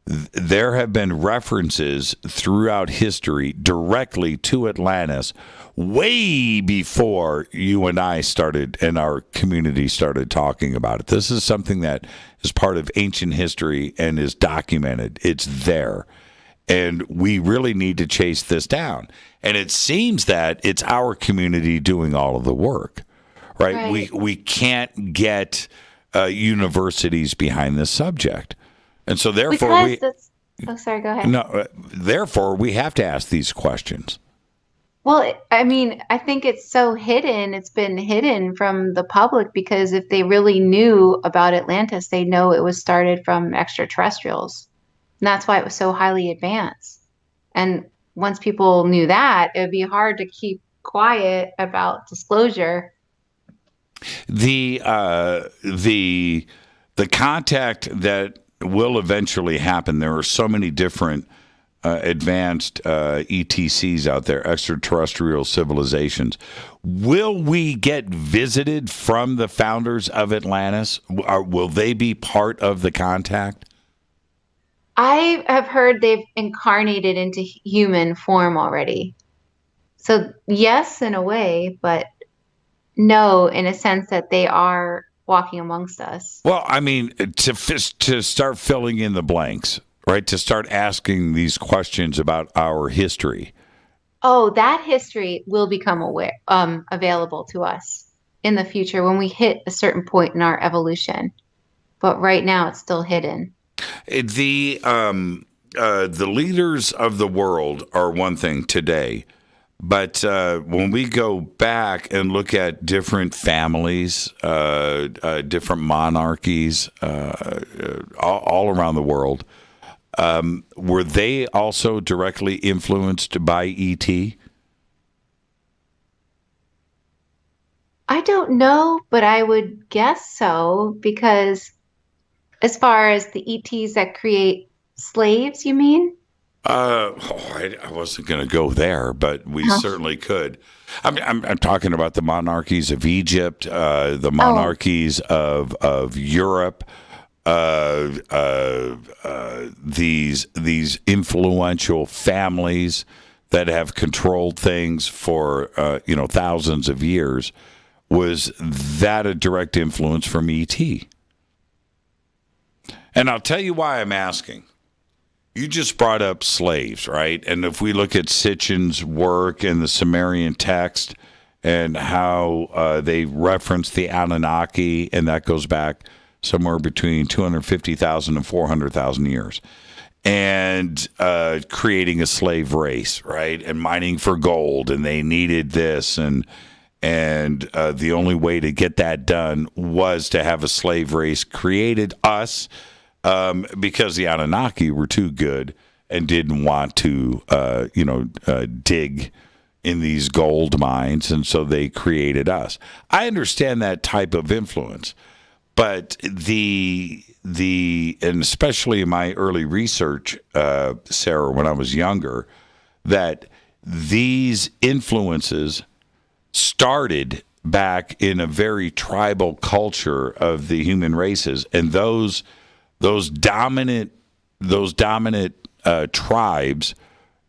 there have been references throughout history directly to Atlantis way before you and I started and our community started talking about it. This is something that is part of ancient history and is documented. It's there. And we really need to chase this down. And it seems that it's our community doing all of the work, right? We can't get universities behind this subject. And so therefore sorry, go ahead. No, therefore we have to ask these questions. Well, I mean, I think it's so hidden. It's been hidden from the public because if they really knew about Atlantis, they know it was started from extraterrestrials. And that's why it was so highly advanced. And once people knew that, it would be hard to keep quiet about disclosure. The contact that will eventually happen. There are so many different advanced ETCs out there, extraterrestrial civilizations. Will we get visited from the founders of Atlantis? Will they be part of the contact? I have heard they've incarnated into human form already. So yes, in a way, but no, in a sense that they are walking amongst us. Well, I mean, to start filling in the blanks, right? To start asking these questions about our history. Oh, that history will become available to us in the future when we hit a certain point in our evolution. But right now, it's still hidden. The leaders of the world are one thing today. But when we go back and look at different families, different monarchies all around the world, were they also directly influenced by ET? I don't know, but I would guess so, because as far as the ETs that create slaves, you mean? I wasn't going to go there, but we certainly could. I mean, I'm talking about the monarchies of Egypt, the monarchies of Europe, these influential families that have controlled things for thousands of years. Was that a direct influence from ET? And I'll tell you why I'm asking. You just brought up slaves, right? And if we look at Sitchin's work in the Sumerian text and how they reference the Anunnaki, and that goes back somewhere between 250,000 and 400,000 years, and creating a slave race, right? And mining for gold, and they needed this, and the only way to get that done was to have a slave race created, us, because the Anunnaki were too good and didn't want to, dig in these gold mines, and so they created us. I understand that type of influence, but and especially in my early research, Sarah, when I was younger, that these influences started back in a very tribal culture of the human races, and those dominant tribes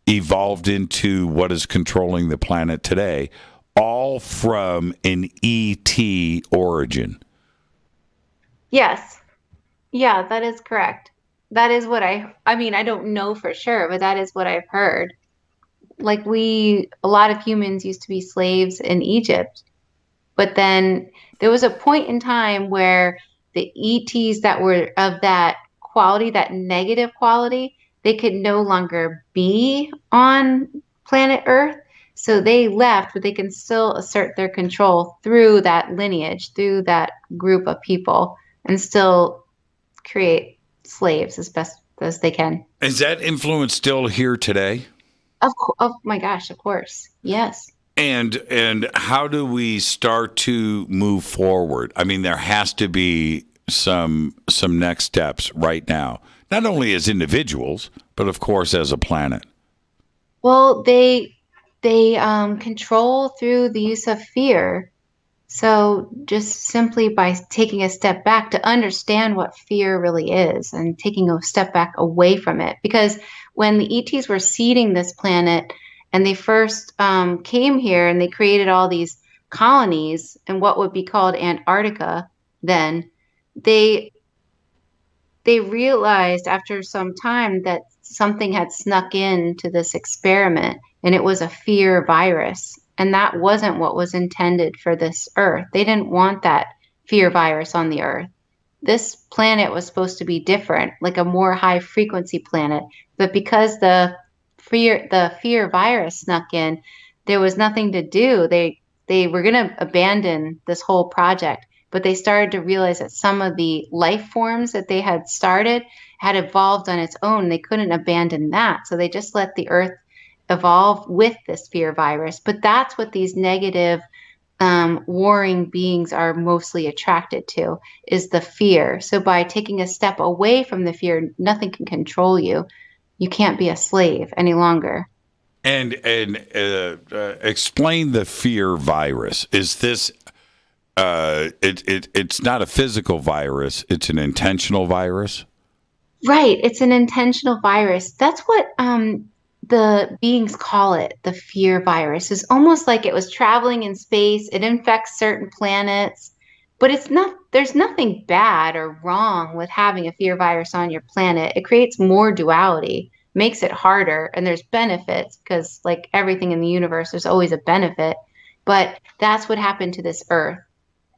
evolved into what is controlling the planet today, all from an ET origin. Yes. Yeah, that is correct. That is what I mean, I don't know for sure, but that is what I've heard. Like a lot of humans used to be slaves in Egypt, but then there was a point in time where the ETs that were of that quality, that negative quality, they could no longer be on planet Earth. So they left, but they can still assert their control through that lineage, through that group of people, and still create slaves as best as they can. Is that influence still here today? Oh my gosh, of course. Yes. And how do we start to move forward? I mean, there has to be some next steps right now, not only as individuals, but of course as a planet. Well, they they control through the use of fear. So just simply by taking a step back to understand what fear really is and taking a step back away from it. Because when the ETs were seeding this planet and they first came here and they created all these colonies in what would be called Antarctica, then they realized after some time that something had snuck into this experiment, and it was a fear virus. And that wasn't what was intended for this Earth. They didn't want that fear virus on the Earth. This planet was supposed to be different, like a more high frequency planet. But because the fear virus snuck in, there was nothing to do. They were going to abandon this whole project, but they started to realize that some of the life forms that they had started had evolved on its own. They couldn't abandon that. So they just let the Earth evolve with this fear virus. But that's what these negative warring beings are mostly attracted to, is the fear. So by taking a step away from the fear, nothing can control you. You can't be a slave any longer. And explain the fear virus. Is this it's not a physical virus, it's an intentional virus? Right, it's an intentional virus. That's what the beings call it, the fear virus. It's almost like it was traveling in space. It infects certain planets, but there's nothing bad or wrong with having a fear virus on your planet. It creates more duality, makes it harder, and there's benefits because, like everything in the universe, there's always a benefit. But that's what happened to this Earth.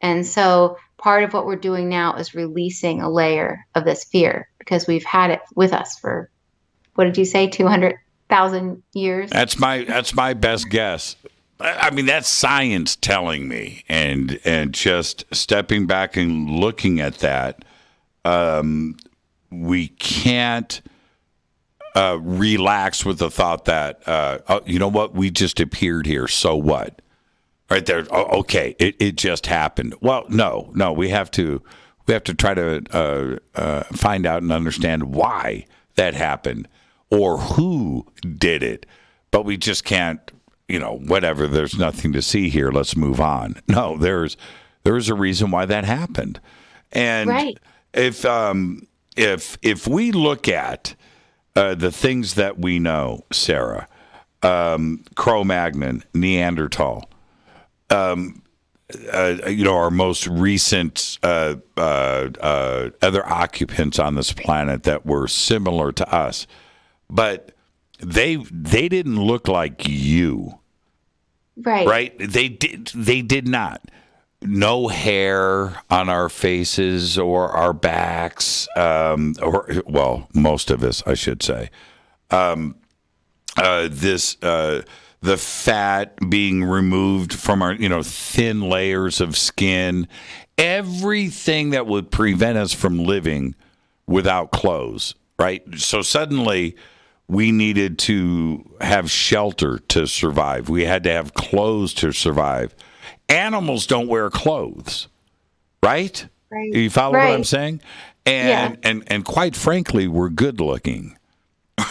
And so part of what we're doing now is releasing a layer of this fear because we've had it with us for, what did you say, 200,000 years? That's my best guess. I mean, that's science telling me, and just stepping back and looking at that, we can't relax with the thought that, you know what, we just appeared here, so what? Right there, okay, it just happened. Well, no, we have to try to find out and understand why that happened or who did it. But we just can't, whatever. There's nothing to see here. Let's move on. No, there's a reason why that happened. And right. If we look at the things that we know, Sarah, Cro-Magnon, Neanderthal. Our most recent other occupants on this planet that were similar to us, but they didn't look like you, right? They did not. No hair on our faces or our backs, most of us, I should say. The fat being removed from our, thin layers of skin, everything that would prevent us from living without clothes, right? So suddenly we needed to have shelter to survive. We had to have clothes to survive. Animals don't wear clothes, right? You follow what I'm saying? And quite frankly, we're good looking.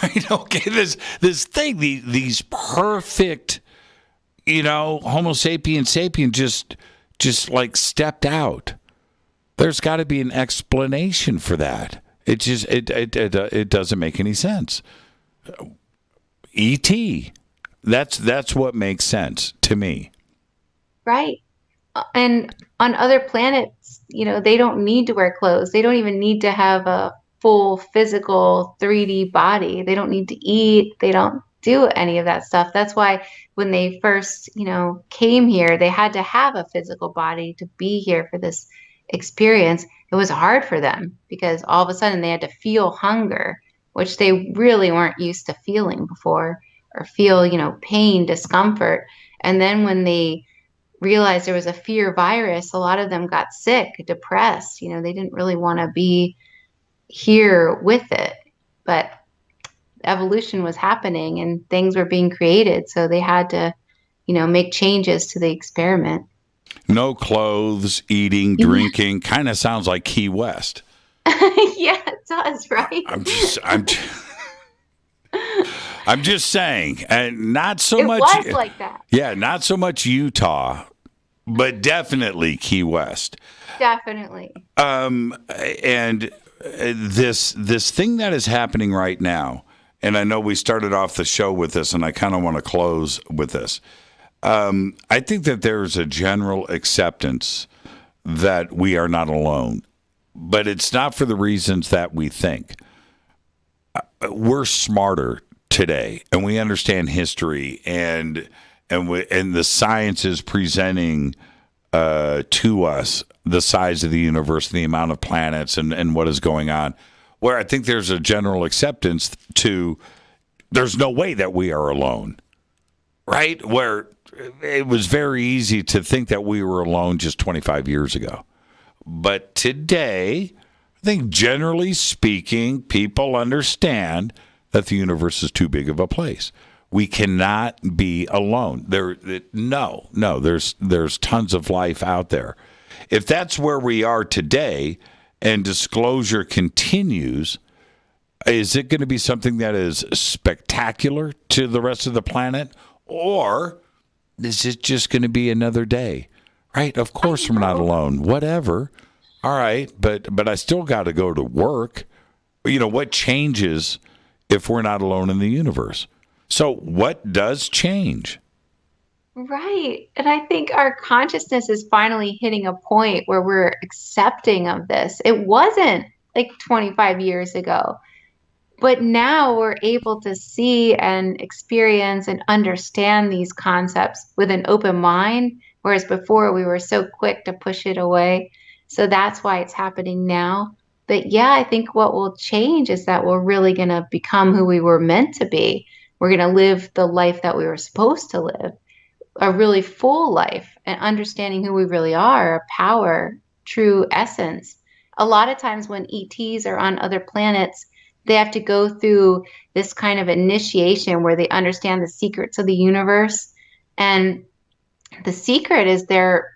Right? Okay, this thing, these perfect, Homo sapien just like stepped out. There's got to be an explanation for that. It doesn't make any sense. E.T. That's what makes sense to me. Right. And on other planets, they don't need to wear clothes. They don't even need to have a full physical 3D body. They don't need to eat. They don't do any of that stuff. That's why when they first, came here, they had to have a physical body to be here for this experience. It was hard for them because all of a sudden they had to feel hunger, which they really weren't used to feeling before, or feel, pain, discomfort. And then when they realized there was a fear virus, a lot of them got sick, depressed. They didn't really want to be here with it, but evolution was happening and things were being created, so they had to make changes to the experiment. No clothes, eating, drinking, kind of sounds like Key West. Yeah, it does, right? I'm just saying, and not so It much. was like that. Yeah, not so much Utah, but definitely Key West. Definitely. And this thing that is happening right now, and I know we started off the show with this, and I kind of want to close with this. I think that there's a general acceptance that we are not alone, but it's not for the reasons that we think. We're smarter today, and we understand history, and the science is presenting to us the size of the universe, the amount of planets, and what is going on. Where I think there's a general acceptance to there's no way that we are alone, right? Where it was very easy to think that we were alone just 25 years ago. But today, I think generally speaking, people understand that the universe is too big of a place. We cannot be alone. There's tons of life out there. If that's where we are today and disclosure continues, is it going to be something that is spectacular to the rest of the planet? Or is it just going to be another day? Right? Of course we're not alone. Whatever. All right, but I still got to go to work. What changes if we're not alone in the universe? So what does change? Right. And I think our consciousness is finally hitting a point where we're accepting of this. It wasn't like 25 years ago. But now we're able to see and experience and understand these concepts with an open mind, whereas before we were so quick to push it away. So that's why it's happening now. But yeah, I think what will change is that we're really going to become who we were meant to be. We're going to live the life that we were supposed to live, a really full life, and understanding who we really are, our power, true essence. A lot of times when ETs are on other planets, they have to go through this kind of initiation where they understand the secrets of the universe. And the secret is they're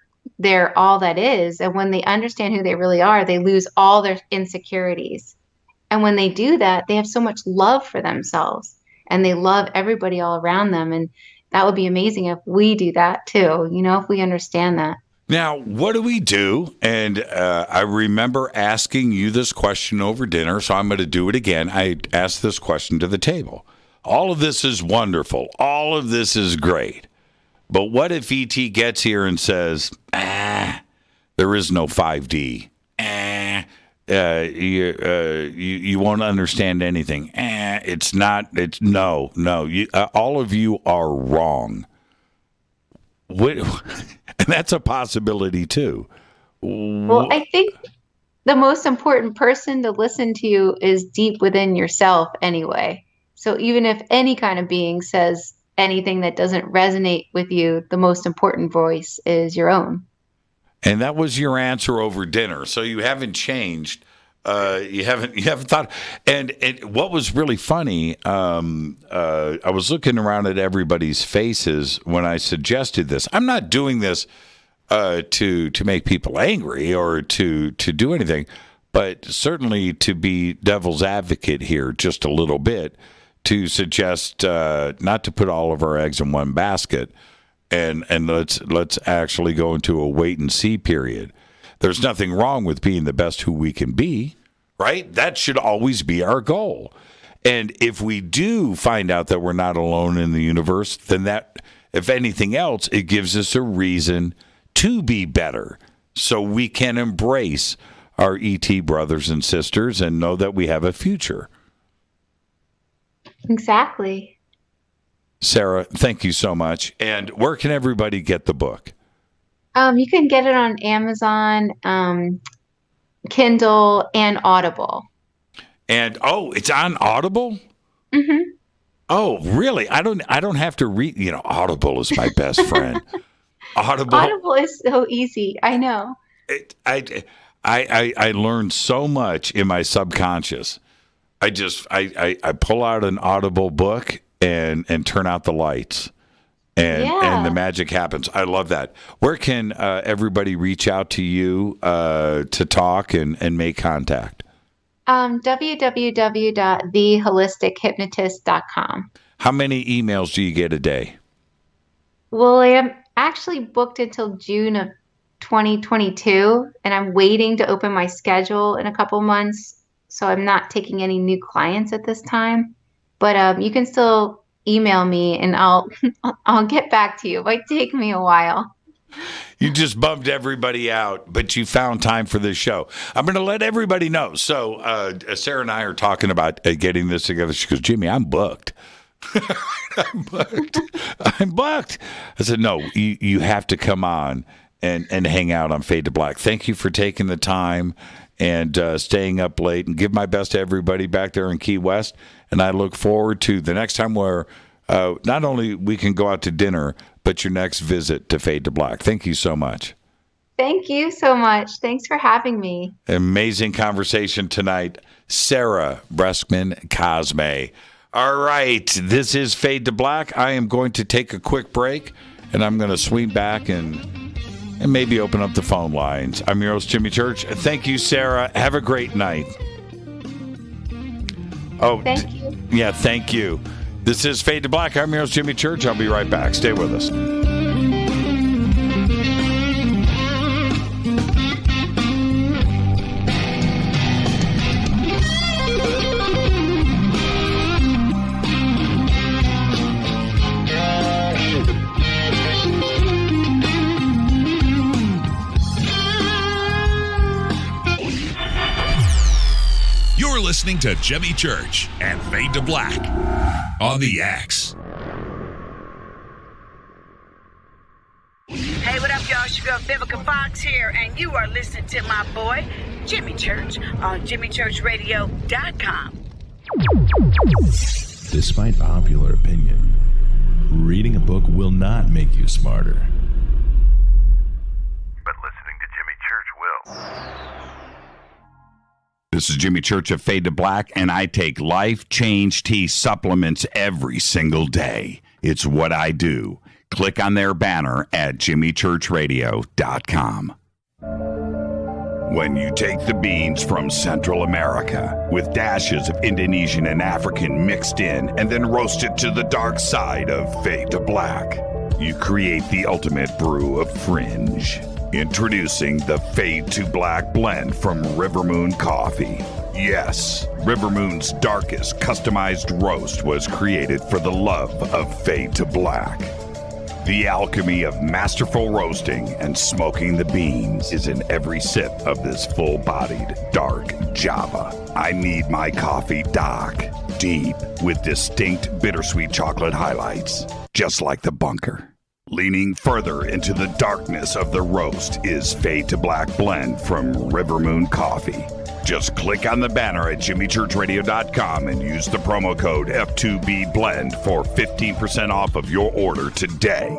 all that is. And when they understand who they really are, they lose all their insecurities. And when they do that, they have so much love for themselves and they love everybody all around them. And that would be amazing if we do that too, if we understand that. Now, what do we do? And I remember asking you this question over dinner, so I'm going to do it again. I asked this question to the table. All of this is wonderful. All of this is great. But what if ET gets here and says, there is no 5D. You won't understand anything. No. All of you are wrong. And that's a possibility too. Well, I think the most important person to listen to you is deep within yourself anyway. So even if any kind of being says anything that doesn't resonate with you, the most important voice is your own. And that was your answer over dinner. So you haven't changed. You haven't thought. And what was really funny, I was looking around at everybody's faces when I suggested this. I'm not doing this to make people angry or to do anything, but certainly to be devil's advocate here just a little bit, to suggest not to put all of our eggs in one basket, and let's actually go into a wait and see period. There's nothing wrong with being the best who we can be, right? That should always be our goal. And if we do find out that we're not alone in the universe, then that, if anything else, it gives us a reason to be better so we can embrace our ET brothers and sisters and know that we have a future. Exactly. Sarah, thank you so much. And where can everybody get the book? You can get it on Amazon, Kindle, and Audible. And it's on Audible? Mm-hmm. Oh, really? I don't have to read. Audible is my best friend. Audible is so easy. I know. I learned so much in my subconscious. I pull out an Audible book and turn out the lights. And the magic happens. I love that. Where can everybody reach out to you to talk and make contact? www.theholistichuhypnotist.com. How many emails do you get a day? Well, I am actually booked until June of 2022, and I'm waiting to open my schedule in a couple months, so I'm not taking any new clients at this time. But you can still email me, and I'll get back to you. It might take me a while. You just bummed everybody out, but you found time for this show. I'm going to let everybody know. So Sarah and I are talking about getting this together. She goes, Jimmy, I'm booked. I'm booked. I said, no, you have to come on and hang out on Fade to Black. Thank you for taking the time and staying up late, and give my best to everybody back there in Key West. And I look forward to the next time where not only we can go out to dinner, but your next visit to Fade to Black. Thank you so much. Thank you so much. Thanks for having me. Amazing conversation tonight. Sarah Breskman Cosme. All right, this is Fade to Black. I am going to take a quick break, and I'm going to swing back and maybe open up the phone lines. I'm your host, Jimmy Church. Thank you, Sarah. Have a great night. Oh, thank you. Yeah, thank you. This is Fade to Black. I'm your host, Jimmy Church. I'll be right back. Stay with us. You're listening to Jimmy Church and Fade to Black on the X. Hey, what up, y'all? It's your girl Vivica Fox here, and you are listening to my boy, Jimmy Church, on jimmychurchradio.com. Despite popular opinion, reading a book will not make you smarter. But listening to Jimmy Church will. This is Jimmy Church of Fade to Black, and I take Life Change Tea supplements every single day. It's what I do. Click on their banner at jimmychurchradio.com. When you take the beans from Central America with dashes of Indonesian and African mixed in and then roast it to the dark side of Fade to Black, you create the ultimate brew of fringe. Introducing the Fade to Black blend from Rivermoon Coffee. Yes, Rivermoon's darkest customized roast was created for the love of Fade to Black. The alchemy of masterful roasting and smoking the beans is in every sip of this full-bodied, dark Java. I need my coffee dark, deep, with distinct bittersweet chocolate highlights, just like the bunker. Leaning further into the darkness of the roast is Fade to Black blend from Rivermoon Coffee. Just click on the banner at jimmychurchradio.com and use the promo code F2B blend for 15% off of your order today.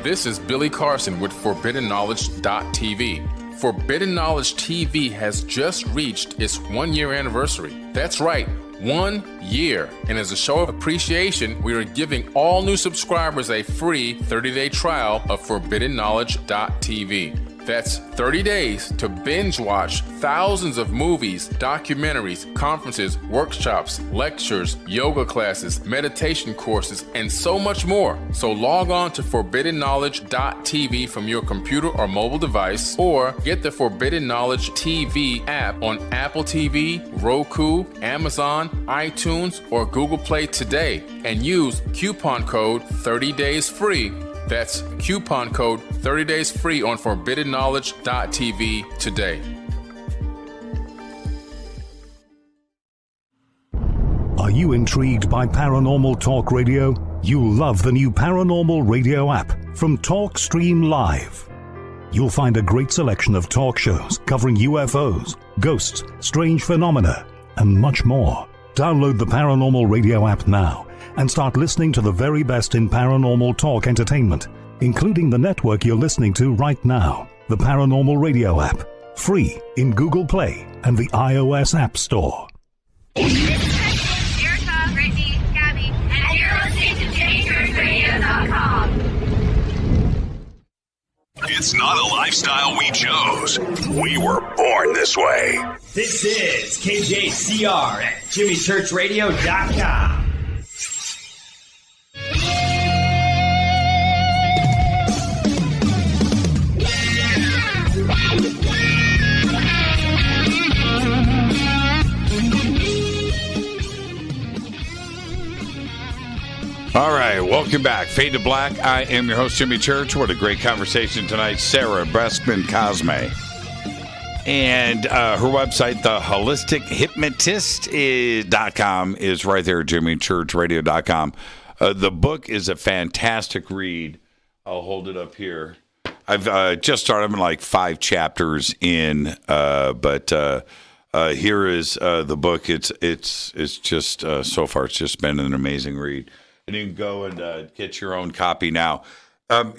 This is Billy Carson with ForbiddenKnowledge.tv. Forbidden Knowledge TV has just reached its 1-year anniversary. That's right, 1 year. And as a show of appreciation, we are giving all new subscribers a free 30-day trial of ForbiddenKnowledge.tv. That's 30 days to binge watch thousands of movies, documentaries, conferences, workshops, lectures, yoga classes, meditation courses, and so much more. So log on to ForbiddenKnowledge.tv from your computer or mobile device, or get the Forbidden Knowledge TV app on Apple TV, Roku, Amazon, iTunes, or Google Play today, and use coupon code 30daysfree. That's coupon code 30 days free on ForbiddenKnowledge.tv today. Are you intrigued by Paranormal Talk Radio? You'll love the new Paranormal Radio app from TalkStream Live. You'll find a great selection of talk shows covering UFOs, ghosts, strange phenomena, and much more. Download the Paranormal Radio app now and start listening to the very best in paranormal talk entertainment, including the network you're listening to right now, the Paranormal Radio app, free in Google Play and the iOS App Store. Erica, Brittany, Gabby, and you're listening to JimmyChurchRadio.com. It's not a lie. lifestyle we chose. We were born this way. This is KJCR at JimmyChurchRadio.com. All right, welcome back. Fade to Black. I am your host, Jimmy Church. What a great conversation tonight. Sarah Breskman Cosme. And her website, theholistichuhypnotist.com, is right there at jimmychurchradio.com. The book is a fantastic read. I'll hold it up here. I've just started. I'm like 5 chapters in, but here is the book. It's just so far, it's just been an amazing read. And you can go and get your own copy now.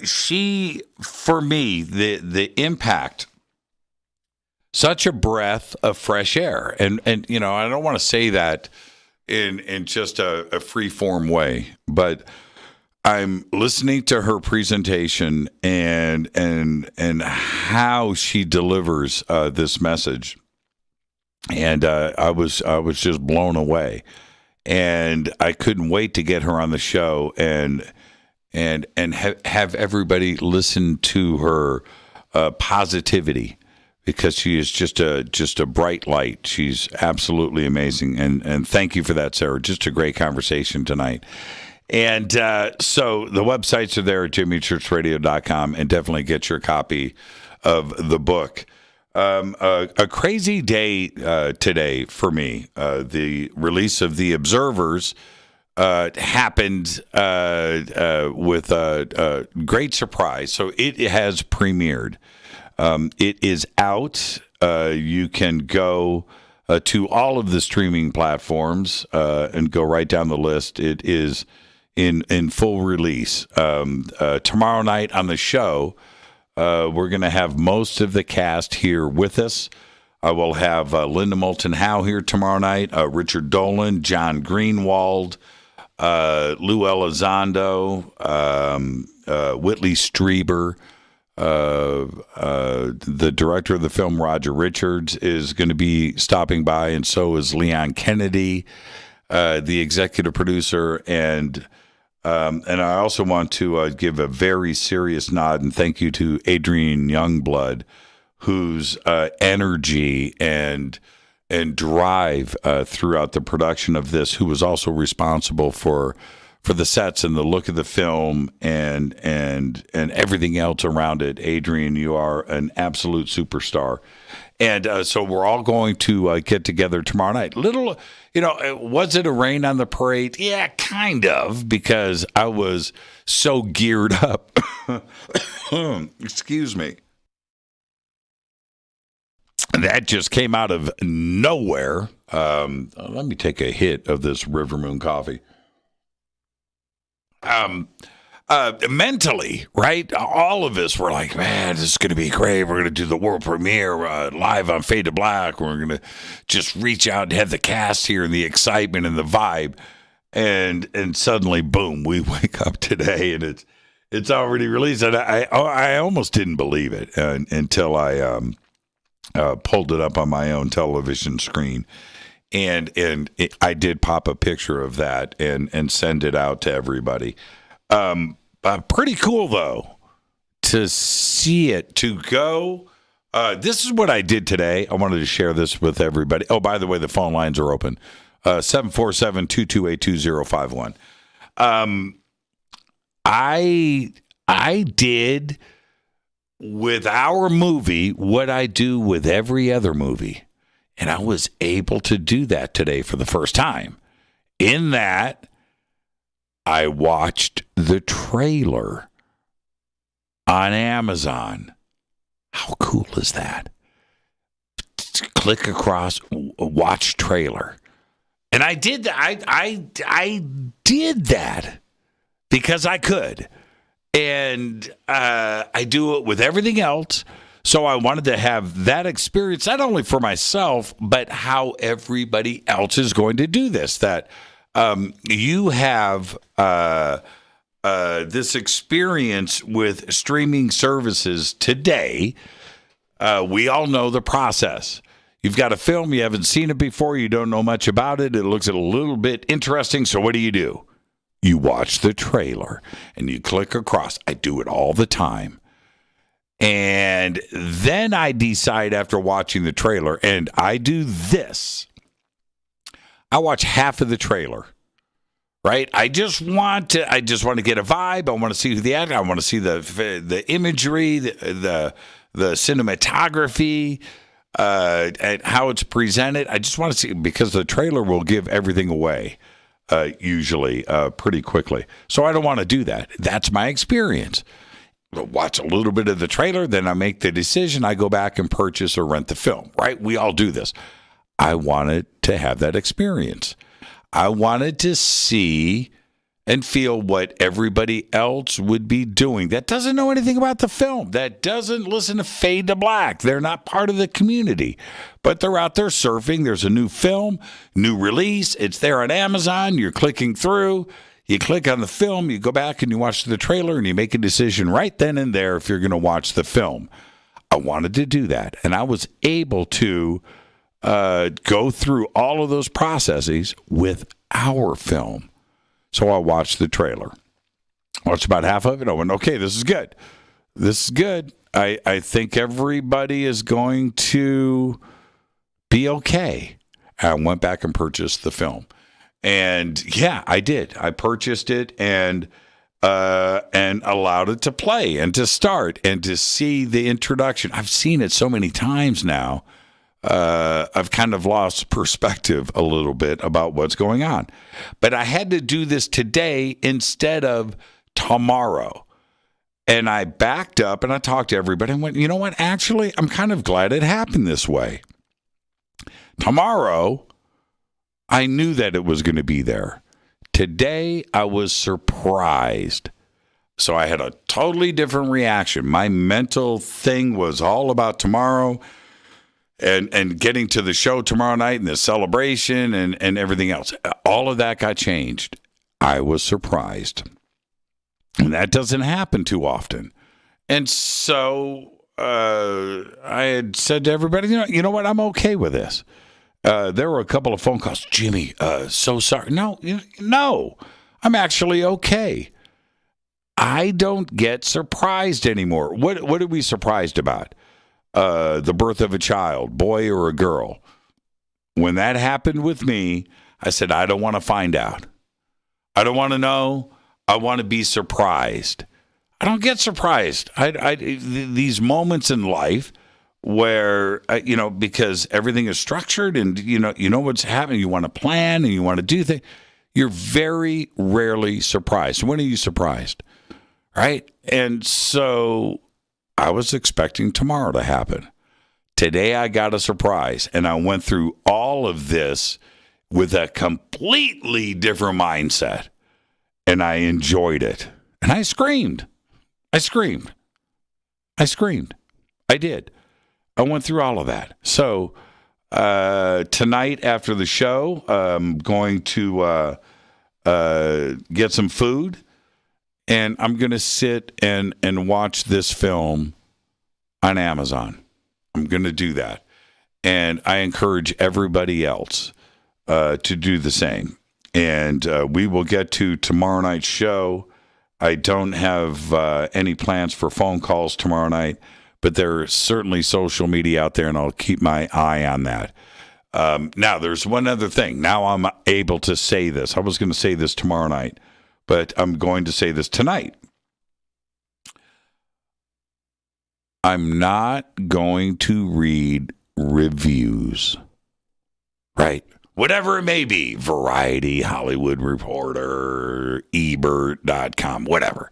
She, for me, the impact, such a breath of fresh air. And you know, I don't want to say that in just a free-form way, but I'm listening to her presentation and how she delivers this message. And I was just blown away. And I couldn't wait to get her on the show and have everybody listen to her positivity, because she is just a bright light. She's absolutely amazing. And thank you for that, Sarah. Just a great conversation tonight. And so the websites are there at jimmychurchradio.com, and definitely get your copy of the book. A crazy day today for me. The release of The Observers happened with a great surprise. So it has premiered. It is out. You can go to all of the streaming platforms and go right down the list. It is in full release. Tomorrow night on the show, we're going to have most of the cast here with us. I will have Linda Moulton Howe here tomorrow night, Richard Dolan, John Greenwald, Lou Elizondo, Whitley Strieber. The director of the film, Roger Richards, is going to be stopping by, and so is Leon Kennedy, the executive producer, and I also want to give a very serious nod and thank you to Adrian Youngblood, whose energy and drive throughout the production of this, who was also responsible for the sets and the look of the film and everything else around it. Adrian, you are an absolute superstar. And so we're all going to get together tomorrow night. Little, was it a rain on the parade? Yeah, kind of, because I was so geared up. Excuse me. That just came out of nowhere. Let me take a hit of this River Moon coffee. Mentally, right? All of us were like, man, this is going to be great. We're going to do the world premiere live on Fade to Black. We're going to just reach out and have the cast here and the excitement and the vibe. And suddenly, boom, we wake up today and it's already released. And I almost didn't believe it until I pulled it up on my own television screen. And I did pop a picture of that and send it out to everybody. Pretty cool, though, to see it, to go. This is what I did today. I wanted to share this with everybody. Oh, by the way, the phone lines are open. 747-228-2051. I did with our movie what I do with every other movie. And I was able to do that today for the first time. In that, I watched the trailer on Amazon. How cool is that? Click across, watch trailer. And I did that. I did that because I could. And I do it with everything else. So I wanted to have that experience, not only for myself, but how everybody else is going to do this. That you have this experience with streaming services today, we all know the process. You've got a film, you haven't seen it before, you don't know much about it, it looks a little bit interesting, so what do? You watch the trailer and you click across. I do it all the time. And then I decide after watching the trailer, and I do this. I watch half of the trailer, right? I just want to get a vibe. I want to see who the actor. I want to see the imagery, the cinematography, and how it's presented. I just want to see, because the trailer will give everything away. Usually pretty quickly. So I don't want to do that. That's my experience. I'll watch a little bit of the trailer, then I make the decision. I go back and purchase or rent the film, right? We all do this. I wanted to have that experience. I wanted to see and feel what everybody else would be doing that doesn't know anything about the film, that doesn't listen to Fade to Black. They're not part of the community, but they're out there surfing. There's a new film, new release. It's there on Amazon. You're clicking through. You click on the film. You go back and you watch the trailer, and you make a decision right then and there if you're going to watch the film. I wanted to do that, and I was able to go through all of those processes with our film. So I watched the trailer. Watched about half of it. I went, okay, this is good. This is good. I think everybody is going to be okay. I went back and purchased the film. And yeah, I did. I purchased it and allowed it to play and to start and to see the introduction. I've seen it so many times now. I've kind of lost perspective a little bit about what's going on. But I had to do this today instead of tomorrow. And I backed up and I talked to everybody and went, you know what? Actually, I'm kind of glad it happened this way. Tomorrow, I knew that it was going to be there. Today, I was surprised. So I had a totally different reaction. My mental thing was all about tomorrow. And getting to the show tomorrow night and the celebration and everything else. All of that got changed. I was surprised. And that doesn't happen too often. And so I had said to everybody, you know what? I'm okay with this. There were a couple of phone calls. Jimmy, so sorry. No, I'm actually okay. I don't get surprised anymore. What are we surprised about? The birth of a child, boy or a girl. When that happened with me, I said, I don't want to find out. I don't want to know. I want to be surprised. I don't get surprised. These moments in life where, because everything is structured and, you know what's happening. You want to plan and you want to do things. You're very rarely surprised. When are you surprised? Right? And so I was expecting tomorrow to happen. Today I got a surprise, and I went through all of this with a completely different mindset, and I enjoyed it. And I screamed. I did. I went through all of that. So tonight after the show, I'm going to get some food. And I'm going to sit and watch this film on Amazon. I'm going to do that. And I encourage everybody else to do the same. And we will get to tomorrow night's show. I don't have any plans for phone calls tomorrow night, but there's certainly social media out there, and I'll keep my eye on that. Now, there's one other thing. Now I'm able to say this. I was going to say this tomorrow night, but I'm going to say this tonight. I'm not going to read reviews, right? Whatever it may be, Variety, Hollywood Reporter, Ebert.com, whatever.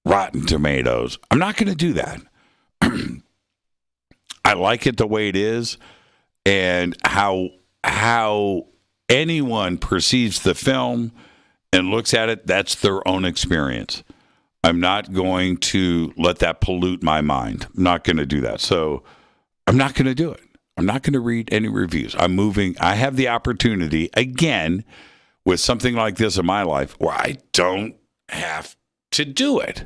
Rotten Tomatoes. I'm not going to do that. I like it the way it is, and how anyone perceives the film and looks at it, that's their own experience. I'm not going to let that pollute my mind. I'm not going to do that. So I'm not going to do it. I'm not going to read any reviews. I'm moving. I have the opportunity, again, with something like this in my life where I don't have to do it.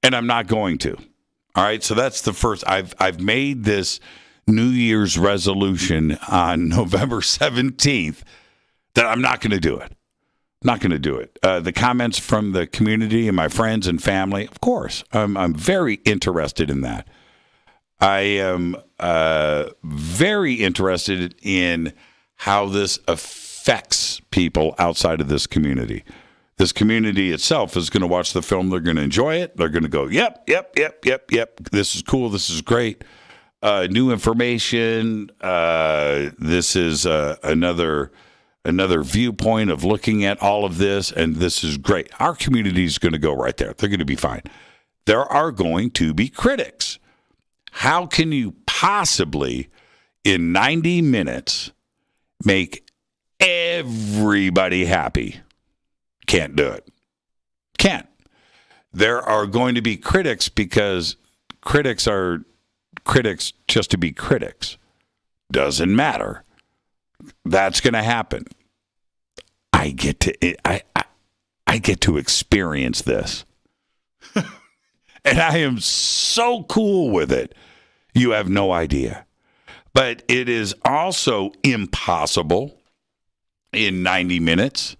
And I'm not going to. All right, so that's the first. I've made this New Year's resolution on November 17th that I'm not going to do it. Not going to do it. The comments from the community and my friends and family, of course, I'm very interested in that. I am very interested in how this affects people outside of this community. This community itself is going to watch the film. They're going to enjoy it. They're going to go, yep. This is cool. This is great. New information. This is another viewpoint of looking at all of this, and this is great. Our community is going to go right there. They're going to be fine. There are going to be critics. How can you possibly, in 90 minutes, make everybody happy? Can't do it. Can't. There are going to be critics because critics are critics just to be critics. Doesn't matter. That's going to happen. I get to experience this. And I am so cool with it. You have no idea. But it is also impossible in 90 minutes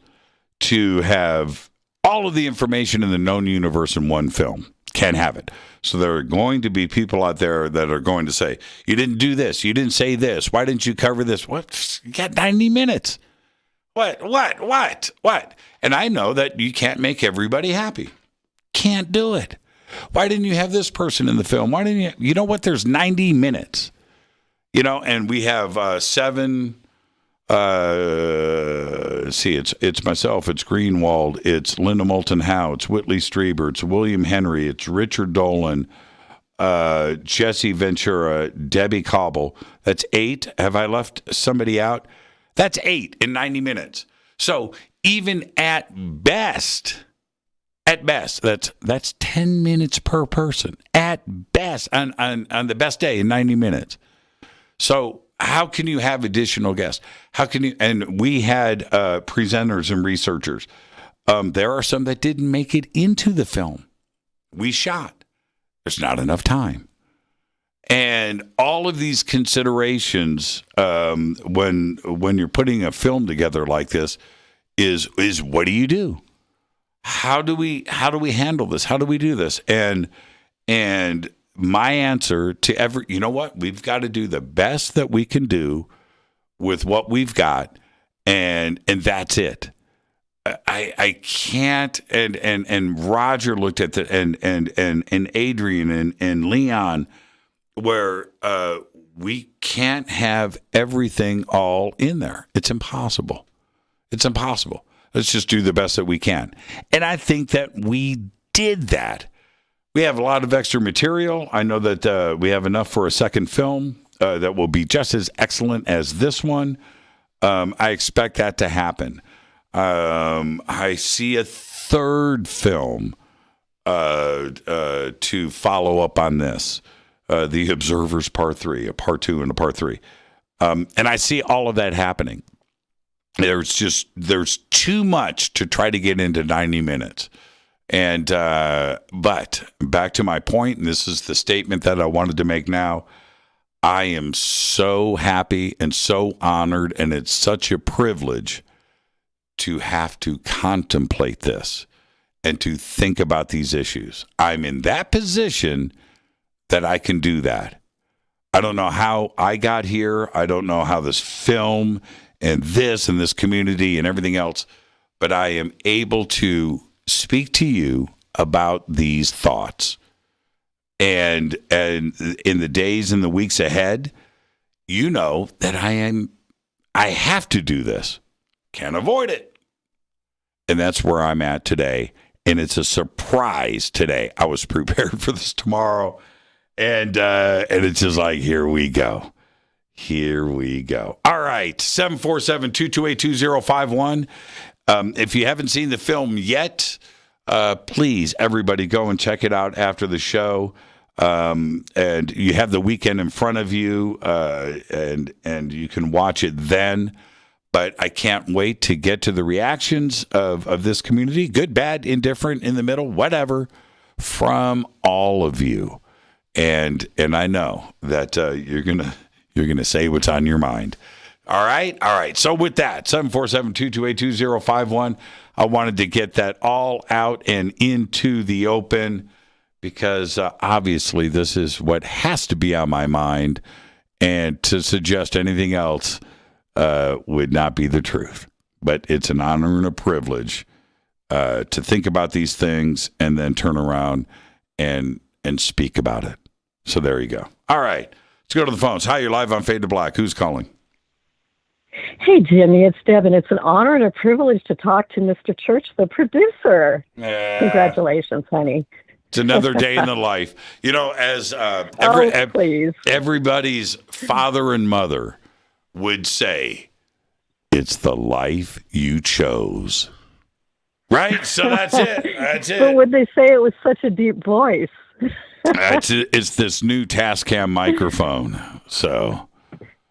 to have all of the information in the known universe in one film. Can't have it. So there are going to be people out there that are going to say, you didn't do this. You didn't say this. Why didn't you cover this? What? You got 90 minutes. What? And I know that you can't make everybody happy. Can't do it. Why didn't you have this person in the film? Why didn't you? You know what? There's 90 minutes. And we have 7. It's myself, it's Greenwald, it's Linda Moulton Howe, it's Whitley Strieber, it's William Henry, it's Richard Dolan, Jesse Ventura, Debbie Cobble. That's 8. Have I left somebody out? That's 8 in 90 minutes. So even at best, that's 10 minutes per person. At best, on the best day in 90 minutes. So how can you have additional guests? How can you? And we had presenters and researchers. There are some that didn't make it into the film. We shot. There's not enough time. And all of these considerations, when you're putting a film together like this, is what do you do? How do we handle this? How do we do this? And my answer to you know what? We've got to do the best that we can do with what we've got, and that's it. I can't. And Roger looked at the and Adrian and Leon, where we can't have everything all in there. It's impossible. It's impossible. Let's just do the best that we can. And I think that we did that. We have a lot of extra material. I know that we have enough for a second film that will be just as excellent as this one. I expect that to happen. I see a third film to follow up on this. The Observers Part 3, a Part 2 and a Part 3. And I see all of that happening. There's too much to try to get into 90 minutes. And but back to my point, and this is the statement that I wanted to make now. I am so happy and so honored, and it's such a privilege to have to contemplate this and to think about these issues. I'm in that position that I can do that. I don't know how I got here. I don't know how this film and this community and everything else, but I am able to speak to you about these thoughts. And in the days and the weeks ahead, you know that I have to do this. Can't avoid it. And that's where I'm at today. And it's a surprise today. I was prepared for this tomorrow. And it's just like, here we go. Here we go. All right. 747-228-2051. If you haven't seen the film yet, please, everybody, go and check it out after the show. And you have the weekend in front of you, and you can watch it then. But I can't wait to get to the reactions of this community, good, bad, indifferent, in the middle, whatever, from all of you. And I know that you're gonna say what's on your mind. All right. So with that, 747-228-2051, I wanted to get that all out and into the open because obviously this is what has to be on my mind, and to suggest anything else would not be the truth. But it's an honor and a privilege to think about these things and then turn around and speak about it. So there you go. All right. Let's go to the phones. Hi, you're live on Fade to Black. Who's calling? Hey, Jimmy, it's Deb, and it's an honor and a privilege to talk to Mr. Church, the producer. Congratulations, honey. It's another day in the life. You know, as everybody's father and mother would say, it's the life you chose. Right? So that's it. That's it. But would they say it with such a deep voice? It's this new Tascam microphone. So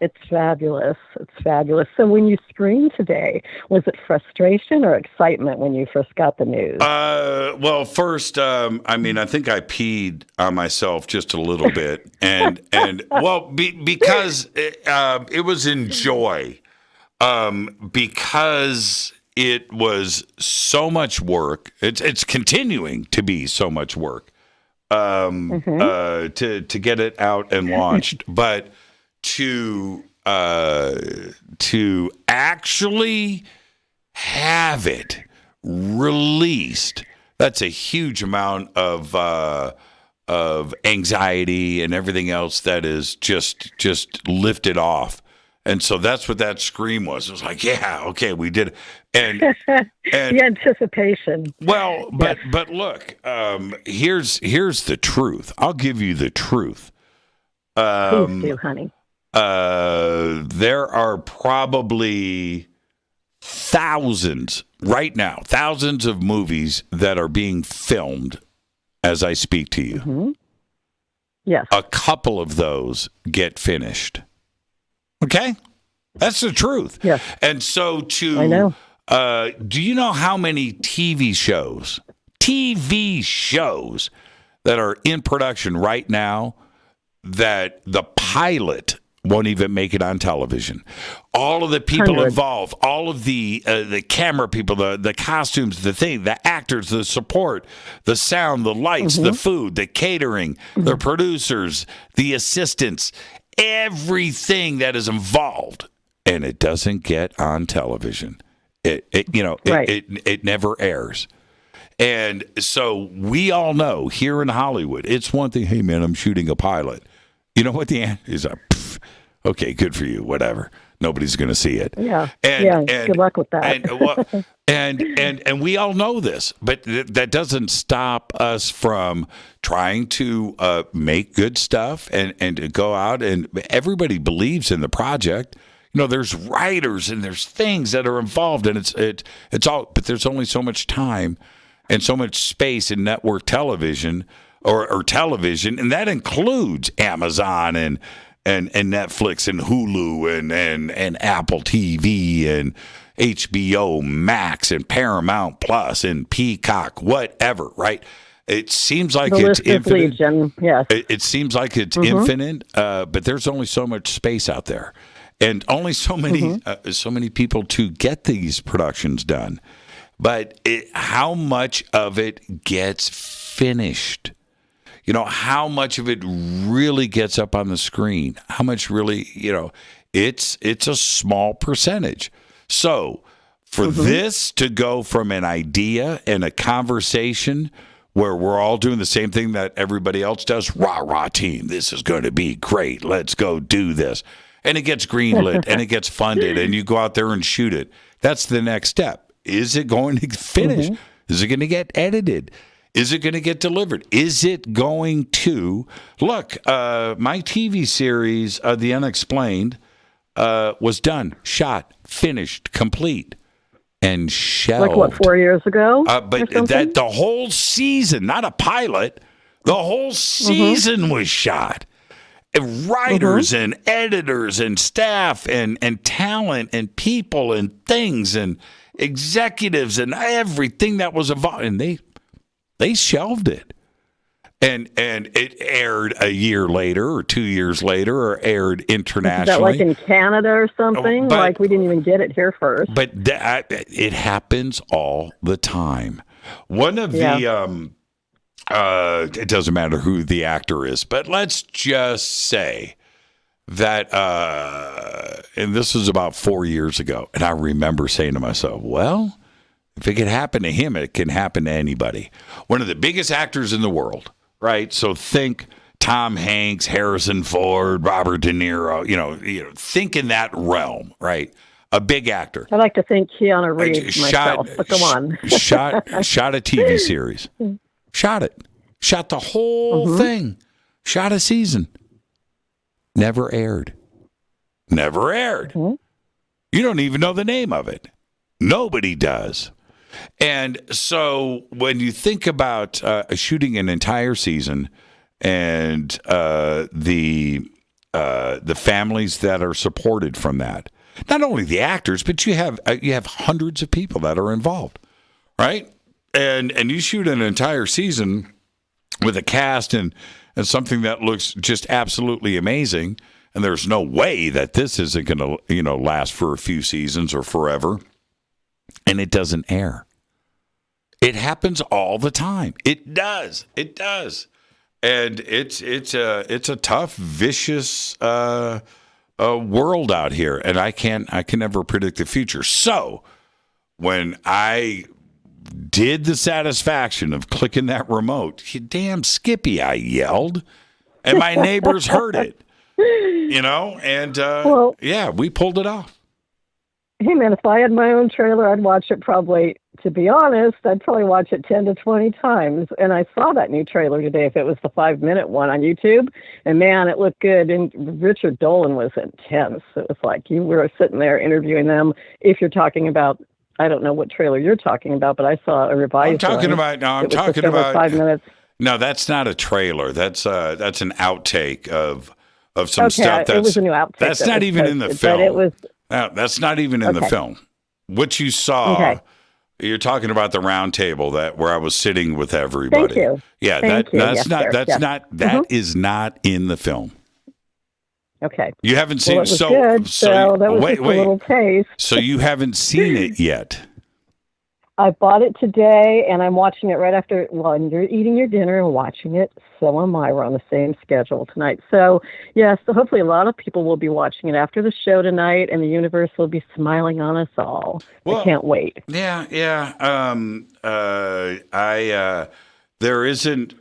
it's fabulous. It's fabulous. So when you screamed today, was it frustration or excitement when you first got the news? Well, first, I think I peed on myself just a little bit, and because it was in joy, because it was so much work. It's continuing to be so much work. To get it out and launched, but to actually have it released, that's a huge amount of anxiety and everything else that is just lifted off. And so that's what that scream was. It was like, yeah, okay, we did it. And the anticipation. Well, but look, here's the truth. I'll give you the truth. Please do, honey. There are probably thousands of movies that are being filmed as I speak to you. Mm-hmm. Yes. A couple of those get finished. Okay? That's the truth. Yes. And so I know. Do you know how many TV shows that are in production right now that the pilot won't even make it on television? All of the people involved, all of the camera people, the costumes, the actors, the support, the sound, the lights, the food, the catering, the producers, the assistants, everything that is involved, and it doesn't get on television. It never airs. And so we all know here in Hollywood, it's one thing, hey man, I'm shooting a pilot. You know what the answer is? Okay, good for you, whatever. Nobody's going to see it. Yeah. And good luck with that. And we all know this, but that doesn't stop us from trying to make good stuff and to go out, and everybody believes in the project. You know, there's writers and there's things that are involved, and it's all, but there's only so much time and so much space in network television or television, and that includes Amazon and Netflix and Hulu and Apple TV and HBO Max and Paramount Plus and Peacock, whatever, right? It seems like it's infinite. Legion, yes. It seems like it's infinite, but there's only so much space out there, and only so many people to get these productions done. But how much of it gets finished? You know, how much of it really gets up on the screen? How much really, it's a small percentage. So for this to go from an idea and a conversation where we're all doing the same thing that everybody else does, rah, team, this is going to be great. Let's go do this. And it gets greenlit and it gets funded and you go out there and shoot it. That's the next step. Is it going to finish? Is it going to get edited? Is it going to get delivered? Is it going to look? My TV series, The Unexplained, was done, shot, finished, complete, and shelved. Like what, 4 years ago? But that the whole season, not a pilot, the whole season was shot, writers and editors and staff and talent and people and things and executives and everything that was involved, and they shelved it. And it aired a year later or 2 years later, or aired internationally. Is that like in Canada or something? Like we didn't even get it here first. But it happens all the time. One of the it doesn't matter who the actor is, but let's just say that, and this was about 4 years ago, and I remember saying to myself, well, if it can happen to him, it can happen to anybody. One of the biggest actors in the world, right? So think Tom Hanks, Harrison Ford, Robert De Niro, you know, think in that realm, right? A big actor. I like to think Keanu Reeves myself, but come on. shot a TV series. Shot it. Shot the whole thing. Shot a season. Never aired. Never aired. You don't even know the name of it. Nobody does. And so when you think about shooting an entire season and the families that are supported from that, not only the actors, but you have hundreds of people that are involved, right? And you shoot an entire season with a cast and something that looks just absolutely amazing, and there's no way that this isn't going to last for a few seasons or forever, and it doesn't air. It happens all the time. It does, and it's a tough, vicious world out here, and I can never predict the future. So when I did the satisfaction of clicking that remote, you damn Skippy, I yelled, and my neighbors heard it, and we pulled it off. Hey man, if I had my own trailer, I'd watch it probably, to be honest, I'd probably watch it 10 to 20 times. And I saw that new trailer today, if it was the 5-minute one on YouTube, and man, it looked good. And Richard Dolan was intense. It was like you were sitting there interviewing them. If you're talking about, I don't know what trailer you're talking about, but I saw a revised. I'm talking about 5 minutes. No, that's not a trailer. That's an outtake of some stuff. It was a new outtake. That's not even in the film. But it was. No, that's not even in the film. What you saw, you're talking about the round table where I was sitting with everybody. Thank you. Yeah, that is not in the film. Okay. You haven't seen it. So that was just a little taste. So you haven't seen it yet. I bought it today, and I'm watching it right after. Well, you're eating your dinner and watching it. So am I. We're on the same schedule tonight. So, yes, so hopefully a lot of people will be watching it after the show tonight, and the universe will be smiling on us all. Well, I can't wait. Yeah. There isn't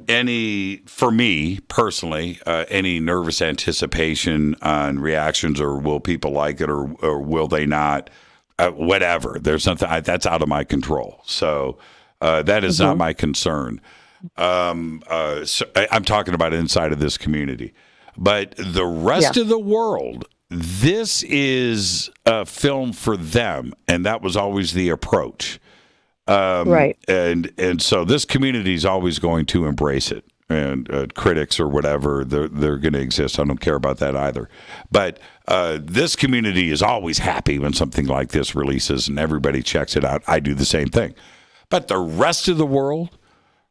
any, for me personally, any nervous anticipation on reactions, or will people like it, or will they not? Whatever. There's something that's out of my control. So that is not my concern. So I'm talking about inside of this community. But the rest of the world, this is a film for them. And that was always the approach. Right. And so this community is always going to embrace it. And critics or whatever, they're going to exist. I don't care about that either. But this community is always happy when something like this releases and everybody checks it out. I do the same thing. But the rest of the world,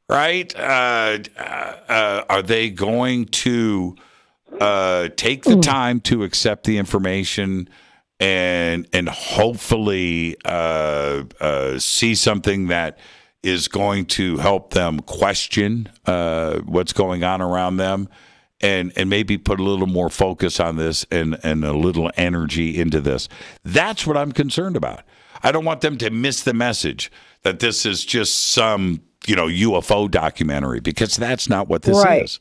right? Are they going to take the time to accept the information and hopefully see something that is going to help them question what's going on around them, and maybe put a little more focus on this and a little energy into this? That's what I'm concerned about. I don't want them to miss the message that this is just some UFO documentary, because that's not what this is.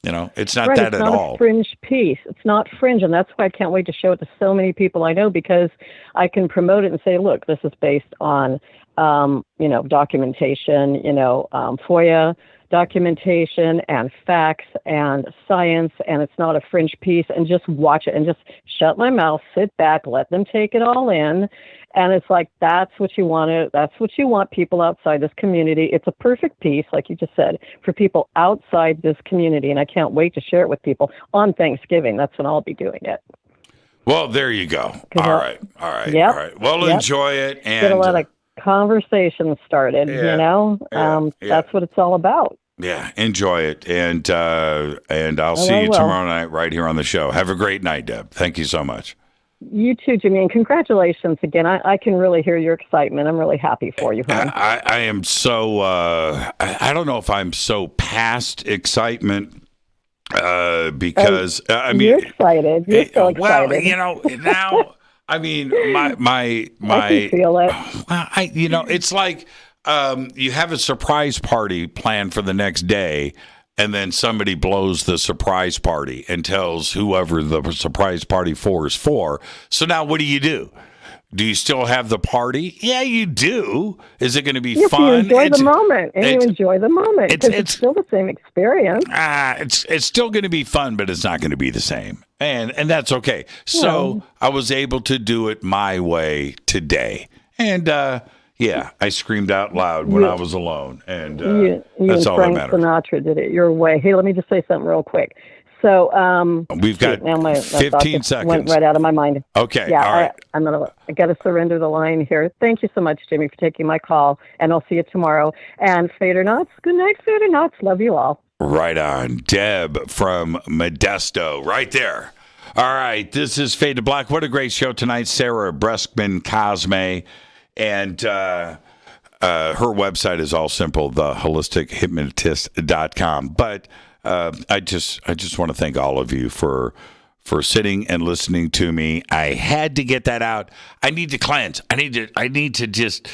It's not that at all. It's not a fringe piece. It's not fringe, and that's why I can't wait to show it to so many people I know, because I can promote it and say, look, this is based on documentation, FOIA documentation and facts and science, and it's not a fringe piece, and just watch it and just shut my mouth, sit back, let them take it all in. And it's like, that's what you want people outside this community. It's a perfect piece, like you just said, for people outside this community. And I can't wait to share it with people on Thanksgiving. That's when I'll be doing it. Well, there you go. All right. Yep, All right. Well, enjoy it. And get a lot of conversations started, That's what it's all about. Yeah, enjoy it. And I'll see you tomorrow night right here on the show. Have a great night, Deb. Thank you so much. You too, Jimmy, and congratulations again. I can really hear your excitement. I'm really happy for you, hon. I am so, I don't know if I'm so past excitement because, you're excited. You're so excited. Well, now, I mean, my I can feel it. It's like you have a surprise party planned for the next day, and then somebody blows the surprise party and tells whoever the surprise party is for. So now what do? Do you still have the party? Yeah, you do. Is it going to be fun? You enjoy the moment, and you enjoy the moment. It's still the same experience. It's still going to be fun, but it's not going to be the same, and that's okay. So I was able to do it my way today, and I screamed out loud when I was alone, and that's all that matters. Sinatra did it your way. Hey, let me just say something real quick. So we've got 15 seconds. Went right out of my mind. Okay, yeah, all right. I got to surrender the line here. Thank you so much, Jimmy, for taking my call, and I'll see you tomorrow. And Fadernauts, good night, Fadernauts. Love you all. Right on, Deb from Modesto, right there. All right, this is Fade to Black. What a great show tonight, Sarah Breskman Cosme. And her website is all simple, theholistichuhypnotist.com. But I just want to thank all of you for sitting and listening to me. I had to get that out. I need to cleanse. I need to just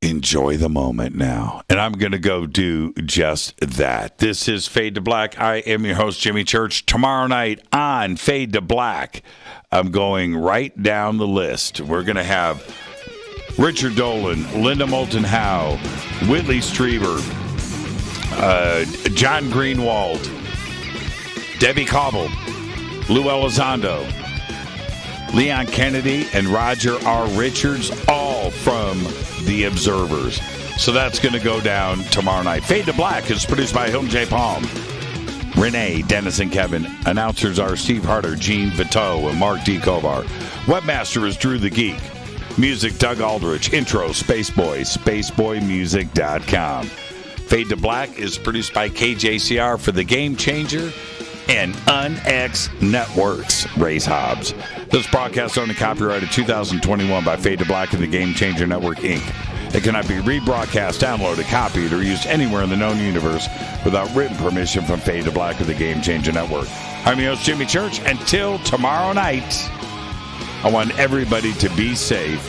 enjoy the moment now. And I'm going to go do just that. This is Fade to Black. I am your host, Jimmy Church. Tomorrow night on Fade to Black, I'm going right down the list. We're going to have Richard Dolan, Linda Moulton Howe, Whitley Strieber, John Greenwald, Debbie Cobble, Lou Elizondo, Leon Kennedy, and Roger R. Richards, all from The Observers. So that's going to go down tomorrow night. Fade to Black is produced by Hilton J. Palm, Renee, Dennis, and Kevin. Announcers are Steve Harder, Gene Viteau, and Mark D. Kovar. Webmaster is Drew the Geek. Music, Doug Aldrich. Intro, Spaceboy, spaceboymusic.com. Fade to Black is produced by KJCR for The Game Changer and UnX Networks. Raise Hobbs. This broadcast owned and copyrighted 2021 by Fade to Black and The Game Changer Network, Inc. It cannot be rebroadcast, downloaded, copied, or used anywhere in the known universe without written permission from Fade to Black or The Game Changer Network. I'm your host, Jimmy Church. Until tomorrow night, I want everybody to be safe.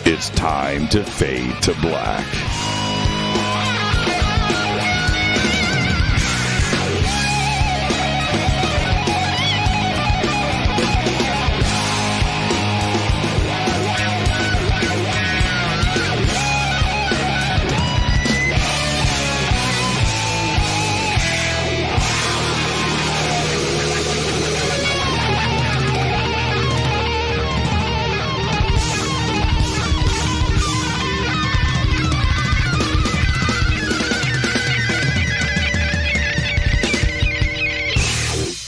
It's time to fade to black.